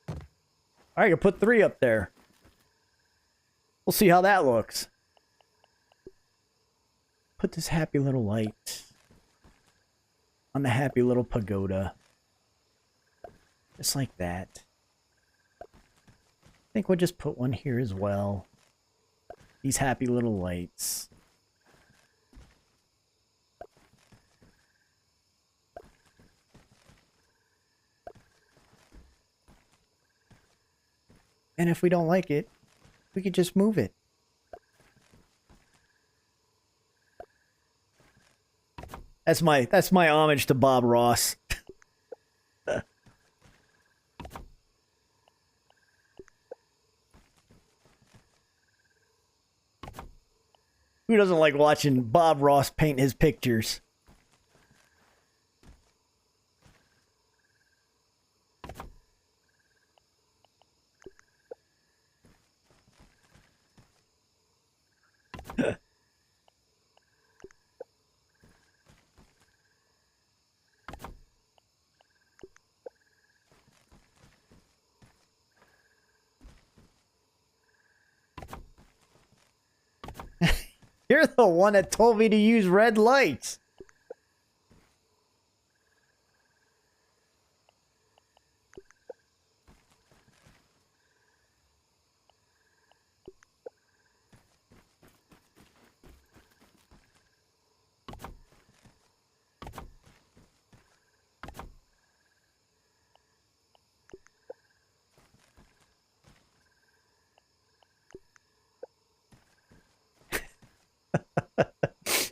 All right, I'll put 3 up there. We'll see how that looks. Put this happy little light on the happy little pagoda. Just like that. I think we'll just put one here as well. These happy little lights. And if we don't like it, we could just move it. That's my homage to Bob Ross. Who doesn't like watching Bob Ross paint his pictures? You're the one that told me to use red lights.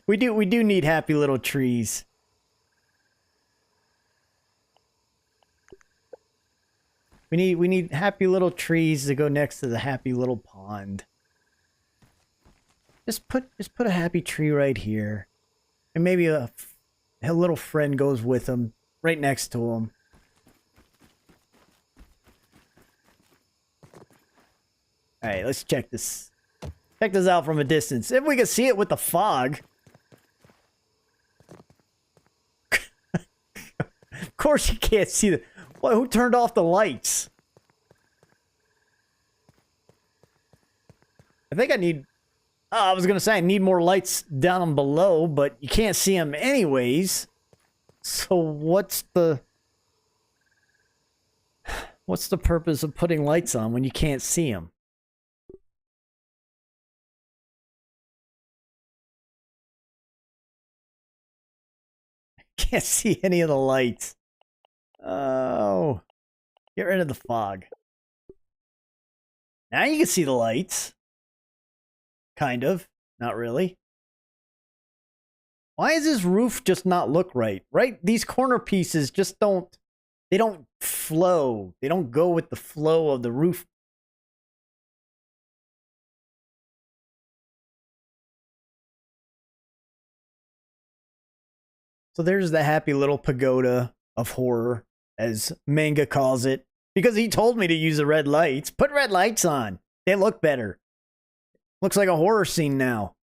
We do need happy little trees. We need happy little trees to go next to the happy little pond. Just put a happy tree right here. And maybe a little friend goes with him, right next to him. Alright, let's check this. Check this out from a distance. If we can see it with the fog. Of course you can't see the... What, who turned off the lights? I think I need... I was going to say I need more lights down below, but you can't see them anyways. So what's the... What's the purpose of putting lights on when you can't see them? Can't see any of the lights. Oh. Get rid of the fog. Now you can see the lights. Kind of. Not really. Why does this roof just not look right? Right? These corner pieces just don't... They don't flow. They don't go with the flow of the roof. So there's the happy little pagoda of horror, as Manga calls it. Because he told me to use the red lights. Put red lights on. They look better. Looks like a horror scene now.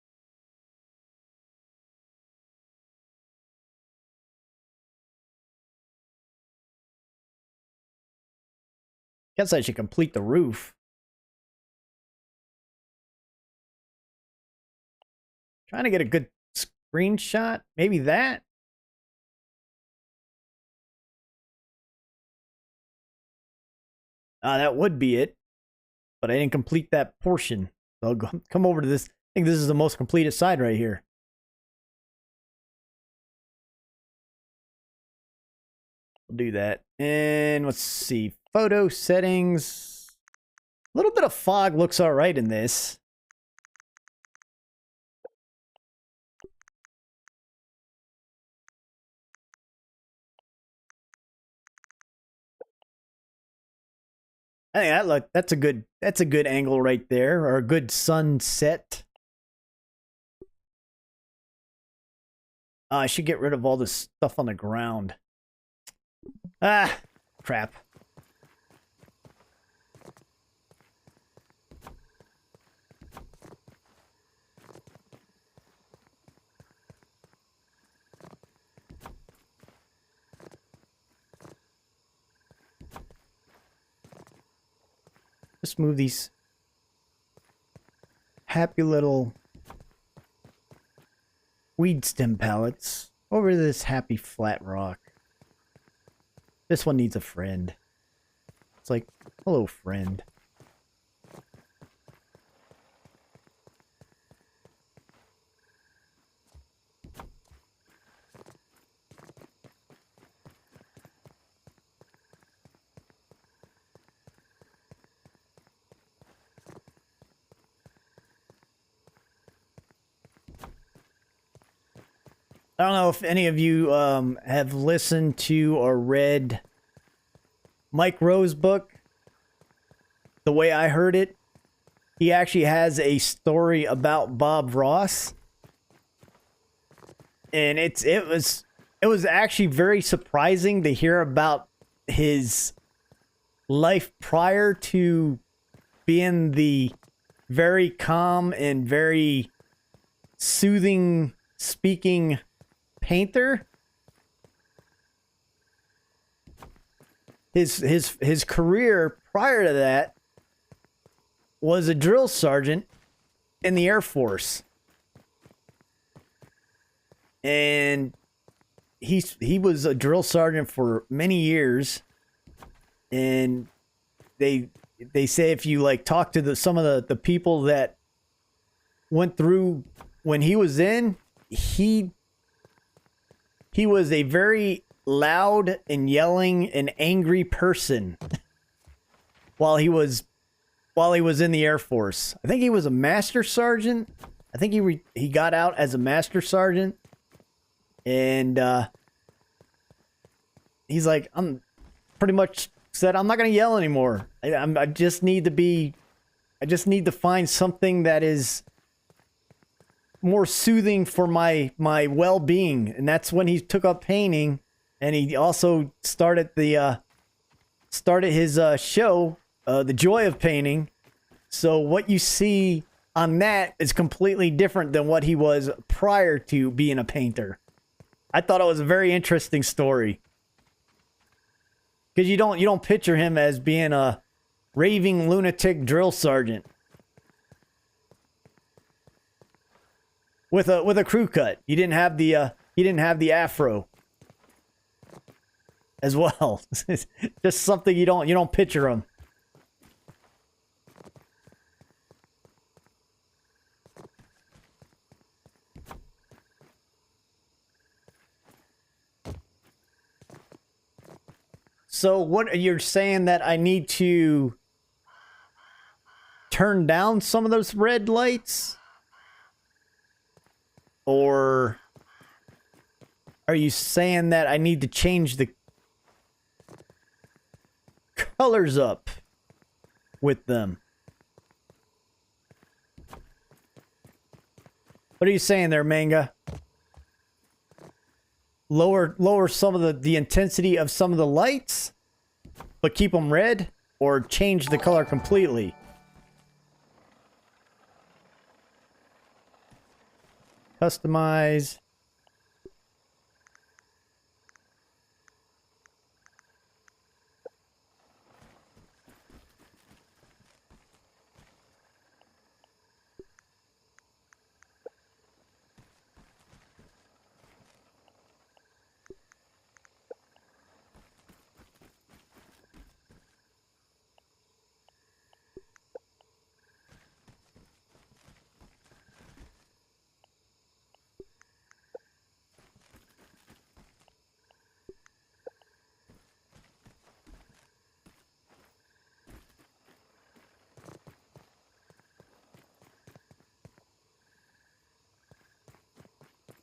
Guess I should complete the roof. Trying to get a good screenshot. Maybe that? That would be it. But I didn't complete that portion. So I'll come over to this. I think this is the most completed side right here. We'll do that. And let's see. Photo settings. A little bit of fog looks alright in this. I think that's a good angle right there, or a good sunset. I should get rid of all this stuff on the ground. Ah, crap. Just move these happy little weed stem pallets over to this happy flat rock. This one needs a friend. It's like, hello, friend. I don't know if any of you have listened to or read Mike Rowe's book. The way I heard it, he actually has a story about Bob Ross. And it was actually very surprising to hear about his life prior to being the very calm and very soothing speaking painter. His career prior to that was a drill sergeant in the Air Force. And he was a drill sergeant for many years. And they say if you like talk to some of the people that went through when he was in, he was a very loud and yelling and angry person while he was in the Air Force. I think he was a master sergeant. I think he got out as a master sergeant, and he's like, I'm pretty much said I'm not gonna yell anymore. I just need to find something that is more soothing for my well-being, and that's when he took up painting. And he also started his show, The Joy of Painting. So what you see on that is completely different than what he was prior to being a painter. I thought it was a very interesting story, because you don't picture him as being a raving lunatic drill sergeant with a crew cut. He didn't have the afro as well. Just something you don't picture him. So what you're saying, that I need to turn down some of those red lights? Or are you saying that I need to change the colors up with them? What are you saying there, Manga? Lower some of the intensity of some of the lights, but keep them red, or change the color completely? Customize.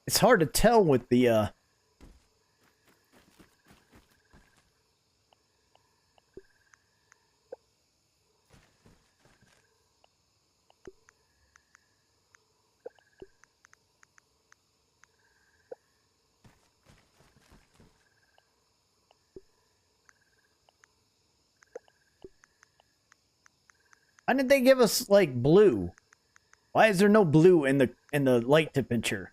It's hard to tell with the why didn't they give us like blue? Why is there no blue in the light temperature?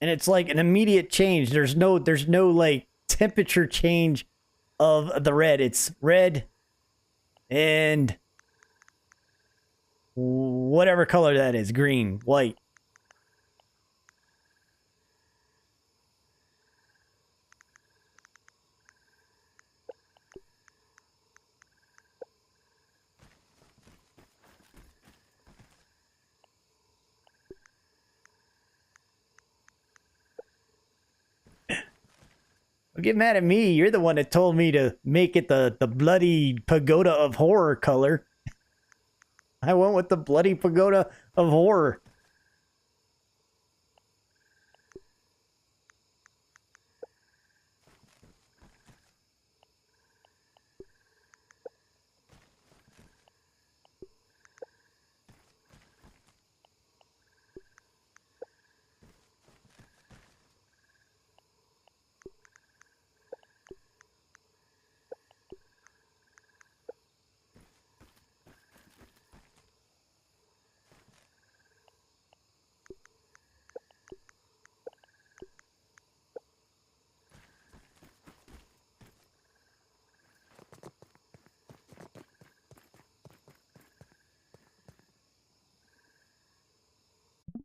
And it's like an immediate change. There's no like temperature change of the red. It's red and whatever color that is, green, white. Don't get mad at me. You're the one that told me to make it the bloody Pagoda of Horror color. I went with the bloody Pagoda of Horror.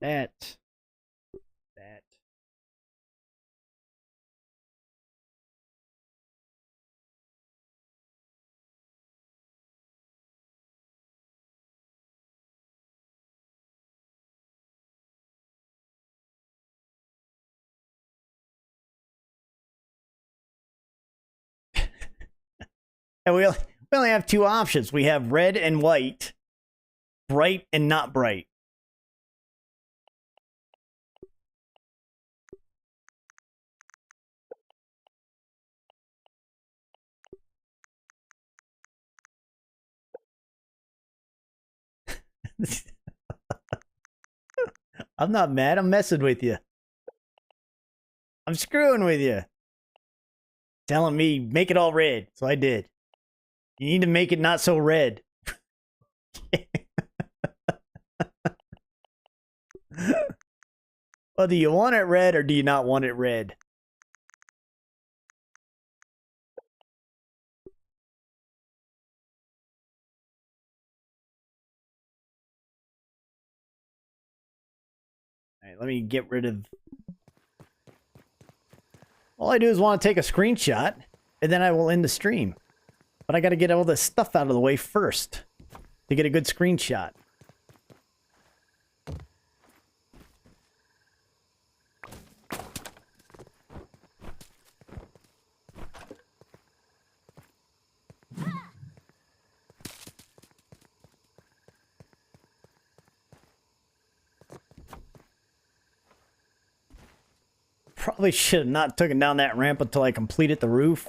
That. And we only have two options. We have red and white, bright and not bright. I'm not mad. I'm messing with you. I'm screwing with you. Telling me make it all red. So I did. You need to make it not so red. Well, do you want it red or do you not want it red? All right, let me get rid of... All I do is want to take a screenshot, and then I will end the stream. But I got to get all this stuff out of the way first to get a good screenshot. Probably should have not taken down that ramp until I completed the roof.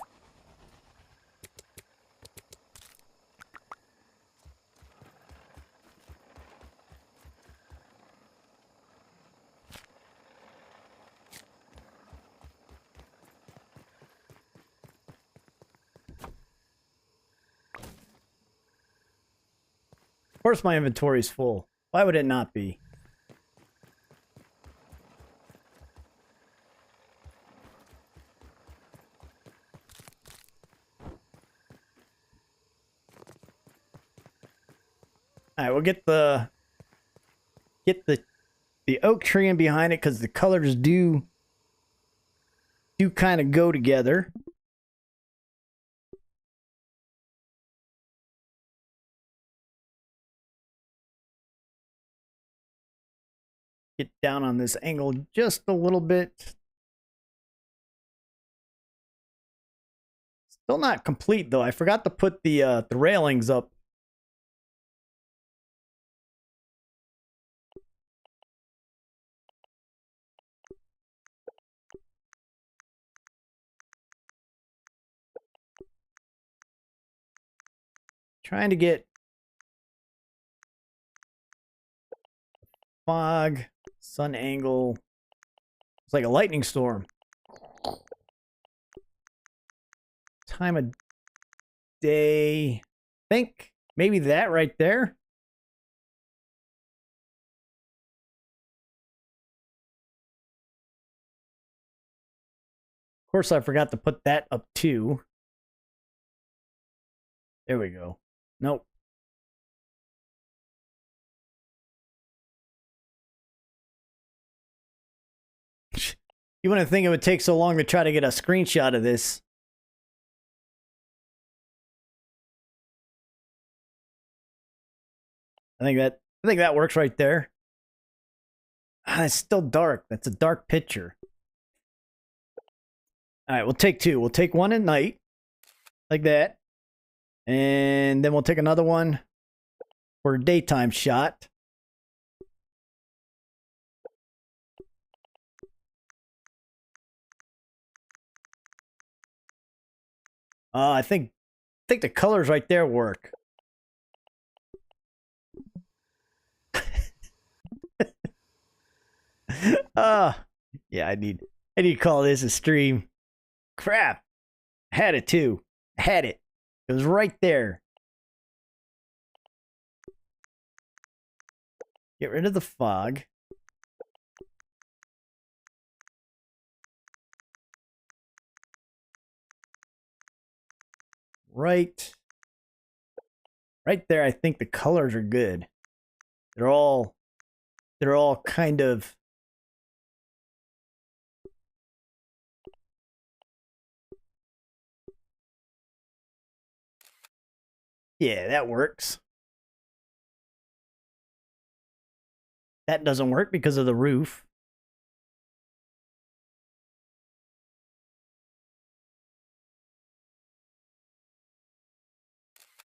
Of course my inventory is full. Why would it not be? All right, we'll get the oak tree in behind it because the colors do kind of go together. Get down on this angle just a little bit. Still not complete though. I forgot to put the railings up. Trying to get fog, sun angle. It's like a lightning storm. Time of day. Think maybe that right there. Of course, I forgot to put that up too. There we go. Nope. You wouldn't think it would take so long to try to get a screenshot of this. I think that works right there. It's still dark. That's a dark picture. All right, we'll take two. We'll take one at night, like that. And then we'll take another one for a daytime shot. I think the colors right there work. Yeah, I need to call this a stream. Crap. I had it too. I had it. It was right there. Get rid of the fog. Right there, I think the colors are good. They're all they're all kind of... Yeah, that works. That doesn't work because of the roof.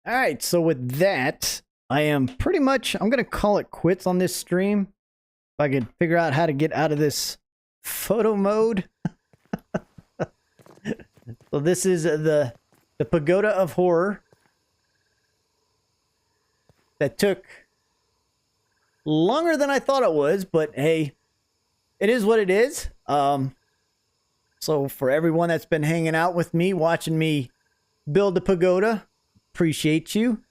All right, so with that, I'm going to call it quits on this stream. If I could figure out how to get out of this photo mode. So this is the Pagoda of Horror that took longer than I thought it was, but hey, it is what it is. So for everyone that's been hanging out with me, watching me build the pagoda, appreciate you.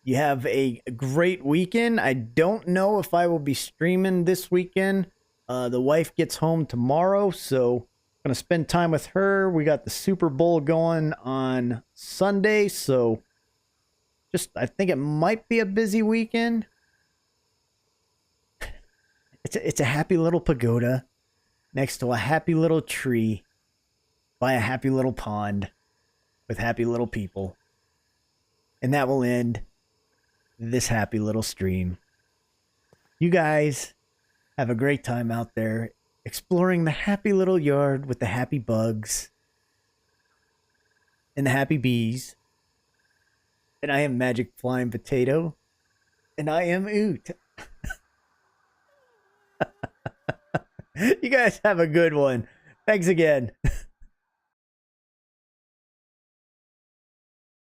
You have a great weekend. I don't know if I will be streaming this weekend. The wife gets home tomorrow, so I'm going to spend time with her. We got the Super Bowl going on Sunday, so I think it might be a busy weekend. It's a happy little pagoda next to a happy little tree by a happy little pond with happy little people. And that will end this happy little stream. You guys have a great time out there exploring the happy little yard with the happy bugs and the happy bees. And I am Magic Flying Potato. And I am Oot. You guys have a good one. Thanks again.